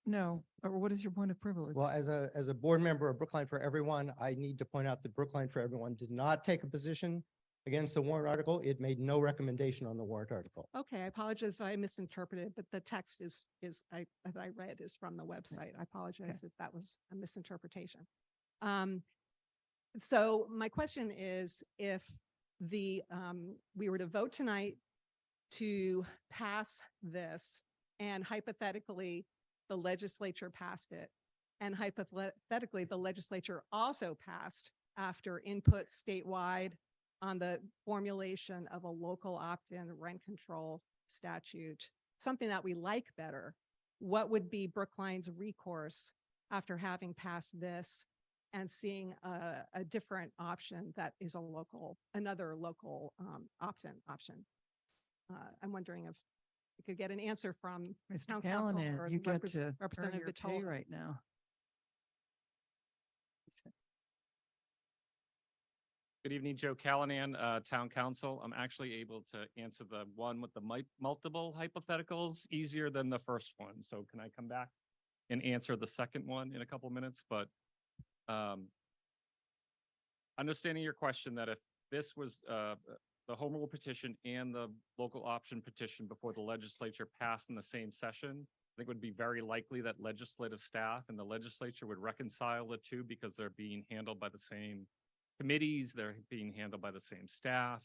No, or what is your point of privilege? Well, as a board member of Brookline for Everyone, I need to point out that Brookline for Everyone did not take a position against the warrant article. It made no recommendation on the warrant article. Okay, I apologize if I misinterpreted, but the text that I read is from the website. I apologize if that was a misinterpretation. So my question is, if we were to vote tonight to pass this, and hypothetically, the legislature passed it, and hypothetically, the legislature also passed after input statewide on the formulation of a local opt-in rent control statute, something that we like better, what would be Brookline's recourse after having passed this and seeing a different option that is another local opt-in option? I'm wondering if we could get an answer from Mr. town council Callahan, or you get to earn Representative your pay Vitola. right now. Good evening, Joe Callahan, Town Council. I'm actually able to answer the one with the multiple hypotheticals easier than the first one. So can I come back and answer the second one in a couple minutes? But understanding your question that if this was the home rule petition and the local option petition before the legislature passed in the same session, I think it would be very likely that legislative staff and the legislature would reconcile the two because they're being handled by the same committees, they're being handled by the same staff.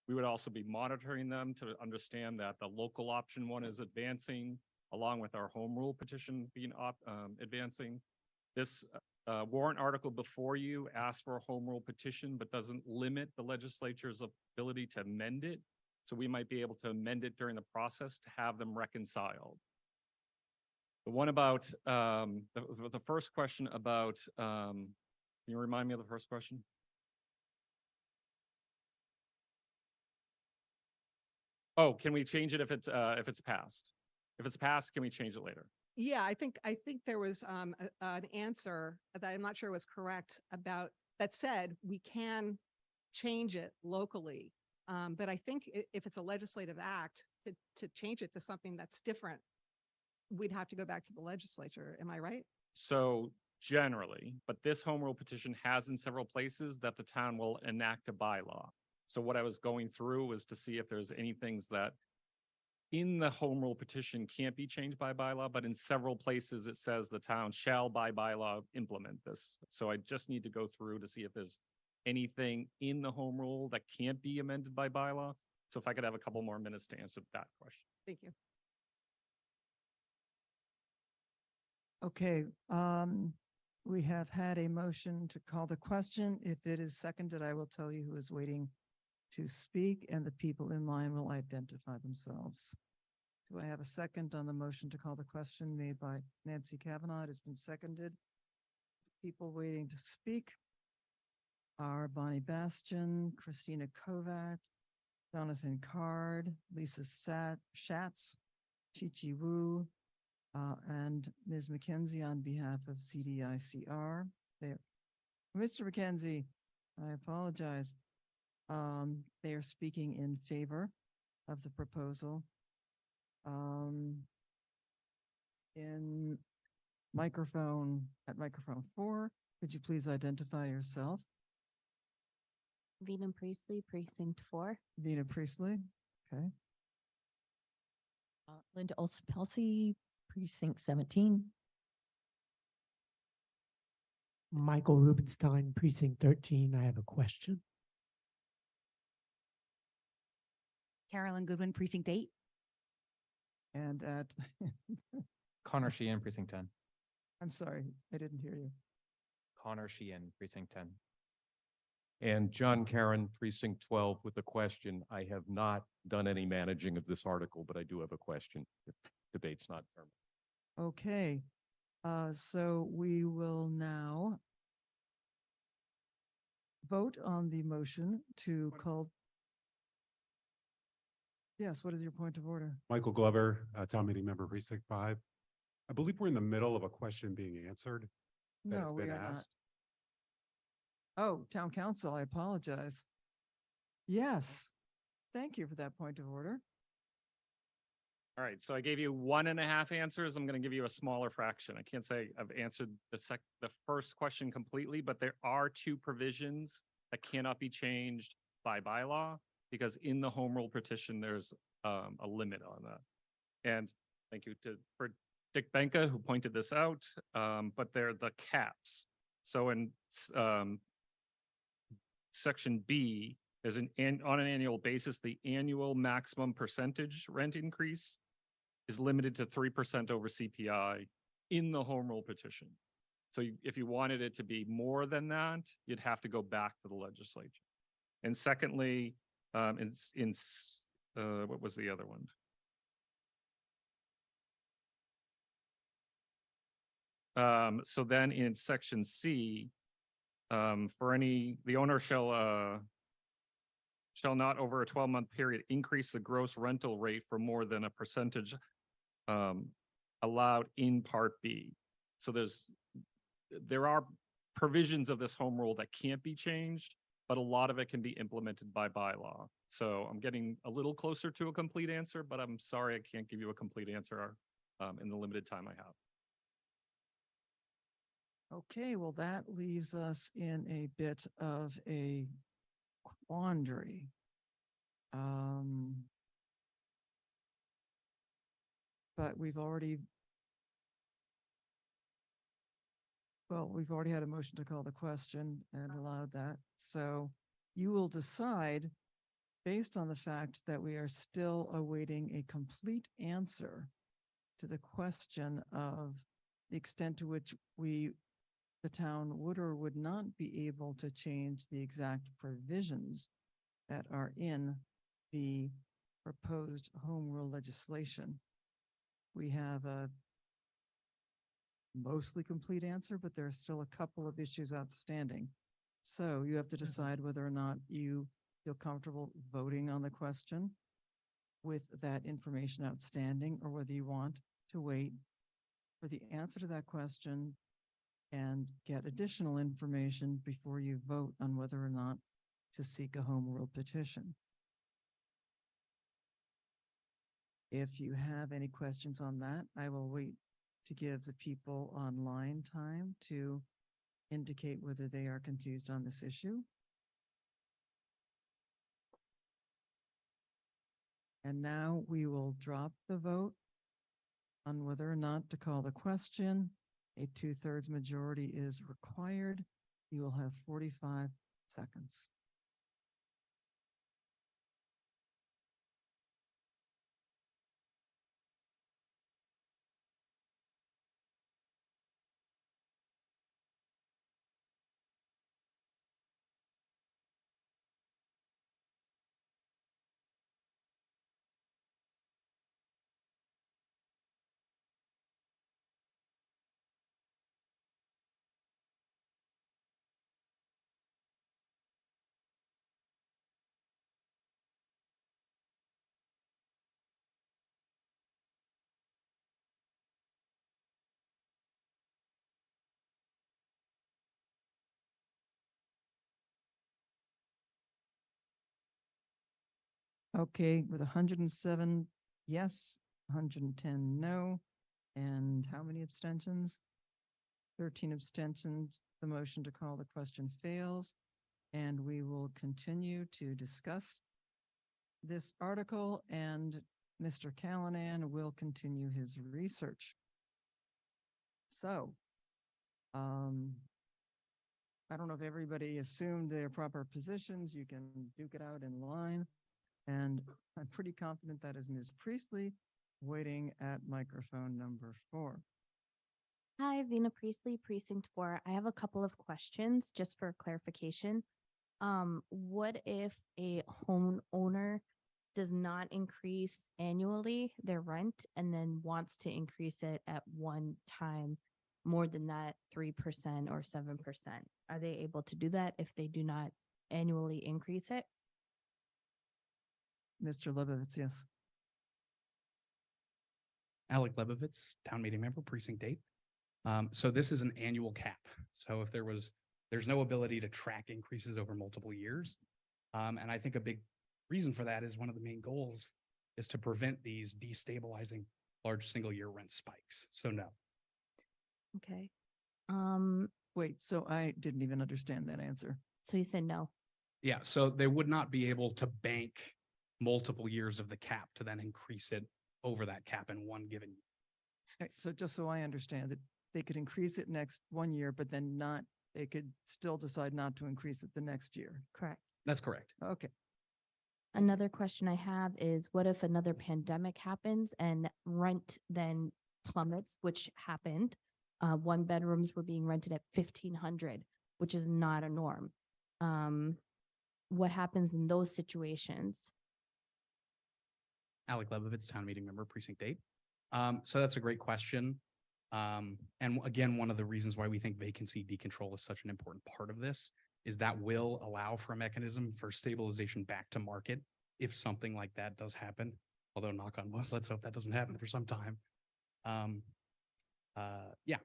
We would also be monitoring them to understand that the local option one is advancing along with our home rule petition being advancing. This warrant article before you asks for a home rule petition, but doesn't limit the legislature's ability to amend it. So we might be able to amend it during the process to have them reconciled. The one about the first question about, can you remind me of the first question? Oh, can we change it if it's passed? If it's passed, can we change it later? Yeah, I think there was an answer that I'm not sure was correct about that said we can change it locally. But I think if it's a legislative act to change it to something that's different, we'd have to go back to the legislature. Am I right? So generally, but this home rule petition has in several places that the town will enact a bylaw. So what I was going through was to see if there's any things that in the home rule petition can't be changed by bylaw, but in several places it says the town shall by bylaw implement this. So I just need to go through to see if there's anything in the home rule that can't be amended by bylaw. So if I could have a couple more minutes to answer that question. Thank you. Okay, we have had a motion to call the question. If it is seconded, I will tell you who is waiting to speak, and the people in line will identify themselves. Do I have a second on the motion to call the question made by Nancy Kavanaugh? It has been seconded. People waiting to speak are Bonnie Bastian, Christina Kovac, Jonathan Card, Lisa Schatz, Chi-Chi Wu, and Ms. McKenzie on behalf of CDICR. There, Mr. McKenzie, I apologize. They are speaking in favor of the proposal. In microphone, at microphone 4, could you please identify yourself? Vina Priestley, Precinct 4. Vina Priestley, okay. Linda Olsapelsi, Precinct 17. Michael Rubenstein, Precinct 13. I have a question. Carolyn Goodwin, Precinct 8. And at, Connor Sheehan, Precinct 10. I'm sorry, I didn't hear you. Connor Sheehan, Precinct 10. And John Karen, Precinct 12, with a question. I have not done any managing of this article, but I do have a question if debate's not terminated. Okay, so we will now vote on the motion to call. Yes, what is your point of order? Michael Glover, town meeting member, Precinct 5. I believe we're in the middle of a question being answered. that has No, we been are not. asked. Oh, town council, I apologize. Yes, thank you for that point of order. All right, so I gave you 1.5 answers. I'm going to give you a smaller fraction. I can't say I've answered the first question completely, but there are 2 provisions that cannot be changed by bylaw because in the home rule petition, there's a limit on that. And thank you for Dick Benka, who pointed this out, but they're the caps. So in section B, there's on an annual basis, the annual maximum percentage rent increase is limited to 3% over CPI in the home rule petition. So if you wanted it to be more than that, you'd have to go back to the legislature. And secondly, what was the other one? So then in section C, the owner shall not over a 12-month period increase the gross rental rate for more than a percentage allowed in Part B. So there are provisions of this home rule that can't be changed, but a lot of it can be implemented by bylaw. So I'm getting a little closer to a complete answer, but I'm sorry I can't give you a complete answer in the limited time I have. Okay, well, that leaves us in a bit of a quandary. But we've already had a motion to call the question and allowed that. So you will decide based on the fact that we are still awaiting a complete answer to the question of the extent to which the town would or would not be able to change the exact provisions that are in the proposed home rule legislation. We have a mostly complete answer, but there are still a couple of issues outstanding. So you have to decide whether or not you feel comfortable voting on the question with that information outstanding, or whether you want to wait for the answer to that question and get additional information before you vote on whether or not to seek a home rule petition. If you have any questions on that, I will wait to give the people online time to indicate whether they are confused on this issue. And now we will drop the vote on whether or not to call the question. A 2/3 majority is required. You will have 45 seconds. Okay, with 107 yes, 110 no, and how many abstentions? 13 abstentions. The motion to call the question fails, and we will continue to discuss this article, and Mr. Callanan will continue his research. So, I don't know if everybody assumed their proper positions. You can duke it out in line. And I'm pretty confident that is Ms. Priestley waiting at microphone number 4. Hi, Vina Priestley, Precinct 4. I have a couple of questions just for clarification. What if a homeowner does not increase annually their rent and then wants to increase it at one time more than that 3% or 7%? Are they able to do that if they do not annually increase it? Mr. Lebovitz, yes. Alec Lebovitz, town meeting member, precinct 8. So this is an annual cap. So if there's no ability to track increases over multiple years. And I think a big reason for that is one of the main goals is to prevent these destabilizing large single year rent spikes. So no. Okay. Wait, so I didn't even understand that answer. So you said no. Yeah, so they would not be able to bank multiple years of the cap to then increase it over that cap in one given year. Okay, so just so I understand it, they could increase it next 1 year, but then they could still decide not to increase it the next year. Correct. That's correct. Okay. Another question I have is what if another pandemic happens and rent then plummets, which happened? 1-bedrooms were being rented at $1,500, which is not a norm. What happens in those situations? Alec Lebovitz, town meeting member, precinct 8. So that's a great question. And again, one of the reasons why we think vacancy decontrol is such an important part of this is that will allow for a mechanism for stabilization back to market if something like that does happen. Although knock on wood, let's hope that doesn't happen for some time. Yeah.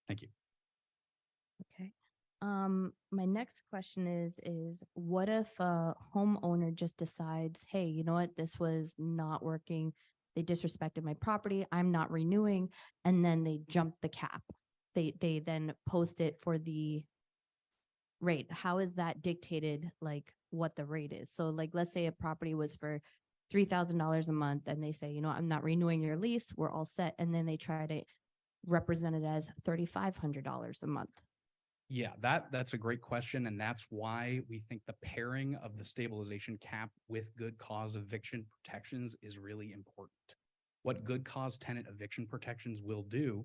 Thank you. Okay. My next question is what if a homeowner just decides, hey, you know what, this was not working. They disrespected my property. I'm not renewing. And then they jump the cap. They then post it for the rate. How is that dictated, like what the rate is? So like, let's say a property was for $3,000 a month and they say, you know, I'm not renewing your lease. We're all set. And then they try to represent it as $3,500 a month. Yeah, that's a great question. And that's why we think the pairing of the stabilization cap with good cause eviction protections is really important. What good cause tenant eviction protections will do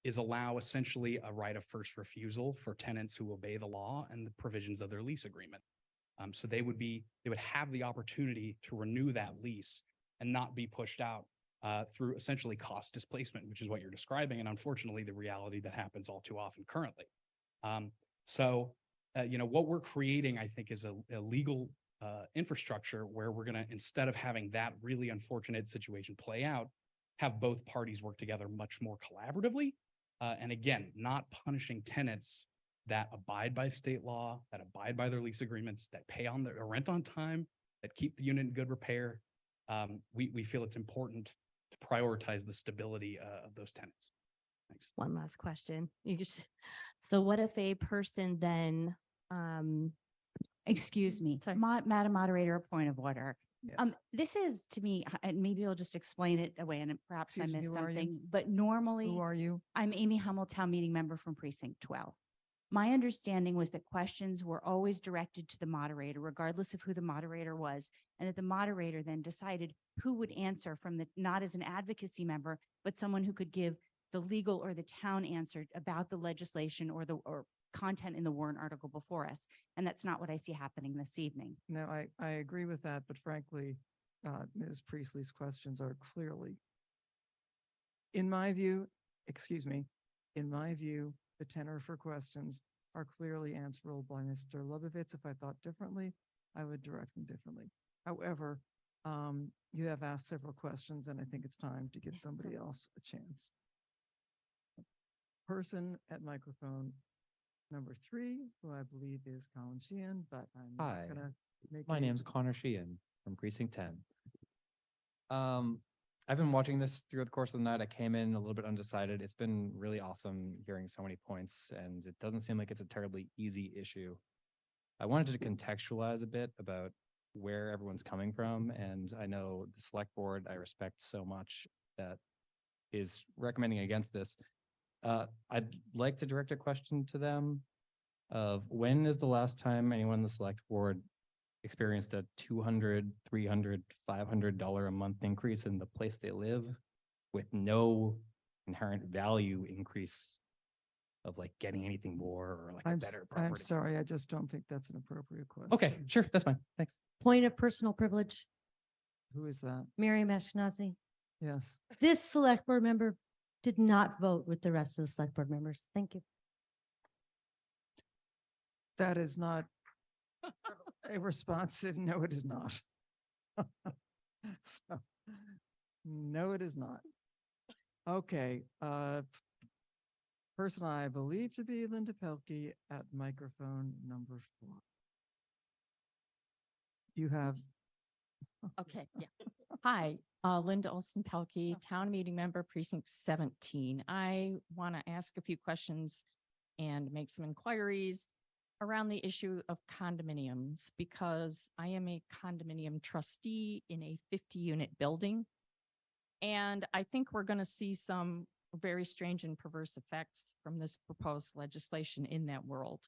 is allow essentially a right of first refusal for tenants who obey the law and the provisions of their lease agreement. So they would have the opportunity to renew that lease and not be pushed out through essentially cost displacement, which is what you're describing. And unfortunately, the reality that happens all too often currently. What we're creating, I think, is a legal infrastructure where we're going to, instead of having that really unfortunate situation play out, have both parties work together much more collaboratively. And again, not punishing tenants that abide by state law, that abide by their lease agreements, that pay on their rent on time, that keep the unit in good repair. We feel it's important to prioritize the stability of those tenants. Thanks. One last question. So what if a person then, Excuse me, Sorry. Madam Moderator, a point of order. Yes. This is to me, and maybe I'll just explain it away and perhaps I Excuse me, missed who are you? something, but normally. Who are you? I'm Amy Hummel, town meeting member from precinct 12. My understanding was that questions were always directed to the moderator, regardless of who the moderator was, and that the moderator then decided who would answer from the, not as an advocacy member, but someone who could give the legal or the town answer about the legislation or content in the warrant article before us. And that's not what I see happening this evening. No, I agree with that, but frankly, Ms. Priestley's questions are clearly, in my view, in my view, the tenor for questions are clearly answerable by Mr. Lebovitz. If I thought differently, I would direct them differently. However, you have asked several questions and I think it's time to give somebody else a chance. Person at microphone number 3, who I believe is Colin Sheehan, but I'm Hi, not gonna make my any- name's Connor Sheehan from precinct 10. I've been watching this through the course of the night. I came in a little bit undecided. It's been really awesome hearing so many points, and it doesn't seem like it's a terribly easy issue. I wanted to contextualize a bit about where everyone's coming from, and I know the select board I respect so much that is recommending against this. I'd like to direct a question to them of when is the last time anyone in the select board experienced a $200, $300, $500 a month increase in the place they live with no inherent value increase of like getting anything more or like a better I'm property? sorry, I just don't think that's an appropriate question. Okay, sure, that's fine. Thanks. Point of personal privilege, Who is that? Miriam Ashkenazi. Yes. This select board member did not vote with the rest of the select board members. Thank you. That is not a responsive, no, it is not. So, no, it is not. Okay, person I believe to be Linda Pelkey at microphone number 4. You have, Okay, yeah. Hi, Linda Olson Pelkey, town meeting member, precinct 17. I want to ask a few questions and make some inquiries around the issue of condominiums because I am a condominium trustee in a 50-unit building. And I think we're going to see some very strange and perverse effects from this proposed legislation in that world.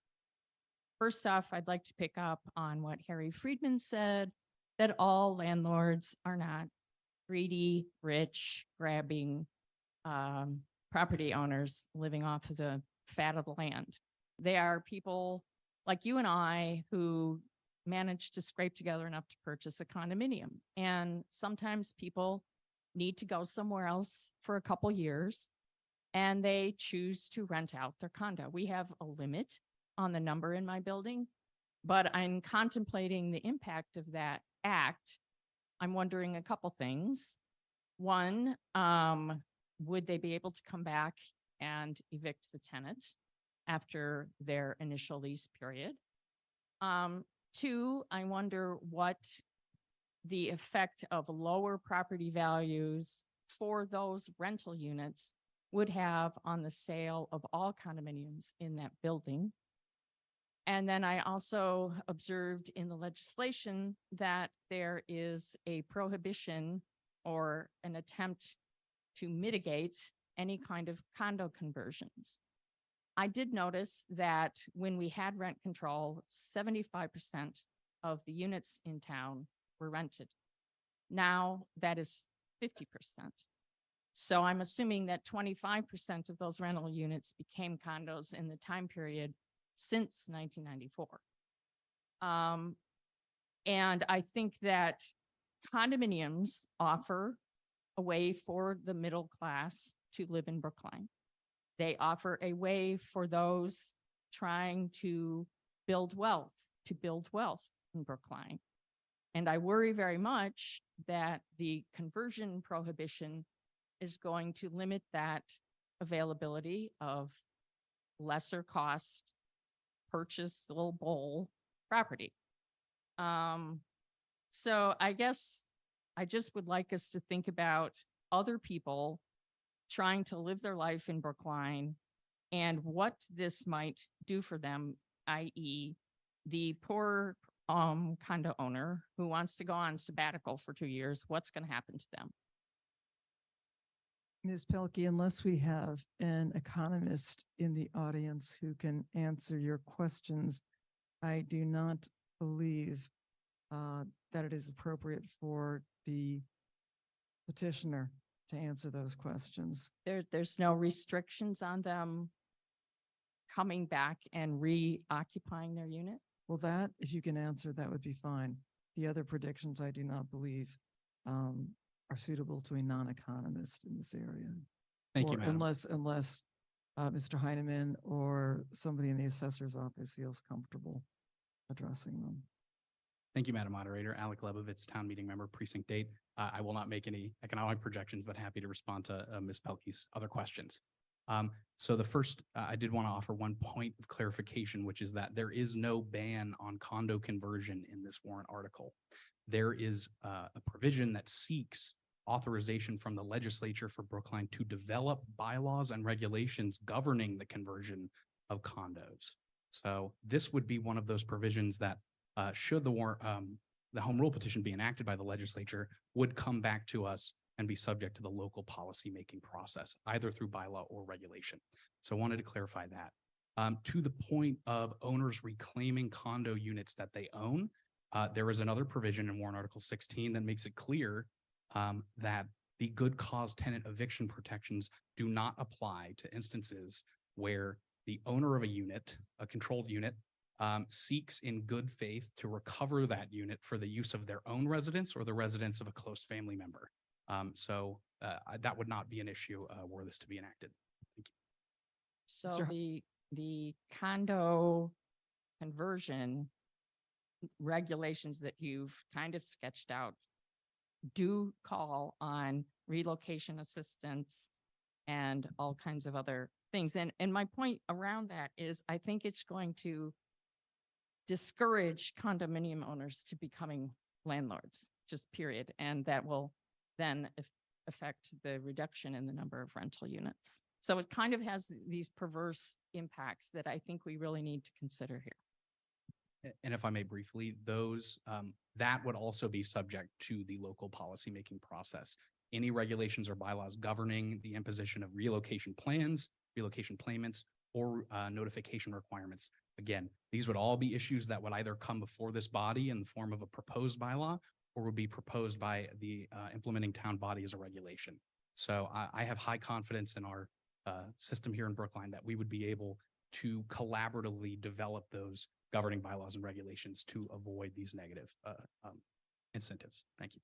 First off, I'd like to pick up on what Harry Friedman said, that all landlords are not greedy, rich, grabbing property owners living off of the fat of the land. They are people like you and I who manage to scrape together enough to purchase a condominium. And sometimes people need to go somewhere else for a couple years and they choose to rent out their condo. We have a limit on the number in my building, but I'm contemplating the impact of that act. I'm wondering a couple things. One, would they be able to come back and evict the tenant after their initial lease period? 2, I wonder what the effect of lower property values for those rental units would have on the sale of all condominiums in that building. And then I also observed in the legislation that there is a prohibition or an attempt to mitigate any kind of condo conversions. I did notice that when we had rent control, 75% of the units in town were rented. Now that is 50%. So I'm assuming that 25% of those rental units became condos in the time period since 1994. And I think that condominiums offer a way for the middle class to live in Brookline. They offer a way for those trying to build wealth in Brookline. And I worry very much that the conversion prohibition is going to limit that availability of lesser cost purchasable property. So I guess I just would like us to think about other people trying to live their life in Brookline and what this might do for them, i.e. the poor condo owner who wants to go on sabbatical for 2 years, what's going to happen to them? Ms. Pelkey, unless we have an economist in the audience who can answer your questions, I do not believe that it is appropriate for the petitioner to answer those questions. There's no restrictions on them coming back and reoccupying their unit? Well, that, if you can answer, that would be fine. The other predictions, I do not believe are suitable to a non-economist in this area. Thank you, Or Madam. Unless Mr. Heineman or somebody in the assessor's office feels comfortable addressing them. Thank you, Madam Moderator. Alec Lebovitz, Town Meeting Member, Precinct 8. I will not make any economic projections, but happy to respond to Ms. Pelkey's other questions. So the first, I did want to offer one point of clarification, which is that there is no ban on condo conversion in this warrant article. There is a provision that seeks authorization from the legislature for Brookline to develop bylaws and regulations governing the conversion of condos. So this would be one of those provisions that should the home rule petition be enacted by the legislature would come back to us and be subject to the local policymaking process, either through bylaw or regulation. So I wanted to clarify that. To the point of owners reclaiming condo units that they own, there is another provision in Warrant Article 16 that makes it clear that the good cause tenant eviction protections do not apply to instances where the owner of a unit, a controlled unit, seeks in good faith to recover that unit for the use of their own residence or the residence of a close family member. So that would not be an issue were this to be enacted. Thank you. So the condo conversion regulations that you've kind of sketched out do call on relocation assistance and all kinds of other things. And my point around that is I think it's going to discourage condominium owners to becoming landlords, just period. And that will then affect the reduction in the number of rental units. So it kind of has these perverse impacts that I think we really need to consider here. And if I may briefly, those that would also be subject to the local policymaking process. Any regulations or bylaws governing the imposition of relocation plans, relocation payments, or notification requirements. Again, these would all be issues that would either come before this body in the form of a proposed bylaw or would be proposed by the implementing town body as a regulation. So I have high confidence in our system here in Brookline that we would be able to collaboratively develop those governing bylaws and regulations to avoid these negative incentives. Thank you.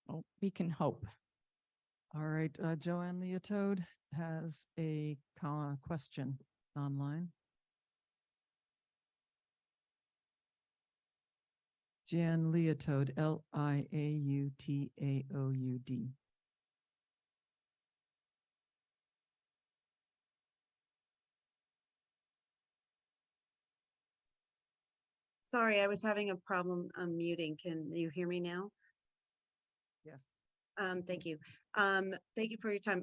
Well, we can hope. All right, Joanne Leotode has a question online. Jan Leotode, Liautaud. Sorry, I was having a problem unmuting. Can you hear me now? Yes. Thank you. Thank you for your time.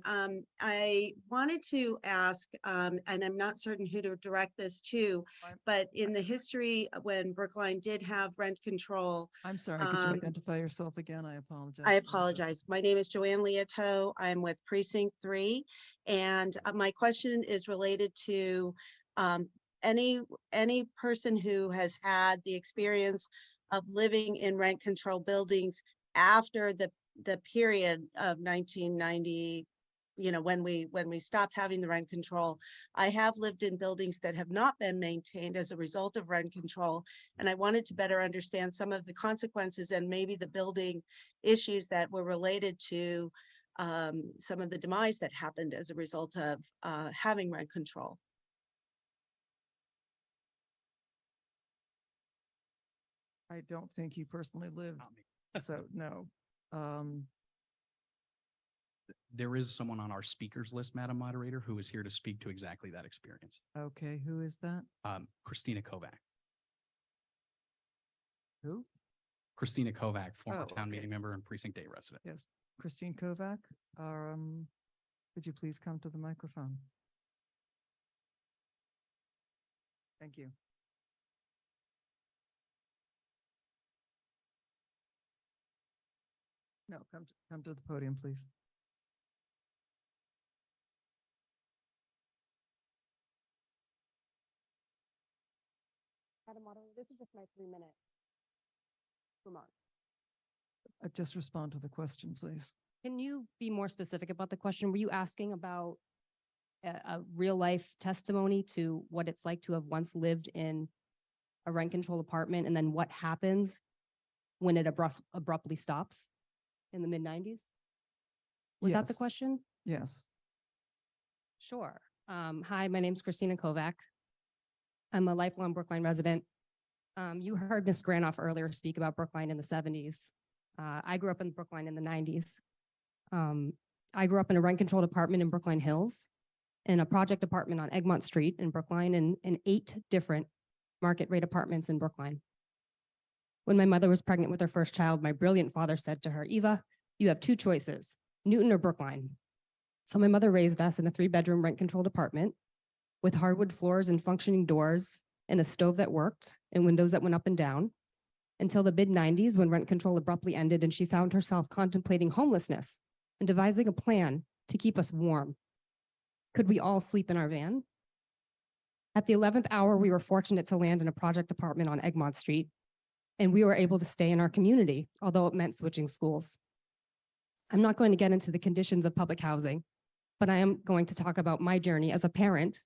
I wanted to ask, and I'm not certain who to direct this to, but in the history when Brookline did have rent control. I'm sorry, could you identify yourself again? I apologize. I apologize. My name is Joanne Leoto. I'm with Precinct 3. And my question is related to any person who has had the experience of living in rent control buildings after the period of 1990, when we stopped having the rent control. I have lived in buildings that have not been maintained as a result of rent control. And I wanted to better understand some of the consequences and maybe the building issues that were related to some of the demise that happened as a result of having rent control. I don't think you personally lived, so no. There is someone on our speakers list, Madam Moderator, who is here to speak to exactly that experience. Okay, who is that? Christina Kovac. Who? Christina Kovac, former Oh, town okay. meeting member and Precinct 8 resident. Yes, Christine Kovac. Could you please come to the microphone? Thank you. No, come to the podium, please. Madam Moderator, this is just my 3-minute remark. Just respond to the question, please. Can you be more specific about the question? Were you asking about a real life testimony to what it's like to have once lived in a rent control apartment and then what happens when it abruptly stops in the mid-90s? Was that the Yes. question? Yes. Sure. Hi, my name's Christina Kovac. I'm a lifelong Brookline resident. You heard Ms. Granoff earlier speak about Brookline in the 70s. I grew up in Brookline in the 90s. I grew up in a rent-controlled apartment in Brookline Hills, in a project apartment on Egmont Street in Brookline, and in 8 different market rate apartments in Brookline. When my mother was pregnant with her first child, my brilliant father said to her, "Eva, you have 2 choices, Newton or Brookline." So my mother raised us in a 3-bedroom rent-controlled apartment with hardwood floors and functioning doors and a stove that worked and windows that went up and down until the mid-90s when rent control abruptly ended and she found herself contemplating homelessness and devising a plan to keep us warm. Could we all sleep in our van? At the 11th hour, we were fortunate to land in a project apartment on Egmont Street, and we were able to stay in our community, although it meant switching schools. I'm not going to get into the conditions of public housing, but I am going to talk about my journey as a parent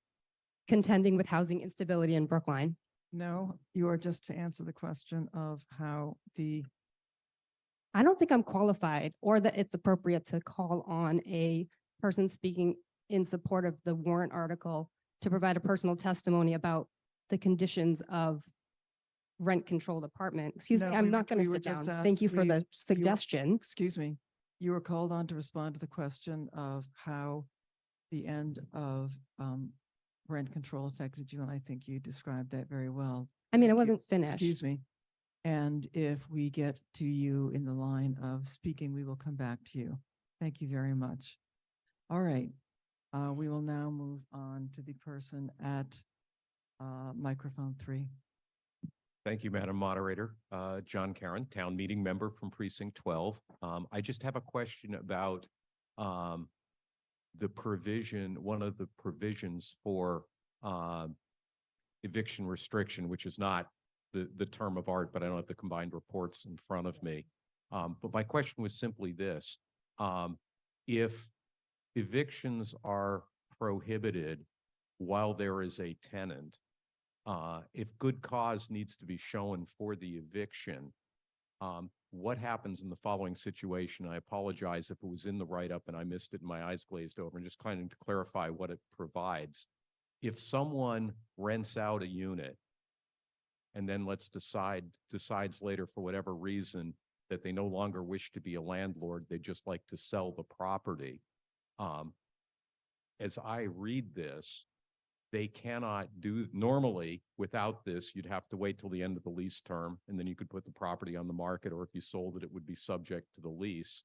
contending with housing instability in Brookline. No, you are just to answer the question of how the I don't think I'm qualified or that it's appropriate to call on a person speaking in support of the warrant article to provide a personal testimony about the conditions of rent-controlled apartment. Excuse me, No, I'm not going we to were sit down. just Thank you for the suggestion. Excuse me. You were called on to respond to the question of how the end of rent control affected you, and I think you described that very well. I mean, I Thank you. wasn't finished. Excuse me. And if we get to you in the line of speaking, we will come back to you. Thank you very much. All right. We will now move on to the person at microphone 3. Thank you, Madam Moderator. John Karen, Town Meeting Member from Precinct 12. I just have a question about the provision, one of the provisions for eviction restriction, which is not the term of art, but I don't have the combined reports in front of me. But my question was simply this. If evictions are prohibited while there is a tenant, if good cause needs to be shown for the eviction, what happens in the following situation? I apologize if it was in the write-up and I missed it and my eyes glazed over, and just kind of to clarify what it provides. If someone rents out a unit and then decides later for whatever reason that they no longer wish to be a landlord, they just like to sell the property. As I read this, they cannot do, normally without this, you'd have to wait till the end of the lease term and then you could put the property on the market, or if you sold it, it would be subject to the lease.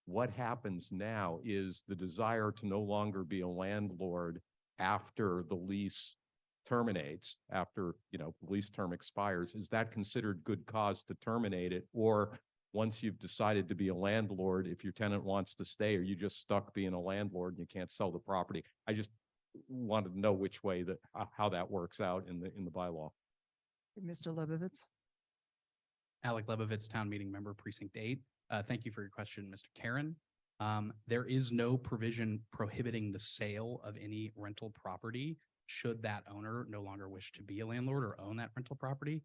What happens now is the desire to no longer be a landlord after the lease terminates, after, the lease term expires. Is that considered good cause to terminate it? Or once you've decided to be a landlord, if your tenant wants to stay, are you just stuck being a landlord and you can't sell the property? I just wanted to know which way how that works out in the bylaw. Mr. Lebovitz. Alec Lebovitz, Town Meeting Member, Precinct 8. Thank you for your question, Mr. Karen. There is no provision prohibiting the sale of any rental property should that owner no longer wish to be a landlord or own that rental property.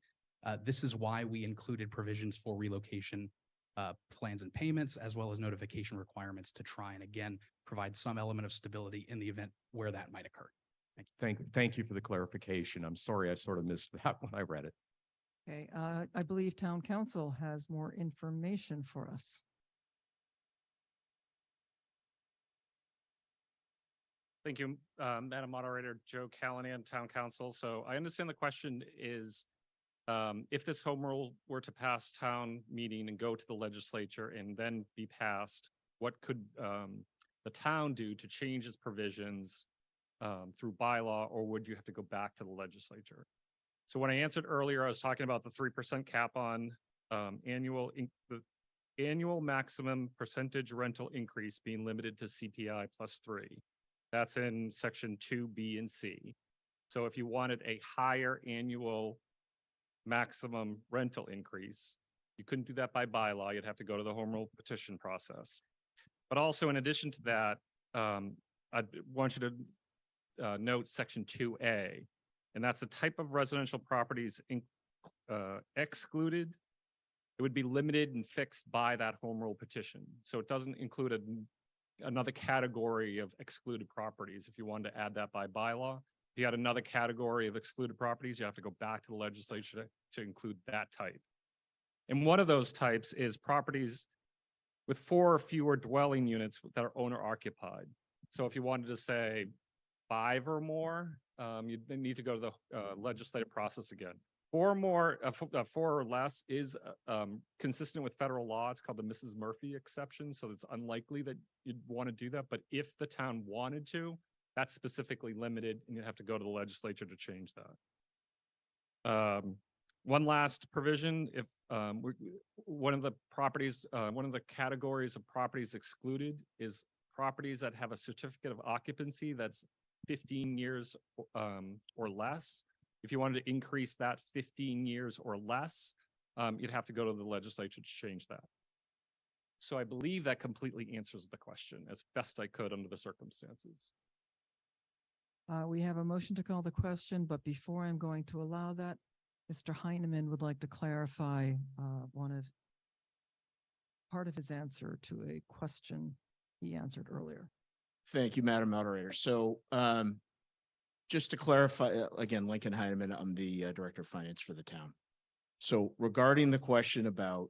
This is why we included provisions for relocation plans and payments, as well as notification requirements to try and, again, provide some element of stability in the event where that might occur. Thank you for the clarification. I'm sorry I sort of missed that when I read it. Okay, I believe Town Council has more information for us. Thank you, Madam Moderator. Joe Callahan, Town Council. So I understand the question is, if this home rule were to pass town meeting and go to the legislature and then be passed, what could the town do to change its provisions through bylaw, or would you have to go back to the legislature? So when I answered earlier, I was talking about the 3% cap on annual maximum percentage rental increase being limited to CPI +3. That's in section 2B and C. So if you wanted a higher annual maximum rental increase, you couldn't do that by bylaw. You'd have to go to the home rule petition process. But also in addition to that, I want you to note section 2A, and that's the type of residential properties excluded. It would be limited and fixed by that home rule petition. So it doesn't include another category of excluded properties. If you wanted to add that by bylaw, if you had another category of excluded properties, you have to go back to the legislature to include that type. And one of those types is properties with 4 or fewer dwelling units that are owner occupied. So if you wanted to say 5 or more, you'd need to go to the legislative process again. 4 or more, 4 or less is consistent with federal law. It's called the Mrs. Murphy exception. So it's unlikely that you'd want to do that. But if the town wanted to, that's specifically limited, and you have to go to the legislature to change that. One last provision, if one of the properties, one of the categories of properties excluded is properties that have a certificate of occupancy that's 15 years or less. If you wanted to increase that 15 years or less, you'd have to go to the legislature to change that. So I believe that completely answers the question as best I could under the circumstances. We have a motion to call the question, but before I'm going to allow that, Mr. Heineman would like to clarify part of his answer to a question he answered earlier. Thank you, Madam Moderator. So just to clarify, again, Lincoln Heineman, I'm the Director of Finance for the town. So regarding the question about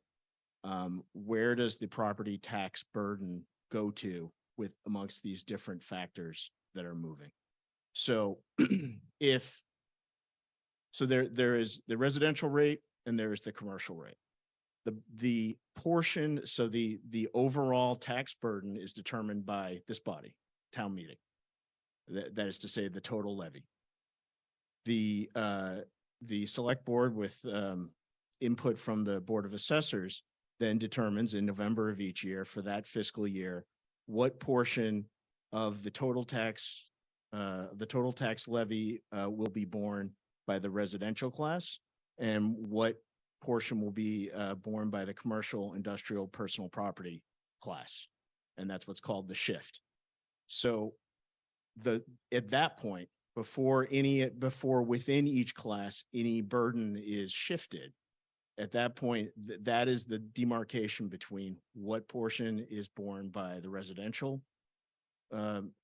where does the property tax burden go to with amongst these different factors that are moving? So there is the residential rate and there is the commercial rate. The portion, so the overall tax burden is determined by this body, town meeting. That is to say the total levy. The select board with input from the Board of Assessors then determines in November of each year for that fiscal year, what portion of the total tax levy will be borne by the residential class and what portion will be borne by the commercial, industrial, personal property class. And that's what's called the shift. So at that point, before within each class, any burden is shifted, at that point, that is the demarcation between what portion is borne by the residential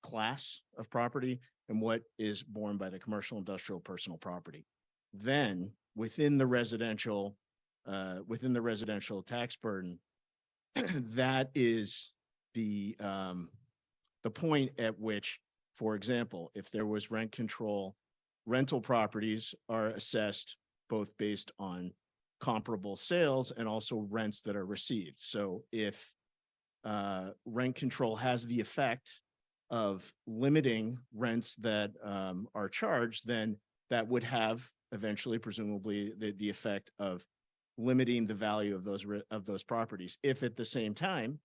class of property and what is borne by the commercial, industrial, personal property. Then within the residential tax burden, that is the point at which, for example, if there was rent control, rental properties are assessed both based on comparable sales and also rents that are received. So if rent control has the effect of limiting rents that are charged, then that would have eventually, presumably, the effect of limiting the value of those properties. If at the same time,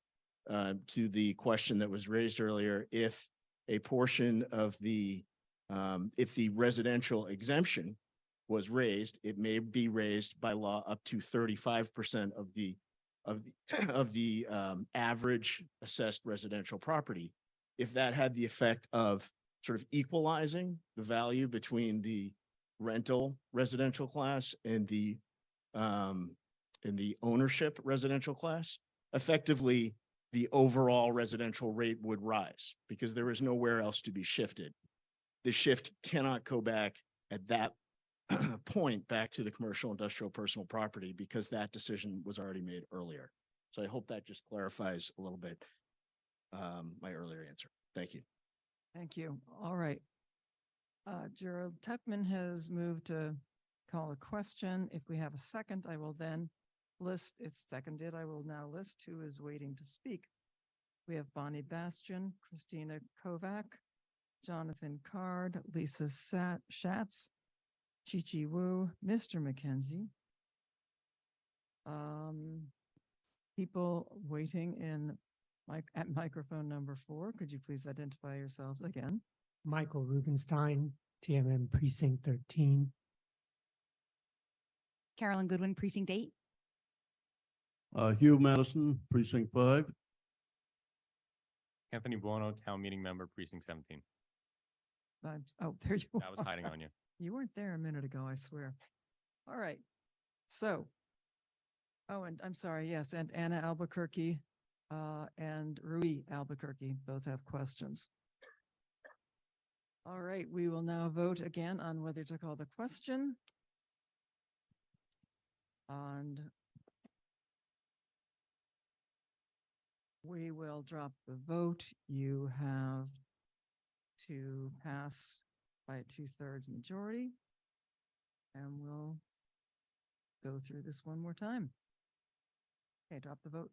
to the question that was raised earlier, if a portion of if the residential exemption was raised, it may be raised by law up to 35% of the average assessed residential property. If that had the effect of sort of equalizing the value between the rental residential class and the ownership residential class, effectively the overall residential rate would rise because there is nowhere else to be shifted. The shift cannot go back at that point back to the commercial, industrial, personal property because that decision was already made earlier. So I hope that just clarifies a little bit my earlier answer. Thank you. Thank you. All right. Gerald Tepman has moved to call a question. If we have a second, I will then list. It's seconded. I will now list who is waiting to speak. We have Bonnie Bastian, Christina Kovac, Jonathan Card, Lisa Schatz, Chi-Chi Wu, Mr. McKenzie, people waiting in at microphone number 4, could you please identify yourselves again? Michael Rubenstein, TMM Precinct 13. Carolyn Goodwin, Precinct 8. Hugh Madison, Precinct 5. Anthony Buono, Town Meeting Member, Precinct 17. Oh, there you I was hiding on you. You weren't there a minute ago, I swear. All right. So, oh, and I'm sorry, yes, and Anna Albuquerque and Rui Albuquerque both have questions. All right, we will now vote again on whether to call the question. And we will drop the vote. You have to pass by a 2/3 majority. And we'll go through this one more time. Okay, drop the vote.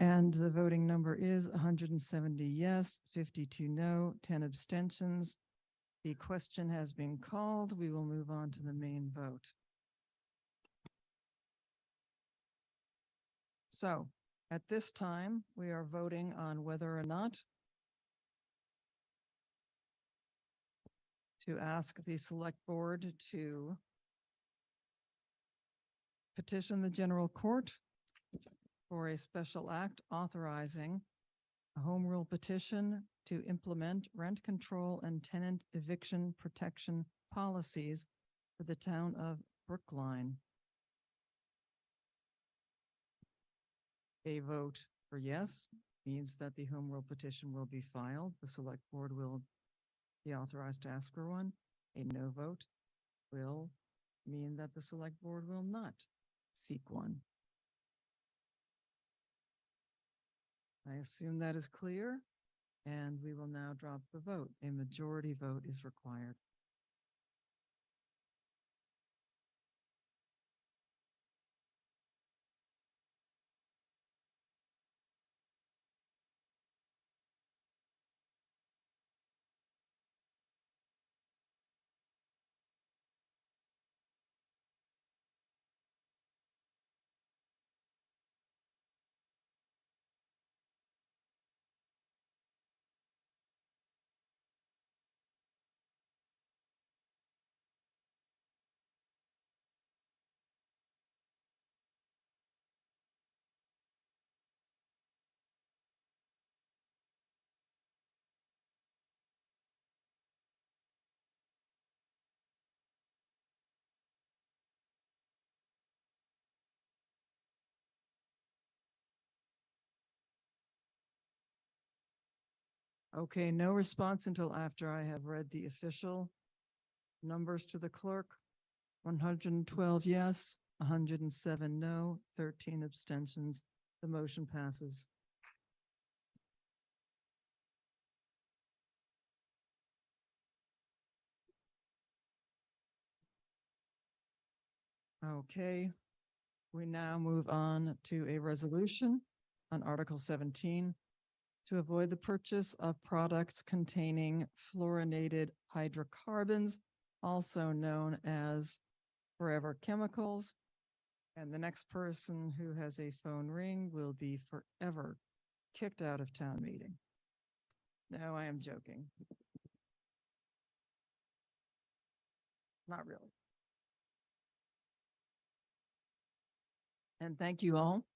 And the voting number is 170 yes, 52 no, 10 abstentions. The question has been called. We will move on to the main vote. So at this time, we are voting on whether or not to ask the select board to petition the general court for a special act authorizing a home rule petition to implement rent control and tenant eviction protection policies for the town of Brookline. A vote for yes means that the home rule petition will be filed. The select board will be authorized to ask for one. A no vote will mean that the select board will not seek one. I assume that is clear, and we will now drop the vote. A majority vote is required. Okay, no response until after I have read the official numbers to the clerk. 112 yes, 107 no, 13 abstentions. The motion passes. Okay, we now move on to a resolution on Article 17 to avoid the purchase of products containing fluorinated hydrocarbons, also known as forever chemicals. And the next person who has a phone ring will be forever kicked out of town meeting. No, I am joking. Not really. And thank you all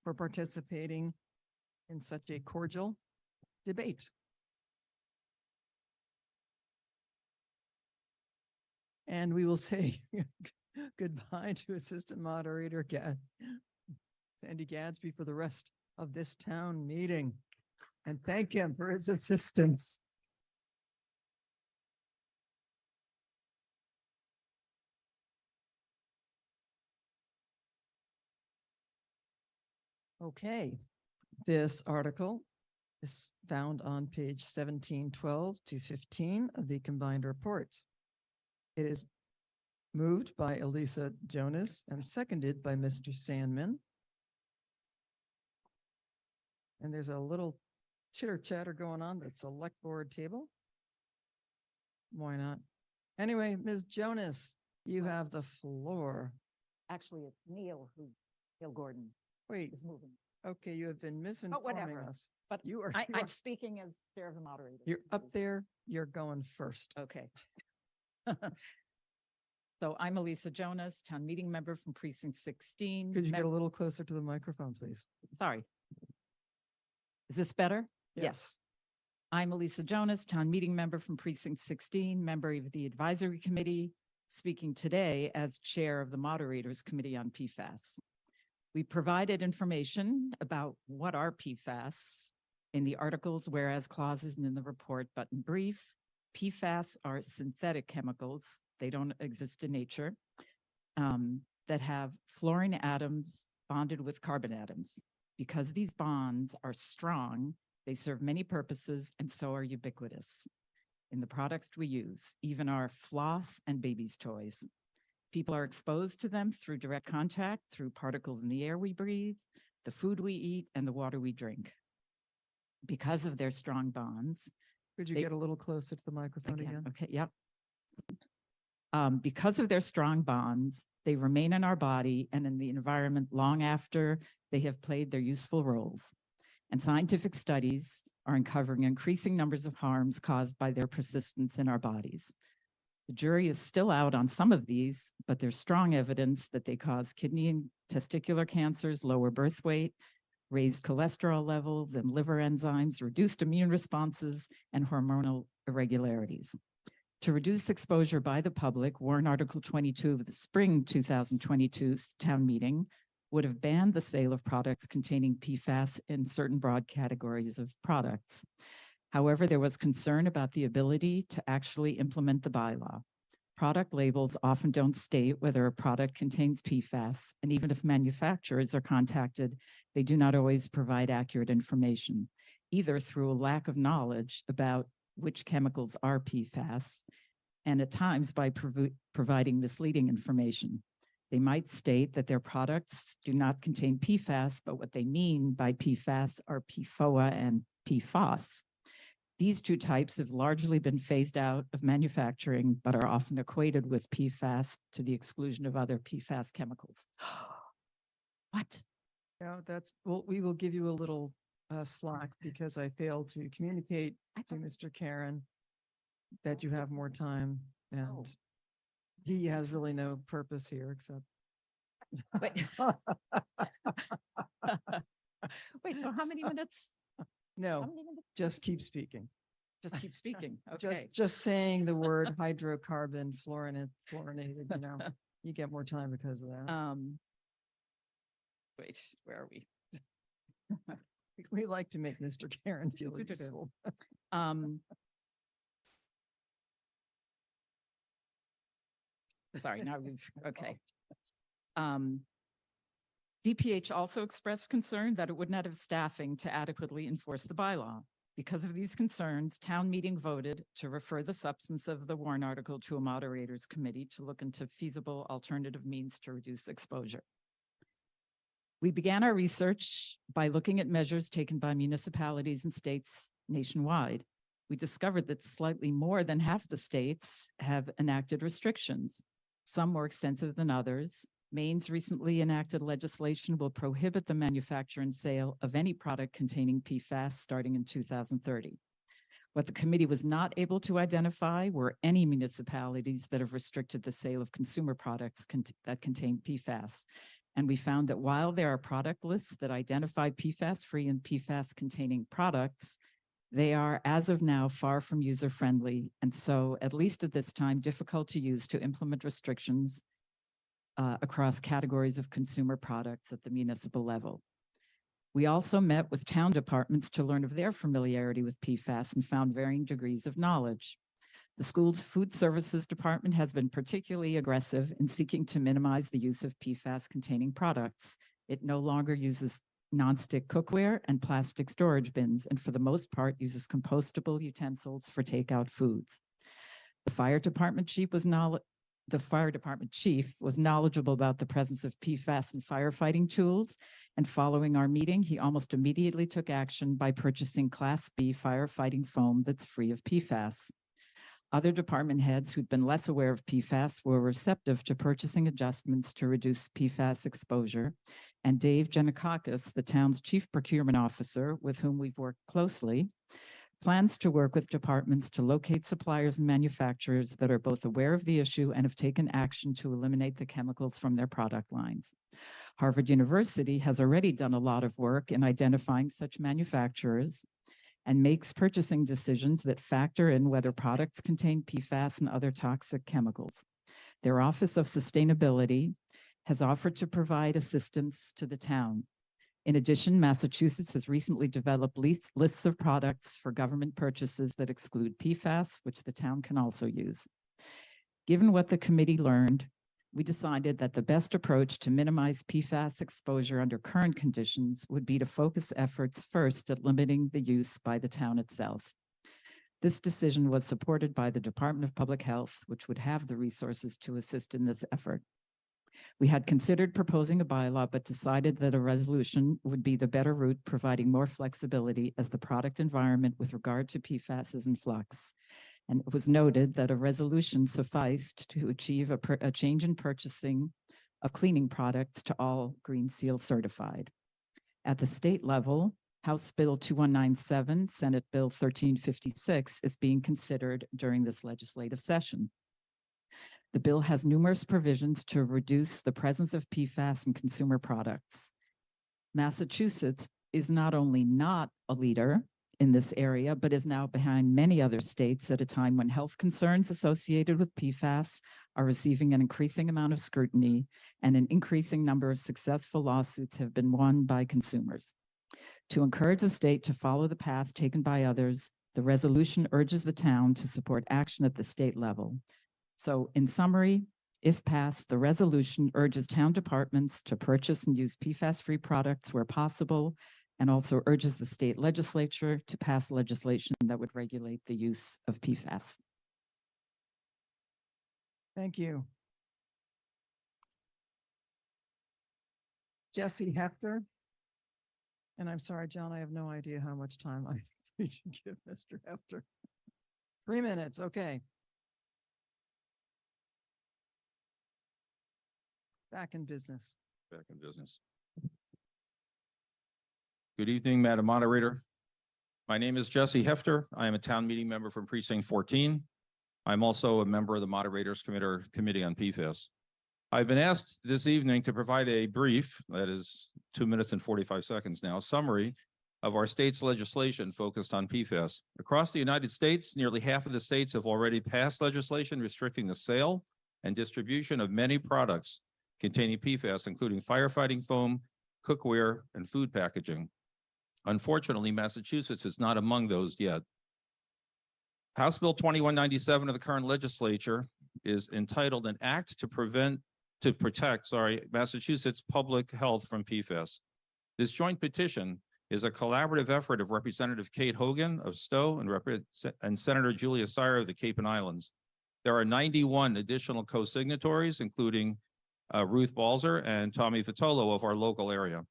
for participating in such a cordial debate. And we will say goodbye to Assistant Moderator Sandy Gadsby for the rest of this town meeting and thank him for his assistance. Okay, this article is found on page 1712 to 15 of the combined reports. It is moved by Elisa Jonas and seconded by Mr. Sandman. And there's a little chitter chatter going on. That's select board table. Why not? Anyway, Ms. Jonas, you have the floor. Actually, it's Neil Gordon Wait, is moving. okay, you have been misinforming whatever. us. But You are, I'm speaking as chair of the moderator. you're up there, you're going first. Okay. So I'm Elisa Jonas, town meeting member from precinct 16. Could you get a little closer to the microphone, please? Sorry. Is this better? Yes. I'm Elisa Jonas, town meeting member from precinct 16, member of the advisory committee, speaking today as chair of the moderators committee on PFAS. We provided information about what are PFAS in the articles, whereas clauses, and in the report, but in brief, PFAS are synthetic chemicals. They don't exist in nature, that have fluorine atoms bonded with carbon atoms. Because these bonds are strong, they serve many purposes and so are ubiquitous in the products we use, even our floss and baby's toys. People are exposed to them through direct contact, through particles in the air we breathe, the food we eat, and the water we drink. Because of their strong bonds. Could you they- get a little closer to the microphone again? Okay, yep. Because of their strong bonds, they remain in our body and in the environment long after they have played their useful roles. And scientific studies are uncovering increasing numbers of harms caused by their persistence in our bodies. The jury is still out on some of these, but there's strong evidence that they cause kidney and testicular cancers, lower birth weight, raised cholesterol levels and liver enzymes, reduced immune responses, and hormonal irregularities. To reduce exposure by the public, warrant Article 22 of the spring 2022 town meeting would have banned the sale of products containing PFAS in certain broad categories of products. However, there was concern about the ability to actually implement the bylaw. Product labels often don't state whether a product contains PFAS, and even if manufacturers are contacted, they do not always provide accurate information, either through a lack of knowledge about which chemicals are PFAS, and at times by providing misleading information. They might state that their products do not contain PFAS, but what they mean by PFAS are PFOA and PFOS. These two types have largely been phased out of manufacturing, but are often equated with PFAS to the exclusion of other PFAS chemicals. What? No, well, we will give you a little slack because I failed to communicate to Mr. Karen that you have more time and he has really no purpose here except. Wait. Wait, so how many minutes? No, How many minutes? just keep speaking. Just keep speaking. Okay. Just saying the word hydrocarbon fluorinated, you get more time because of that. Wait, where are we? We like to make Mr. Karen feel useful. Sorry, now we've, okay. DPH also expressed concern that it would not have staffing to adequately enforce the bylaw. Because of these concerns, town meeting voted to refer the substance of the warrant article to a moderators committee to look into feasible alternative means to reduce exposure. We began our research by looking at measures taken by municipalities and states nationwide. We discovered that slightly more than half the states have enacted restrictions, some more extensive than others. Maine's recently enacted legislation will prohibit the manufacture and sale of any product containing PFAS starting in 2030. What the committee was not able to identify were any municipalities that have restricted the sale of consumer products that contain PFAS. And we found that while there are product lists that identify PFAS-free and PFAS-containing products, they are, as of now, far from user-friendly, and so, at least at this time, difficult to use to implement restrictions across categories of consumer products at the municipal level. We also met with town departments to learn of their familiarity with PFAS and found varying degrees of knowledge. The school's food services department has been particularly aggressive in seeking to minimize the use of PFAS-containing products. It no longer uses nonstick cookware and plastic storage bins, and for the most part uses compostable utensils for takeout foods. The fire department chief was knowledgeable about the presence of PFAS in firefighting tools, and following our meeting, he almost immediately took action by purchasing Class B firefighting foam that's free of PFAS. Other department heads who'd been less aware of PFAS were receptive to purchasing adjustments to reduce PFAS exposure, and Dave Janikakis, the town's chief procurement officer, with whom we've worked closely, plans to work with departments to locate suppliers and manufacturers that are both aware of the issue and have taken action to eliminate the chemicals from their product lines. Harvard University has already done a lot of work in identifying such manufacturers and makes purchasing decisions that factor in whether products contain PFAS and other toxic chemicals. Their Office of Sustainability has offered to provide assistance to the town. In addition, Massachusetts has recently developed lists of products for government purchases that exclude PFAS, which the town can also use. Given what the committee learned, we decided that the best approach to minimize PFAS exposure under current conditions would be to focus efforts first at limiting the use by the town itself. This decision was supported by the Department of Public Health, which would have the resources to assist in this effort. We had considered proposing a bylaw, but decided that a resolution would be the better route, providing more flexibility as the product environment with regard to PFAS is in flux. And it was noted that a resolution sufficed to achieve a change in purchasing of cleaning products to all Green Seal certified. At the state level, House Bill 2197, Senate Bill 1356 is being considered during this legislative session. The bill has numerous provisions to reduce the presence of PFAS in consumer products. Massachusetts is not only not a leader in this area, but is now behind many other states at a time when health concerns associated with PFAS are receiving an increasing amount of scrutiny, and an increasing number of successful lawsuits have been won by consumers. To encourage the state to follow the path taken by others, the resolution urges the town to support action at the state level. So in summary, if passed, the resolution urges town departments to purchase and use PFAS-free products where possible, and also urges the state legislature to pass legislation that would regulate the use of PFAS. Thank you. Jesse Hefter. And I'm sorry, John, I have no idea how much time I need to give Mr. Hefter. 3 minutes, okay. Back in business. Back in business. Good evening, Madam Moderator. My name is Jesse Hefter. I am a town meeting member from Precinct 14. I'm also a member of the Moderators Committee on PFAS. I've been asked this evening to provide a brief, that is 2 minutes and 45 seconds now, summary of our state's legislation focused on PFAS. Across the United States, nearly half of the states have already passed legislation restricting the sale and distribution of many products containing PFAS, including firefighting foam, cookware, and food packaging. Unfortunately, Massachusetts is not among those yet. House Bill 2197 of the current legislature is entitled An Act to Protect Massachusetts Public Health from PFAS. This joint petition is a collaborative effort of Representative Kate Hogan of Stowe and Senator Julia Sire of the Cape and Islands. There are 91 additional co-signatories, including Ruth Balzer and Tommy Vitolo of our local area.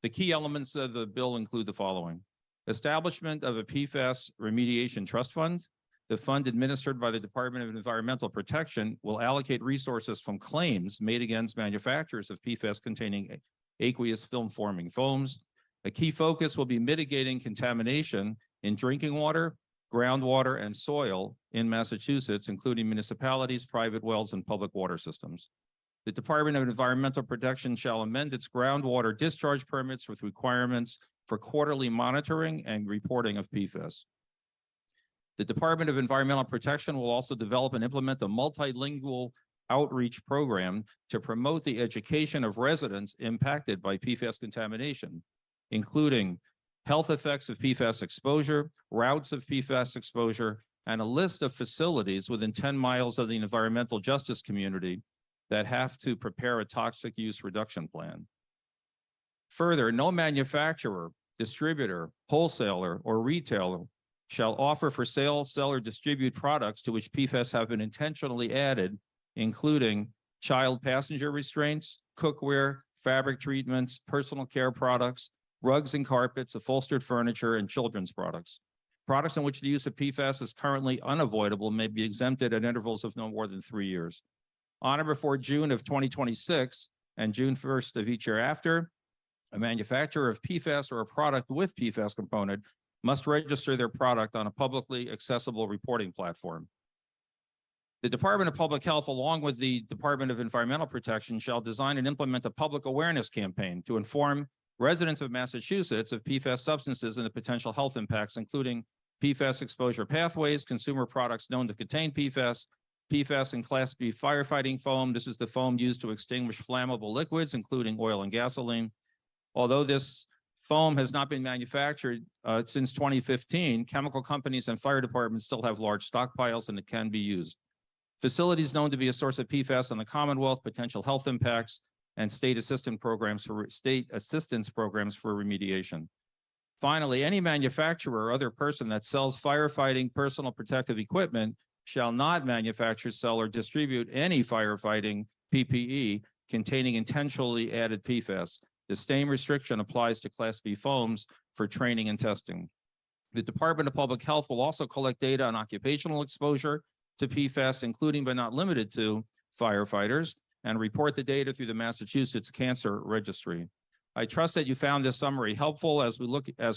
The key elements of the bill include the following: establishment of a PFAS remediation trust fund. The fund, administered by the Department of Environmental Protection, will allocate resources from claims made against manufacturers of PFAS-containing aqueous film-forming foams. A key focus will be mitigating contamination in drinking water, groundwater, and soil in Massachusetts, including municipalities, private wells, and public water systems. The Department of Environmental Protection shall amend its groundwater discharge permits with requirements for quarterly monitoring and reporting of PFAS. The Department of Environmental Protection will also develop and implement a multilingual outreach program to promote the education of residents impacted by PFAS contamination. including health effects of PFAS exposure, routes of PFAS exposure, and a list of facilities within 10 miles of the environmental justice community that have to prepare a toxic use reduction plan. Further, no manufacturer, distributor, wholesaler, or retailer shall offer for sale, sell, or distribute products to which PFAS have been intentionally added, including child passenger restraints, cookware, fabric treatments, personal care products, rugs and carpets, upholstered furniture, and children's products. Products in which the use of PFAS is currently unavoidable may be exempted at intervals of no more than 3 years. On or before June of 2026 and June 1st of each year after, a manufacturer of PFAS or a product with PFAS component must register their product on a publicly accessible reporting platform. The Department of Public Health, along with the Department of Environmental Protection, shall design and implement a public awareness campaign to inform residents of Massachusetts of PFAS substances and the potential health impacts, including PFAS exposure pathways, consumer products known to contain PFAS, PFAS and Class B firefighting foam. This is the foam used to extinguish flammable liquids, including oil and gasoline. Although this foam has not been manufactured since 2015, chemical companies and fire departments still have large stockpiles, and it can be used. Facilities known to be a source of PFAS in the Commonwealth, potential health impacts, and state assistance programs for remediation. Finally, any manufacturer or other person that sells firefighting personal protective equipment shall not manufacture, sell, or distribute any firefighting PPE containing intentionally added PFAS. The same restriction applies to Class B foams for training and testing. The Department of Public Health will also collect data on occupational exposure to PFAS, including but not limited to firefighters, and report the data through the Massachusetts Cancer Registry. I trust that you found this summary helpful as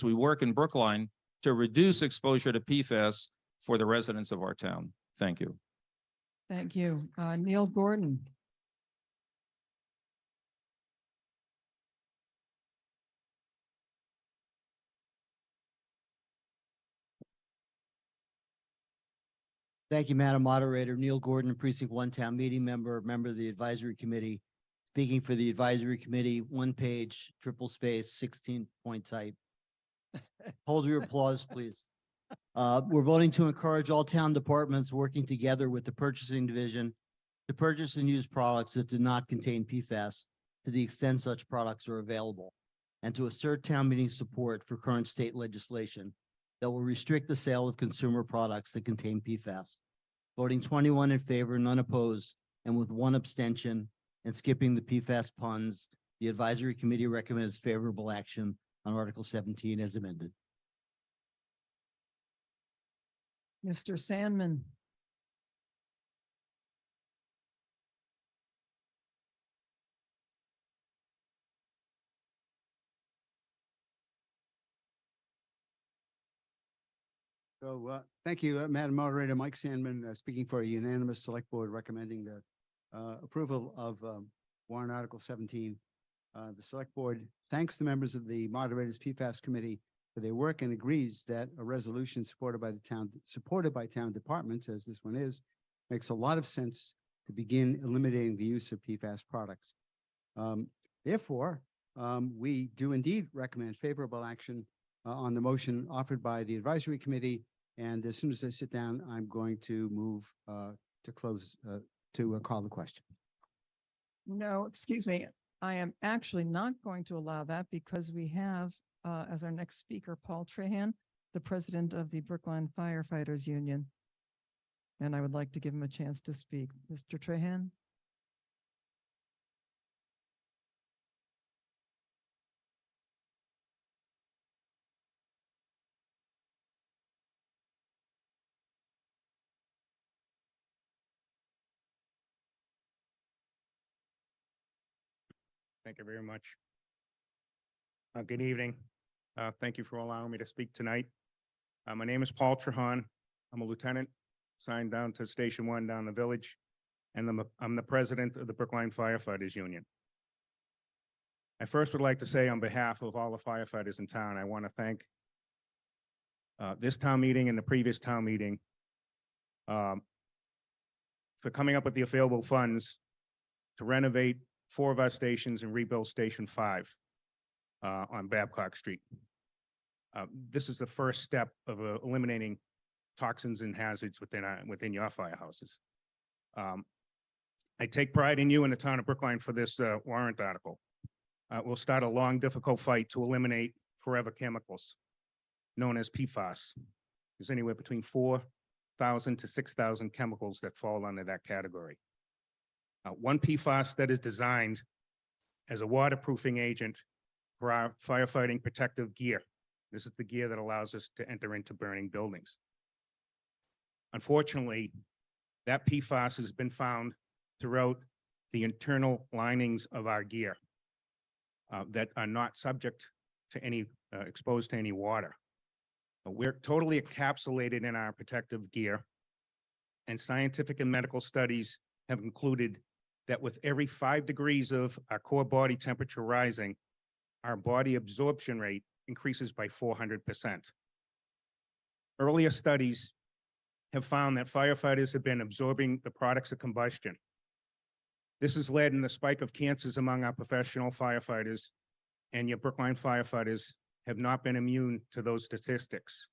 we work in Brookline to reduce exposure to PFAS for the residents of our town. Thank you. Thank you. Neil Gordon. Thank you, Madam Moderator. Neil Gordon, Precinct 1 Town Meeting Member, member of the Advisory Committee. Speaking for the Advisory Committee, 1 page, triple space, 16-point type. Hold your applause, please. We're voting to encourage all town departments working together with the purchasing division to purchase and use products that do not contain PFAS to the extent such products are available, and to assert town meeting support for current state legislation that will restrict the sale of consumer products that contain PFAS. Voting 21 in favor, none opposed, and with 1 abstention, and skipping the PFAS puns, the Advisory Committee recommends favorable action on Article 17 as amended. Mr. Sandman. So thank you, Madam Moderator. Mike Sandman, speaking for a unanimous select board recommending the approval of warrant Article 17. The select board thanks the members of the Moderators PFAS Committee for their work and agrees that a resolution supported by town departments, as this one is, makes a lot of sense to begin eliminating the use of PFAS products. Therefore, we do indeed recommend favorable action on the motion offered by the Advisory Committee. And as soon as I sit down, I'm going to move to close, to call the question. No, excuse me. I am actually not going to allow that because we have as our next speaker, Paul Trahan, the president of the Brookline Firefighters Union. And I would like to give him a chance to speak. Mr. Trahan. Thank you very much. Good evening. Thank you for allowing me to speak tonight. My name is Paul Trahan. I'm a lieutenant signed down to Station 1 down the village, and I'm the president of the Brookline Firefighters Union. I first would like to say on behalf of all the firefighters in town, I want to thank this town meeting and the previous town meeting for coming up with the available funds to renovate 4 of our stations and rebuild Station 5. on Babcock Street. This is the first step of eliminating toxins and hazards within your firehouses. I take pride in you and the town of Brookline for this warrant article. We'll start a long, difficult fight to eliminate forever chemicals known as PFAS. There's anywhere between 4,000 to 6,000 chemicals that fall under that category. One PFAS that is designed as a waterproofing agent for our firefighting protective gear. This is the gear that allows us to enter into burning buildings. Unfortunately, that PFAS has been found throughout the internal linings of our gear that are not subject to any, exposed to any water. We're totally encapsulated in our protective gear, and scientific and medical studies have concluded that with every 5 degrees of our core body temperature rising, our body absorption rate increases by 400%. Earlier studies have found that firefighters have been absorbing the products of combustion. This has led in the spike of cancers among our professional firefighters, and your Brookline firefighters have not been immune to those statistics.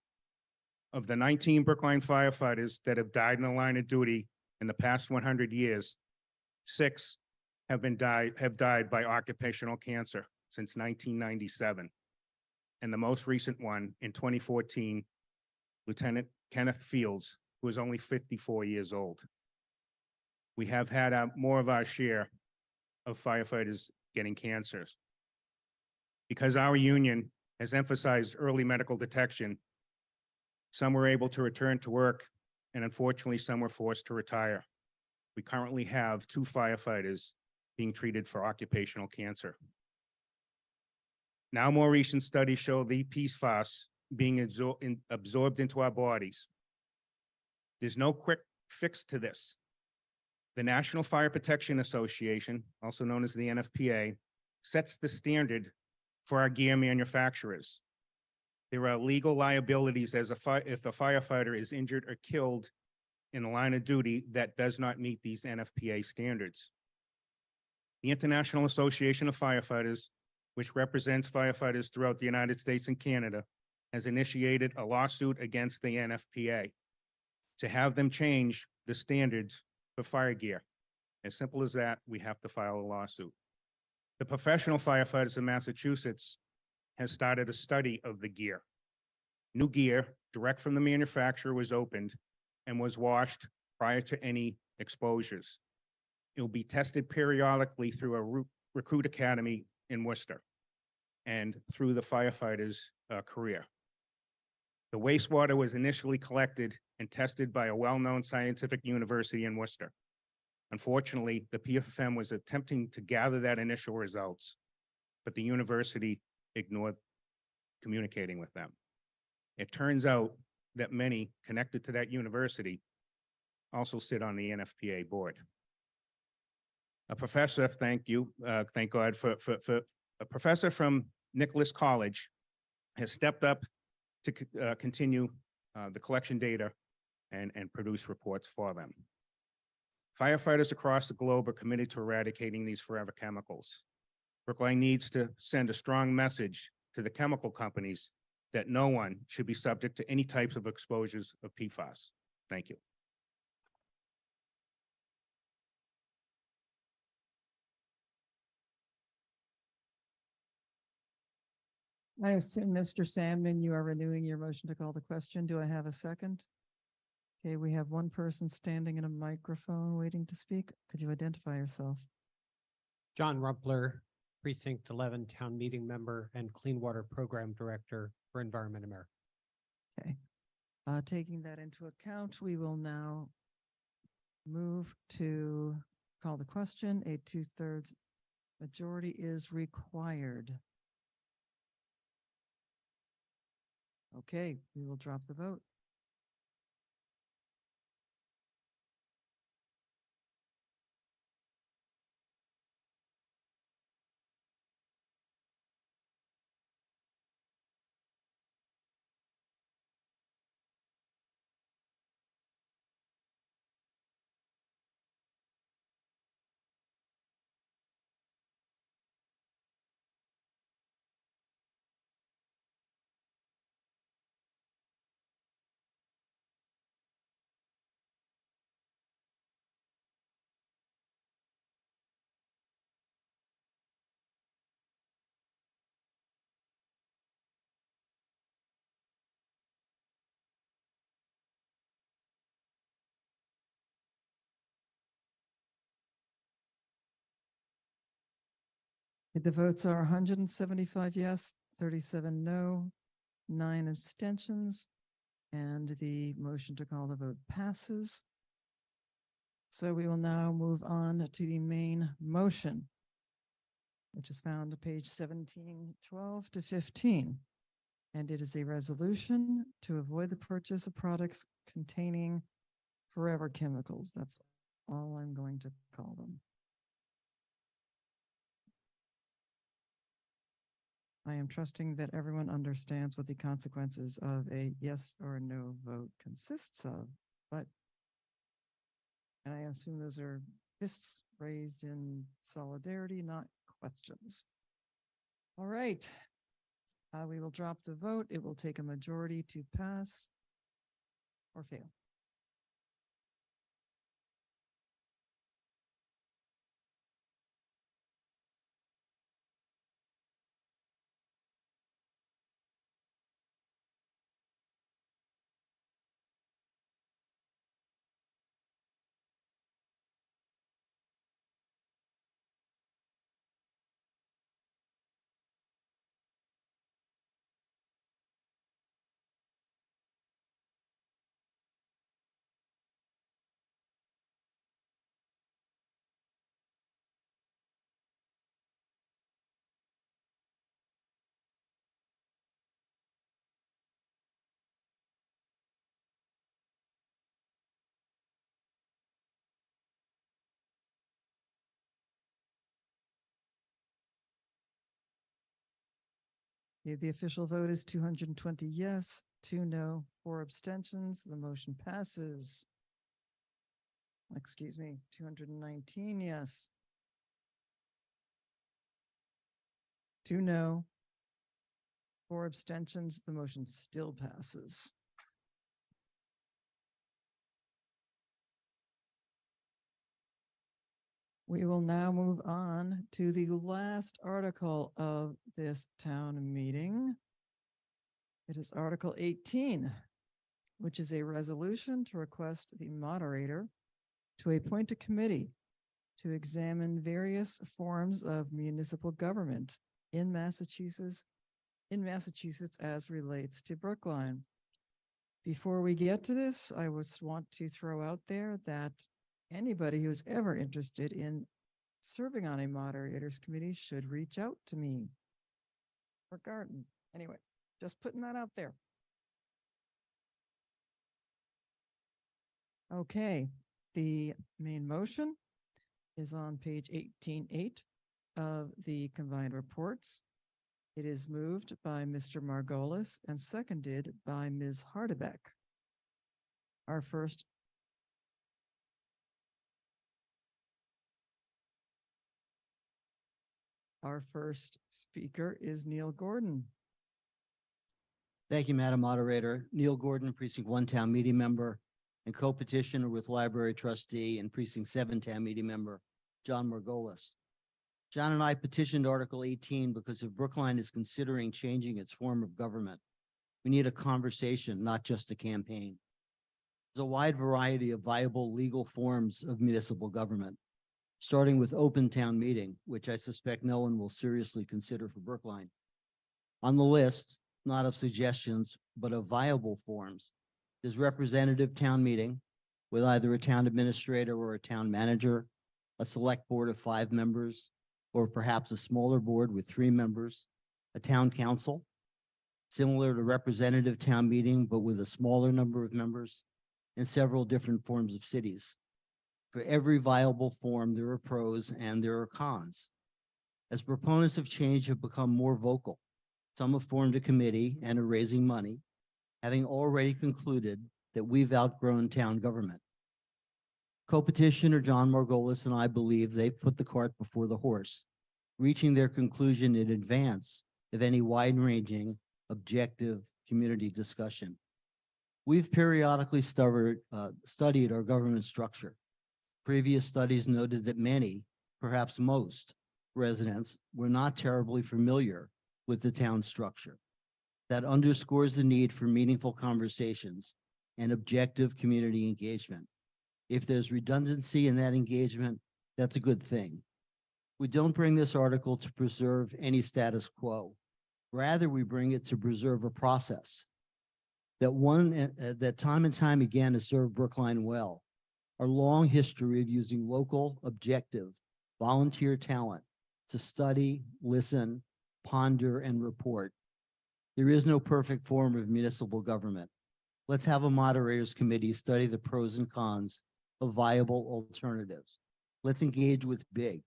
Of the 19 Brookline firefighters that have died in the line of duty in the past 100 years, 6 have died by occupational cancer since 1997. And the most recent one in 2014, Lieutenant Kenneth Fields, who was only 54 years old. We have had more of our share of firefighters getting cancers. Because our union has emphasized early medical detection, some were able to return to work, and unfortunately, some were forced to retire. We currently have 2 firefighters being treated for occupational cancer. Now, more recent studies show the PFAS being absorbed into our bodies. There's no quick fix to this. The National Fire Protection Association, also known as the NFPA, sets the standard for our gear manufacturers. There are legal liabilities if a firefighter is injured or killed in the line of duty that does not meet these NFPA standards. The International Association of Firefighters, which represents firefighters throughout the United States and Canada, has initiated a lawsuit against the NFPA to have them change the standards for fire gear. As simple as that, we have to file a lawsuit. The Professional Firefighters of Massachusetts has started a study of the gear. New gear, direct from the manufacturer, was opened and was washed prior to any exposures. It will be tested periodically through a recruit academy in Worcester and through the firefighters' career. The wastewater was initially collected and tested by a well-known scientific university in Worcester. Unfortunately, the PFM was attempting to gather that initial results, but the university ignored communicating with them. It turns out that many connected to that university also sit on the NFPA board. A professor, thank God for a professor from Nicholas College has stepped up to continue the collection data and produce reports for them. Firefighters across the globe are committed to eradicating these forever chemicals. Brookline needs to send a strong message to the chemical companies that no one should be subject to any types of exposures of PFAS. Thank you. I assume, Mr. Sandman, you are renewing your motion to call the question. Do I have a second? Okay, we have one person standing in a microphone waiting to speak. Could you identify yourself? John Rumpler, Precinct 11 Town Meeting Member and Clean Water Program Director for Environment America. Okay. Taking that into account, we will now move to call the question. A 2/3 majority is required. Okay, we will drop the vote. The votes are 175 yes, 37 no, 9 abstentions, and the motion to call the vote passes. So we will now move on to the main motion, which is found on page 17, 12 to 15. And it is a resolution to avoid the purchase of products containing forever chemicals. That's all I'm going to call them. I am trusting that everyone understands what the consequences of a yes or a no vote consists of, but and I assume those are fists raised in solidarity, not questions. All right. We will drop the vote. It will take a majority to pass or fail. The official vote is 220 yes, 2 no, 4 abstentions. The motion passes. Excuse me, 219 yes, 2 no, 4 abstentions. The motion still passes. We will now move on to the last article of this town meeting. It is Article 18, which is a resolution to request the moderator to appoint a committee to examine various forms of municipal government in Massachusetts as relates to Brookline. Before we get to this, I want to throw out there that anybody who's ever interested in serving on a moderators committee should reach out to me. Regarding, anyway, just putting that out there. Okay, the main motion is on page 18.8 of the combined reports. It is moved by Mr. Margolis and seconded by Ms. Hardebeck. Our first speaker is Neil Gordon. Thank you, Madam Moderator. Neil Gordon, Precinct 1 Town Meeting Member and co-petitioner with Library Trustee and Precinct 7 Town Meeting Member, John Margolis. John and I petitioned Article 18 because if Brookline is considering changing its form of government, we need a conversation, not just a campaign. There's a wide variety of viable legal forms of municipal government, starting with open town meeting, which I suspect no one will seriously consider for Brookline. On the list, not of suggestions, but of viable forms, is representative town meeting with either a town administrator or a town manager, a select board of 5 members, or perhaps a smaller board with 3 members, a town council, similar to representative town meeting, but with a smaller number of members, and several different forms of cities. For every viable form, there are pros and there are cons. As proponents of change have become more vocal, some have formed a committee and are raising money, having already concluded that we've outgrown town government. Co-petitioner John Margolis and I believe they've put the cart before the horse, reaching their conclusion in advance of any wide-ranging, objective community discussion. We've periodically studied our government structure. Previous studies noted that many, perhaps most, residents were not terribly familiar with the town structure. That underscores the need for meaningful conversations and objective community engagement. If there's redundancy in that engagement, that's a good thing. We don't bring this article to preserve any status quo. Rather, we bring it to preserve a process that time and time again has served Brookline well. Our long history of using local, objective, volunteer talent to study, listen, ponder, and report. There is no perfect form of municipal government. Let's have a moderators committee study the pros and cons of viable alternatives. Let's engage with big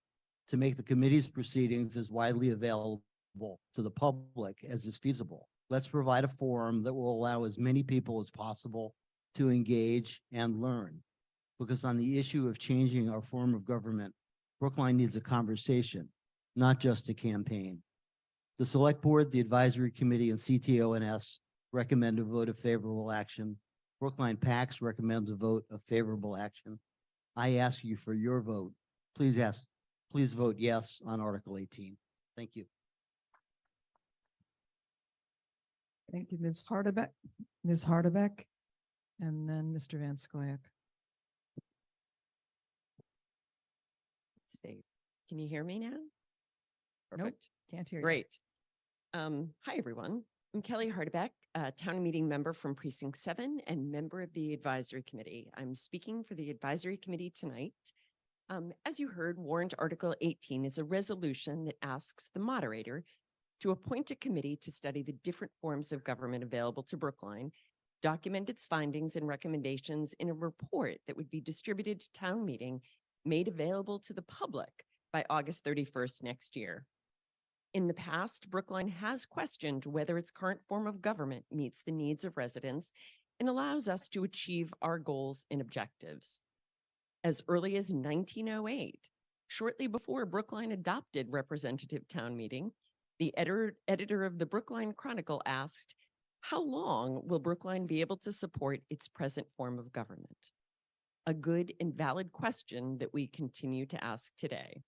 to make the committee's proceedings as widely available to the public as is feasible. Let's provide a forum that will allow as many people as possible to engage and learn. Because on the issue of changing our form of government, Brookline needs a conversation, not just a campaign. The Select Board, the Advisory Committee, and CTONS recommend a vote of favorable action. Brookline PACS recommends a vote of favorable action. I ask you for your vote. Please vote yes on Article 18. Thank you. Thank you, Ms. Hardebeck. Ms. Hardebeck, and then Mr. Van Scoyac. Let's see. Can you hear me now? Nope, Perfect. can't hear you. Great. Hi, everyone. I'm Kelly Hardebeck, town meeting member from Precinct 7 and member of the Advisory Committee. I'm speaking for the Advisory Committee tonight. As you heard, Warrant Article 18 is a resolution that asks the moderator to appoint a committee to study the different forms of government available to Brookline, document its findings and recommendations in a report that would be distributed to town meeting, made available to the public by August 31st next year. In the past, Brookline has questioned whether its current form of government meets the needs of residents and allows us to achieve our goals and objectives. As early as 1908, shortly before Brookline adopted representative town meeting, the editor of the Brookline Chronicle asked, "How long will Brookline be able to support its present form of government?" A good and valid question that we continue to ask today.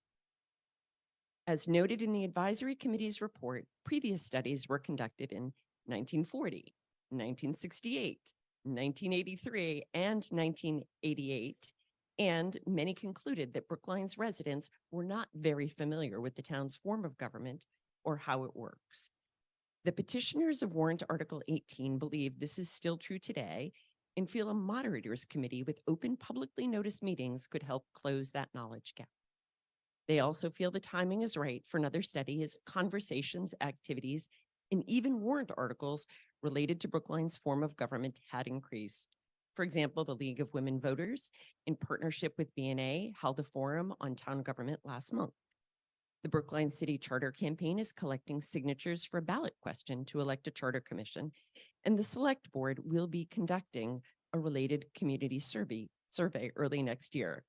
As noted in the Advisory Committee's report, previous studies were conducted in 1940, 1968, 1983, and 1988, and many concluded that Brookline's residents were not very familiar with the town's form of government or how it works. The petitioners of Warrant Article 18 believe this is still true today and feel a moderators committee with open publicly noticed meetings could help close that knowledge gap. They also feel the timing is right for another study as conversations, activities, and even warrant articles related to Brookline's form of government had increased. For example, the League of Women Voters, in partnership with BNA, held a forum on town government last month. The Brookline City Charter Campaign is collecting signatures for a ballot question to elect a charter commission, and the Select Board will be conducting a related community survey early next year.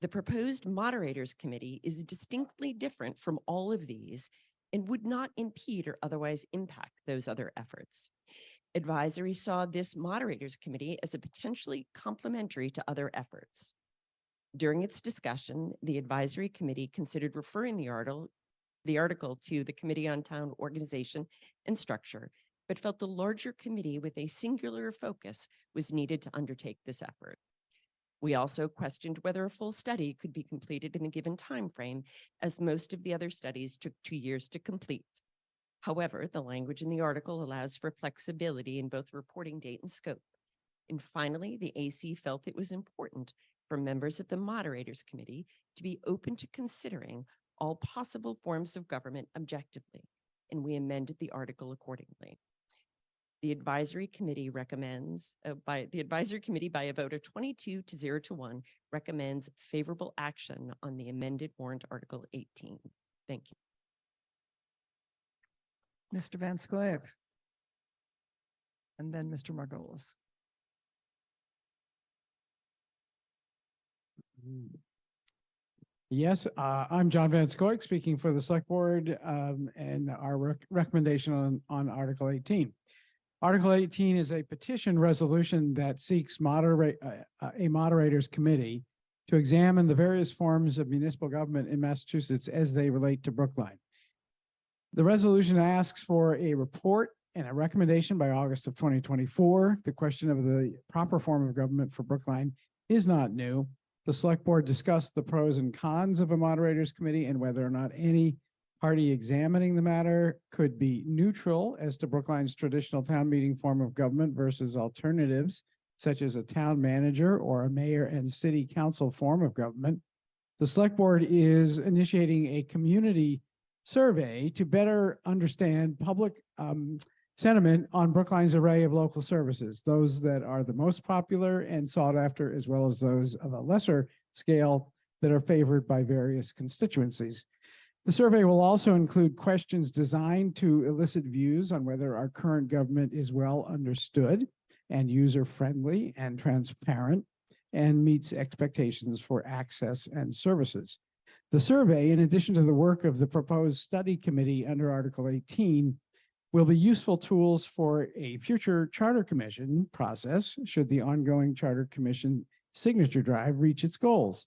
The proposed Moderators Committee is distinctly different from all of these and would not impede or otherwise impact those other efforts. Advisory saw this Moderators Committee as a potentially complementary to other efforts. During its discussion, the Advisory Committee considered referring the article to the Committee on Town Organization and Structure, but felt the larger committee with a singular focus was needed to undertake this effort. We also questioned whether a full study could be completed in a given time frame, as most of the other studies took 2 years to complete. However, the language in the article allows for flexibility in both reporting date and scope. And finally, the AC felt it was important for members of the Moderators Committee to be open to considering all possible forms of government objectively, and we amended the article accordingly. The Advisory Committee recommends, by a vote of 22-0-1, recommends favorable action on the amended warrant Article 18. Thank you. Mr. Van Scoyac. And then Mr. Margolis. Yes, I'm John Van Scoyac, speaking for the Select Board and our recommendation on Article 18. Article 18 is a petition resolution that seeks a moderators committee to examine the various forms of municipal government in Massachusetts as they relate to Brookline. The resolution asks for a report and a recommendation by August of 2024. The question of the proper form of government for Brookline is not new. The select board discussed the pros and cons of a moderators committee and whether or not any party examining the matter could be neutral as to Brookline's traditional town meeting form of government versus alternatives such as a town manager or a mayor and city council form of government. The select board is initiating a community survey to better understand public sentiment on Brookline's array of local services, those that are the most popular and sought after, as well as those of a lesser scale that are favored by various constituencies. The survey will also include questions designed to elicit views on whether our current government is well understood and user-friendly and transparent and meets expectations for access and services. The survey, in addition to the work of the proposed study committee under Article 18, will be useful tools for a future charter commission process should the ongoing charter commission signature drive reach its goals.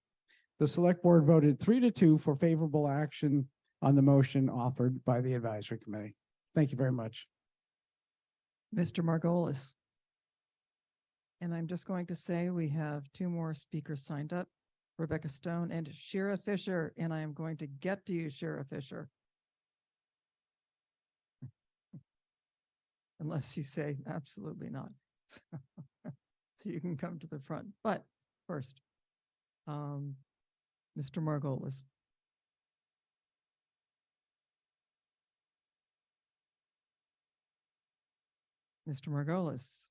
The select board voted 3-2 for favorable action on the motion offered by the advisory committee. Thank you very much. Mr. Margolis. And I'm just going to say we have 2 more speakers signed up, Rebecca Stone and Shira Fisher, and I am going to get to you, Shira Fisher. Unless you say absolutely not. So you can come to the front. But first, Mr. Margolis. Mr. Margolis.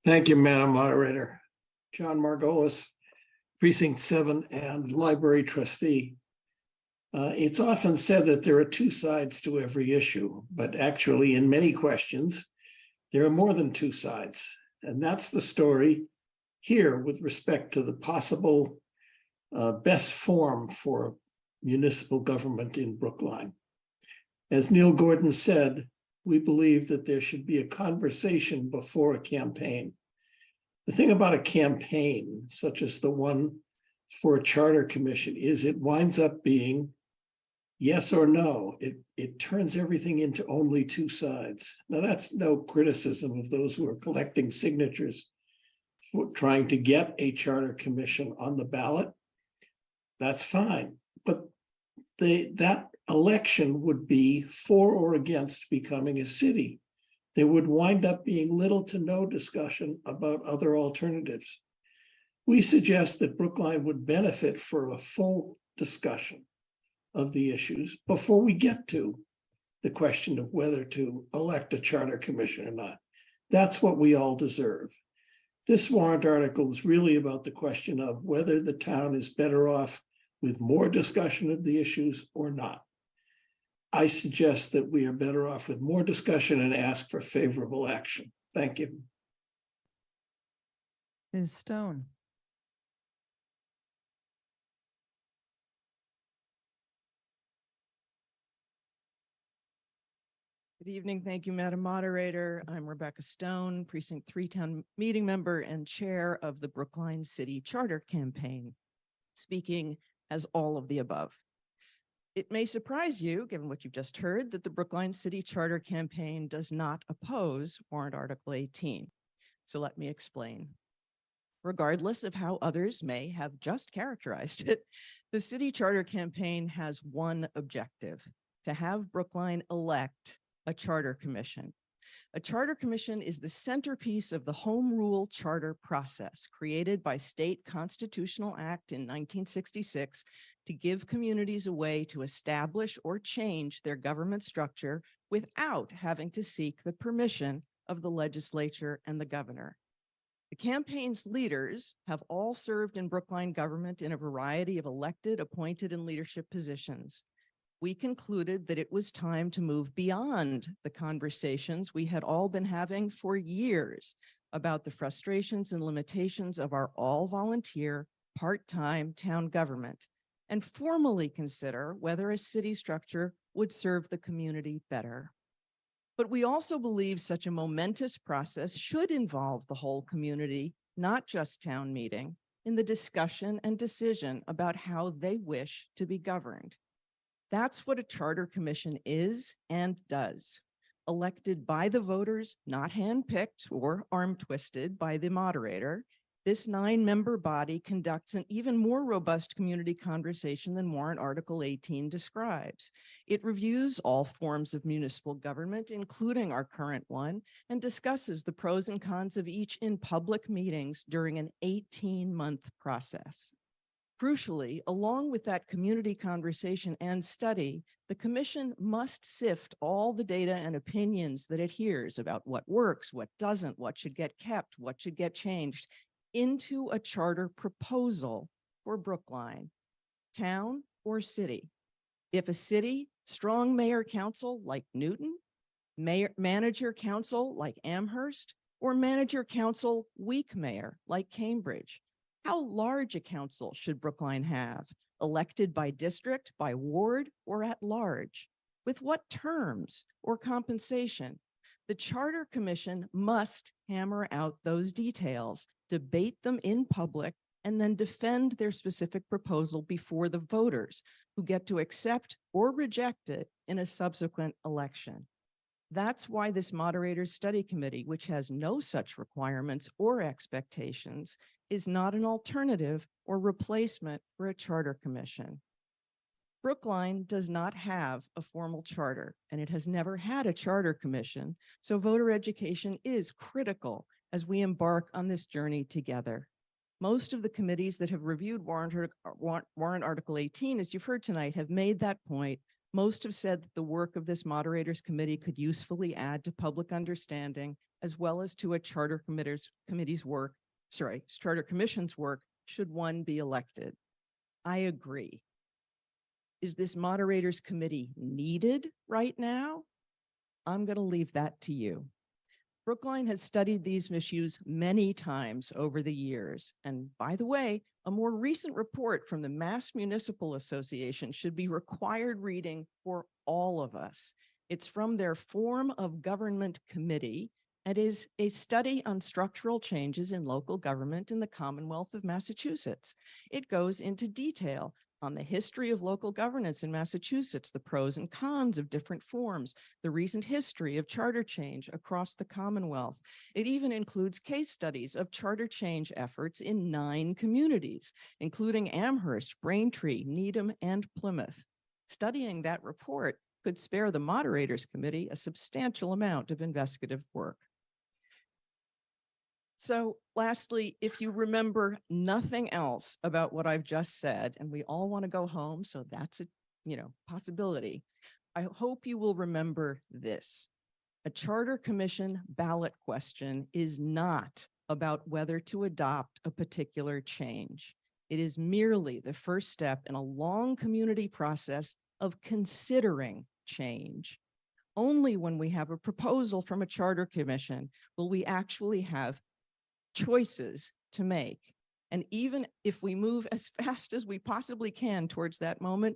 Thank you, Madam Moderator. John Margolis, Precinct 7 and Library Trustee. It's often said that there are 2 sides to every issue, but actually in many questions, there are more than 2 sides. And that's the story here with respect to the possible best form for municipal government in Brookline. As Neil Gordon said, we believe that there should be a conversation before a campaign. The thing about a campaign, such as the one for a charter commission, is it winds up being yes or no. It turns everything into only 2 sides. Now, that's no criticism of those who are collecting signatures for trying to get a charter commission on the ballot. That's fine. But that election would be for or against becoming a city. There would wind up being little to no discussion about other alternatives. We suggest that Brookline would benefit for a full discussion of the issues before we get to the question of whether to elect a charter commission or not. That's what we all deserve. This warrant article is really about the question of whether the town is better off with more discussion of the issues or not. I suggest that we are better off with more discussion and ask for favorable action. Thank you. Ms. Stone. Good evening. Thank you, Madam Moderator. I'm Rebecca Stone, Precinct 3 Town Meeting Member and Chair of the Brookline City Charter Campaign, speaking as all of the above. It may surprise you, given what you've just heard, that the Brookline City Charter Campaign does not oppose Warrant Article 18. So let me explain. Regardless of how others may have just characterized it, the City Charter Campaign has one objective: to have Brookline elect a charter commission. A charter commission is the centerpiece of the Home Rule Charter process created by State Constitutional Act in 1966 to give communities a way to establish or change their government structure without having to seek the permission of the legislature and the governor. The campaign's leaders have all served in Brookline government in a variety of elected, appointed, and leadership positions. We concluded that it was time to move beyond the conversations we had all been having for years about the frustrations and limitations of our all-volunteer, part-time town government, and formally consider whether a city structure would serve the community better. But we also believe such a momentous process should involve the whole community, not just town meeting, in the discussion and decision about how they wish to be governed. That's what a charter commission is and does. elected by the voters, not handpicked or arm twisted by the moderator. This 9-member body conducts an even more robust community conversation than warrant Article 18 describes. It reviews all forms of municipal government, including our current one, and discusses the pros and cons of each in public meetings during an 18-month process. Crucially, along with that community conversation and study, the commission must sift all the data and opinions that it hears about what works, what doesn't, what should get kept, what should get changed, into a charter proposal for Brookline, town or city. If a city, strong mayor council like Newton, manager council like Amherst, or manager council weak mayor like Cambridge. How large a council should Brookline have? Elected by district, by ward, or at large? With what terms or compensation? The Charter Commission must hammer out those details, debate them in public, and then defend their specific proposal before the voters, who get to accept or reject it in a subsequent election. That's why this Moderator's Study Committee, which has no such requirements or expectations, is not an alternative or replacement for a charter commission. Brookline does not have a formal charter, and it has never had a charter commission, so voter education is critical as we embark on this journey together. Most of the committees that have reviewed warrant Article 18, as you've heard tonight, have made that point. Most have said that the work of this Moderators Committee could usefully add to public understanding, as well as to a charter commission's work, should one be elected. I agree. Is this Moderators Committee needed right now? I'm going to leave that to you. Brookline has studied these issues many times over the years. And by the way, a more recent report from the Mass Municipal Association should be required reading for all of us. It's from their Form of Government Committee and is a study on structural changes in local government in the Commonwealth of Massachusetts. It goes into detail on the history of local governance in Massachusetts, the pros and cons of different forms, the recent history of charter change across the Commonwealth. It even includes case studies of charter change efforts in 9 communities, including Amherst, Braintree, Needham, and Plymouth. Studying that report could spare the Moderators Committee a substantial amount of investigative work. So lastly, if you remember nothing else about what I've just said, and we all want to go home, so that's a possibility, I hope you will remember this. A Charter Commission ballot question is not about whether to adopt a particular change. It is merely the first step in a long community process of considering change. Only when we have a proposal from a Charter Commission will we actually have choices to make. And even if we move as fast as we possibly can towards that moment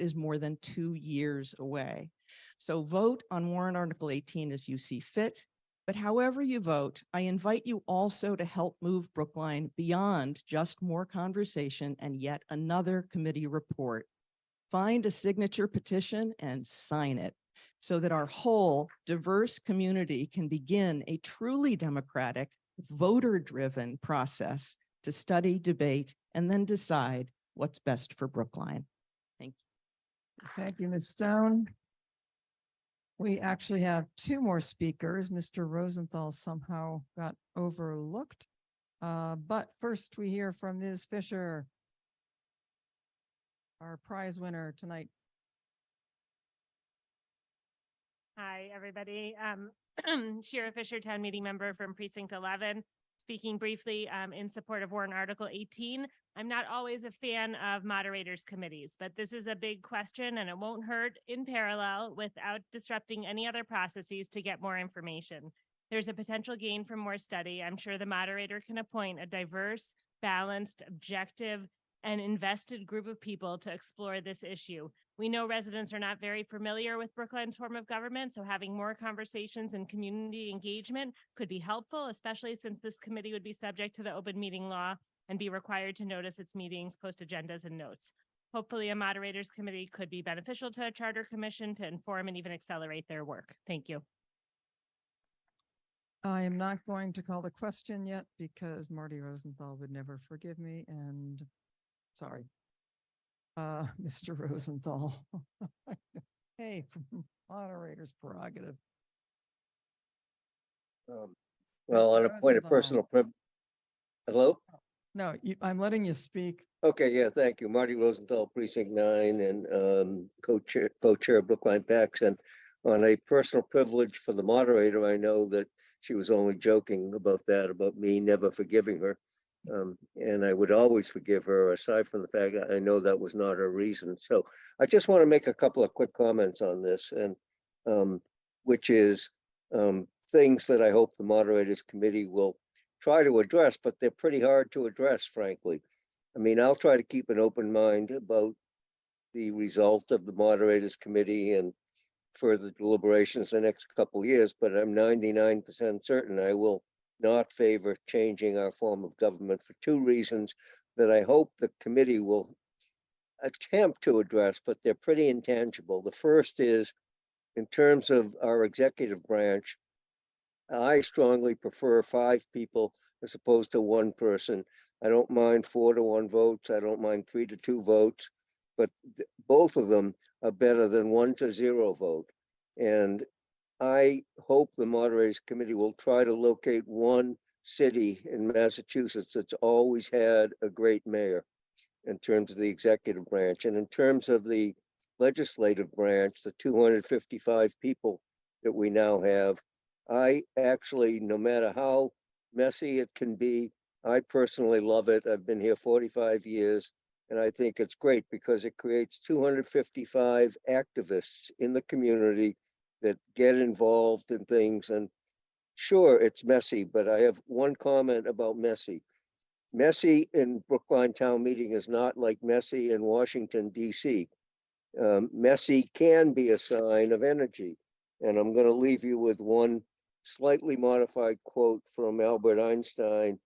is more than 2 years away. So vote on warrant Article 18 as you see fit. But however you vote, I invite you also to help move Brookline beyond just more conversation and yet another committee report. Find a signature petition and sign it so that our whole diverse community can begin a truly democratic, voter-driven process to study, debate, and then decide what's best for Brookline. Thank you. Thank you, Ms. Stone. We actually have 2 more speakers. Mr. Rosenthal somehow got overlooked. But first we hear from Ms. Fisher, our prize winner tonight. Hi, everybody. Shira Fisher, town meeting member from Precinct 11, speaking briefly in support of warrant Article 18. I'm not always a fan of moderators committees, but this is a big question and it won't hurt in parallel without disrupting any other processes to get more information. There's a potential gain from more study. I'm sure the moderator can appoint a diverse, balanced, objective, and invested group of people to explore this issue. We know residents are not very familiar with Brookline's form of government, so having more conversations and community engagement could be helpful, especially since this committee would be subject to the open meeting law and be required to notice its meetings, post agendas, and notes. Hopefully, a moderators committee could be beneficial to a charter commission to inform and even accelerate their work. Thank you. I am not going to call the question yet because Marty Rosenthal would never forgive me and sorry. Mr. Rosenthal. Hey, moderator's prerogative. Well, on a point of Rosenthal. personal hello? No, I'm letting you speak. Okay, yeah, thank you. Marty Rosenthal, Precinct 9, and co-chair of Brookline PACs. And on a personal privilege for the moderator, I know that she was only joking about that, about me never forgiving her. And I would always forgive her, aside from the fact that I know that was not her reason. So I just want to make a couple of quick comments on this, and which is things that I hope the Moderators Committee will try to address, but they're pretty hard to address, frankly. I mean, I'll try to keep an open mind about the result of the Moderators Committee and further deliberations the next couple of years, but I'm 99% certain I will not favor changing our form of government for two reasons that I hope the committee will attempt to address, but they're pretty intangible. The first is, in terms of our executive branch, I strongly prefer 5 people as opposed to 1 person. I don't mind 4-to-1 votes. I don't mind 3-to-2 votes, but both of them are better than 1-to-0 vote. And I hope the Moderators Committee will try to locate one city in Massachusetts that's always had a great mayor in terms of the executive branch. And in terms of the legislative branch, the 255 people that we now have, I actually, no matter how messy it can be, I personally love it. I've been here 45 years, and I think it's great because it creates 255 activists in the community that get involved in things. And sure, it's messy, but I have one comment about messy. Messy in Brookline Town Meeting is not like messy in Washington, D.C. Messy can be a sign of energy. And I'm going to leave you with one slightly modified quote from Albert Einstein.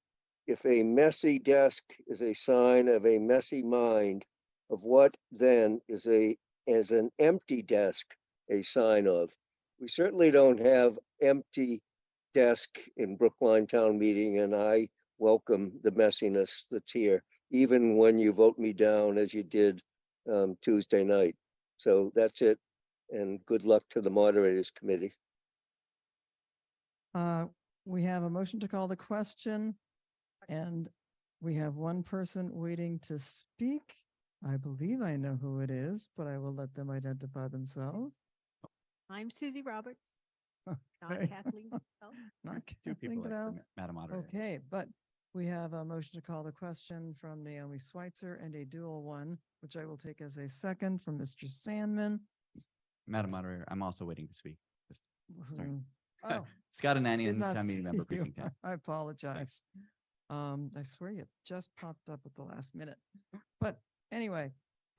If a messy desk is a sign of a messy mind, of what then is an empty desk a sign of? We certainly don't have empty desk in Brookline Town Meeting, and I welcome the messiness that's here, even when you vote me down as you did Tuesday night. So that's it, and good luck to the Moderators Committee. We have a motion to call the question, and we have one person waiting to speak. I believe I know who it is, but I will let them identify themselves. I'm Susie Roberts, not Okay. Kathleen. Bell. Not Two people Kathleen left, Bell. Madam Moderator. Okay, but we have a motion to call the question from Naomi Schweitzer and a dual one, which I will take as a second from Mr. Sandman. Madam Moderator, I'm also waiting to speak. Sorry. Oh, Scott did Ananian, not Town Meeting see Member, you. Precinct 10. I apologize. I swear you just popped up at the last minute. But anyway,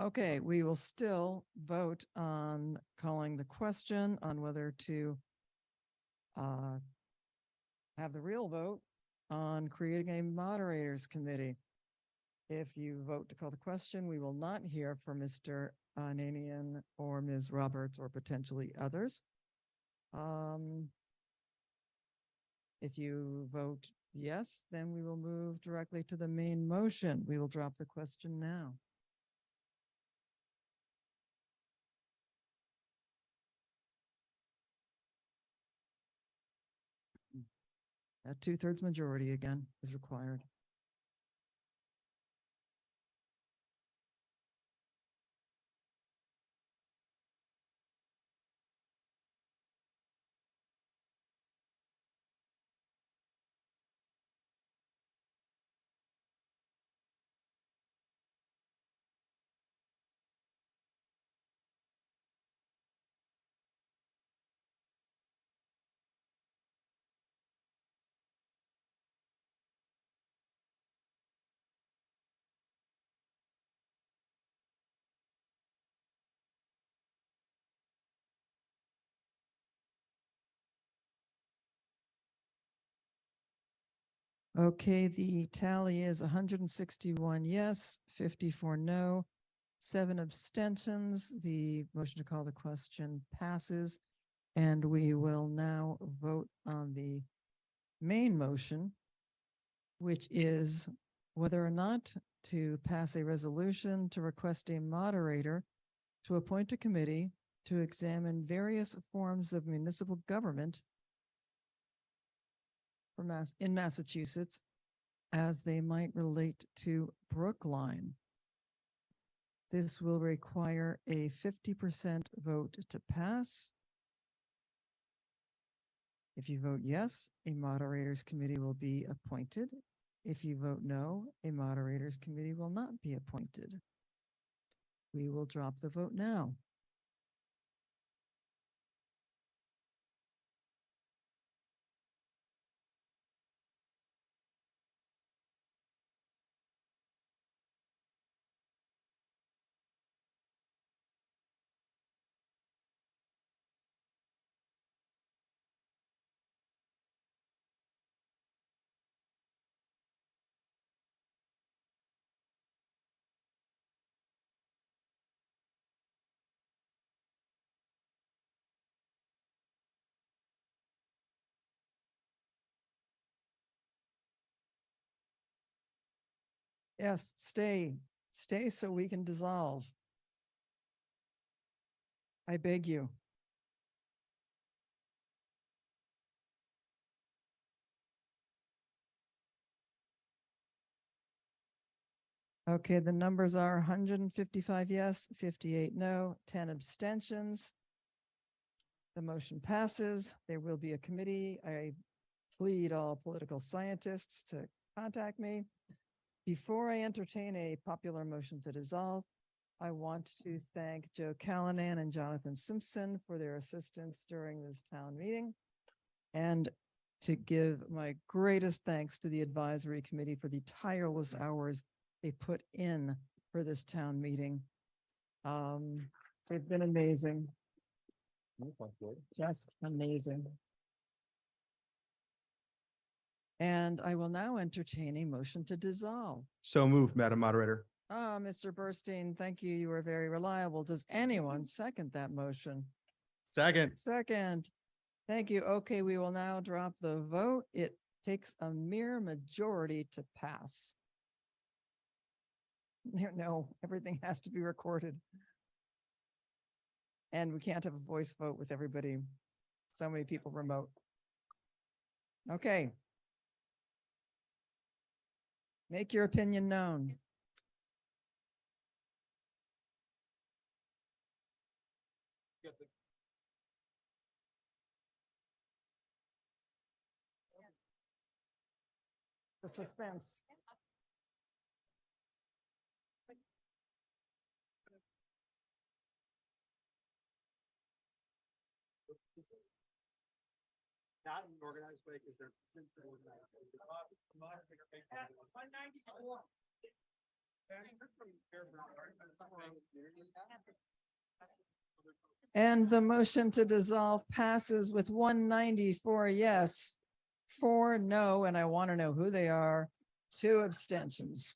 okay, we will still vote on calling the question on whether to have the real vote on creating a moderators committee. If you vote to call the question, we will not hear from Mr. Ananian or Ms. Roberts or potentially others. If you vote yes, then we will move directly to the main motion. We will drop the question now. A 2/3 majority again is required. Okay, the tally is 161 yes, 54 no. 7 abstentions. The motion to call the question passes. And we will now vote on the main motion, which is whether or not to pass a resolution to request a moderator to appoint a committee to examine various forms of municipal government in Massachusetts as they might relate to Brookline. This will require a 50% vote to pass. If you vote yes, a moderators committee will be appointed. If you vote no, a moderators committee will not be appointed. We will drop the vote now. Yes, stay so we can dissolve. I beg you. Okay, the numbers are 155 yes, 58 no, 10 abstentions. The motion passes. There will be a committee. I plead all political scientists to contact me. Before I entertain a popular motion to dissolve, I want to thank Joe Callanan and Jonathan Simpson for their assistance during this town meeting, and to give my greatest thanks to the advisory committee for the tireless hours they put in for this town meeting. They've been amazing. Just amazing. And I will now entertain a motion to dissolve. So moved, Madam Moderator. Ah, Mr. Burstein, thank you. You were very reliable. Does anyone second that motion? Second. Second. Thank you. Okay, we will now drop the vote. It takes a mere majority to pass. No, everything has to be recorded. And we can't have a voice vote with everybody, so many people remote. Okay. Make your opinion known. The suspense. Not in an organized way, because they're organized. And the motion to dissolve passes with 194 yes, 4 no, and I want to know who they are, 2 abstentions.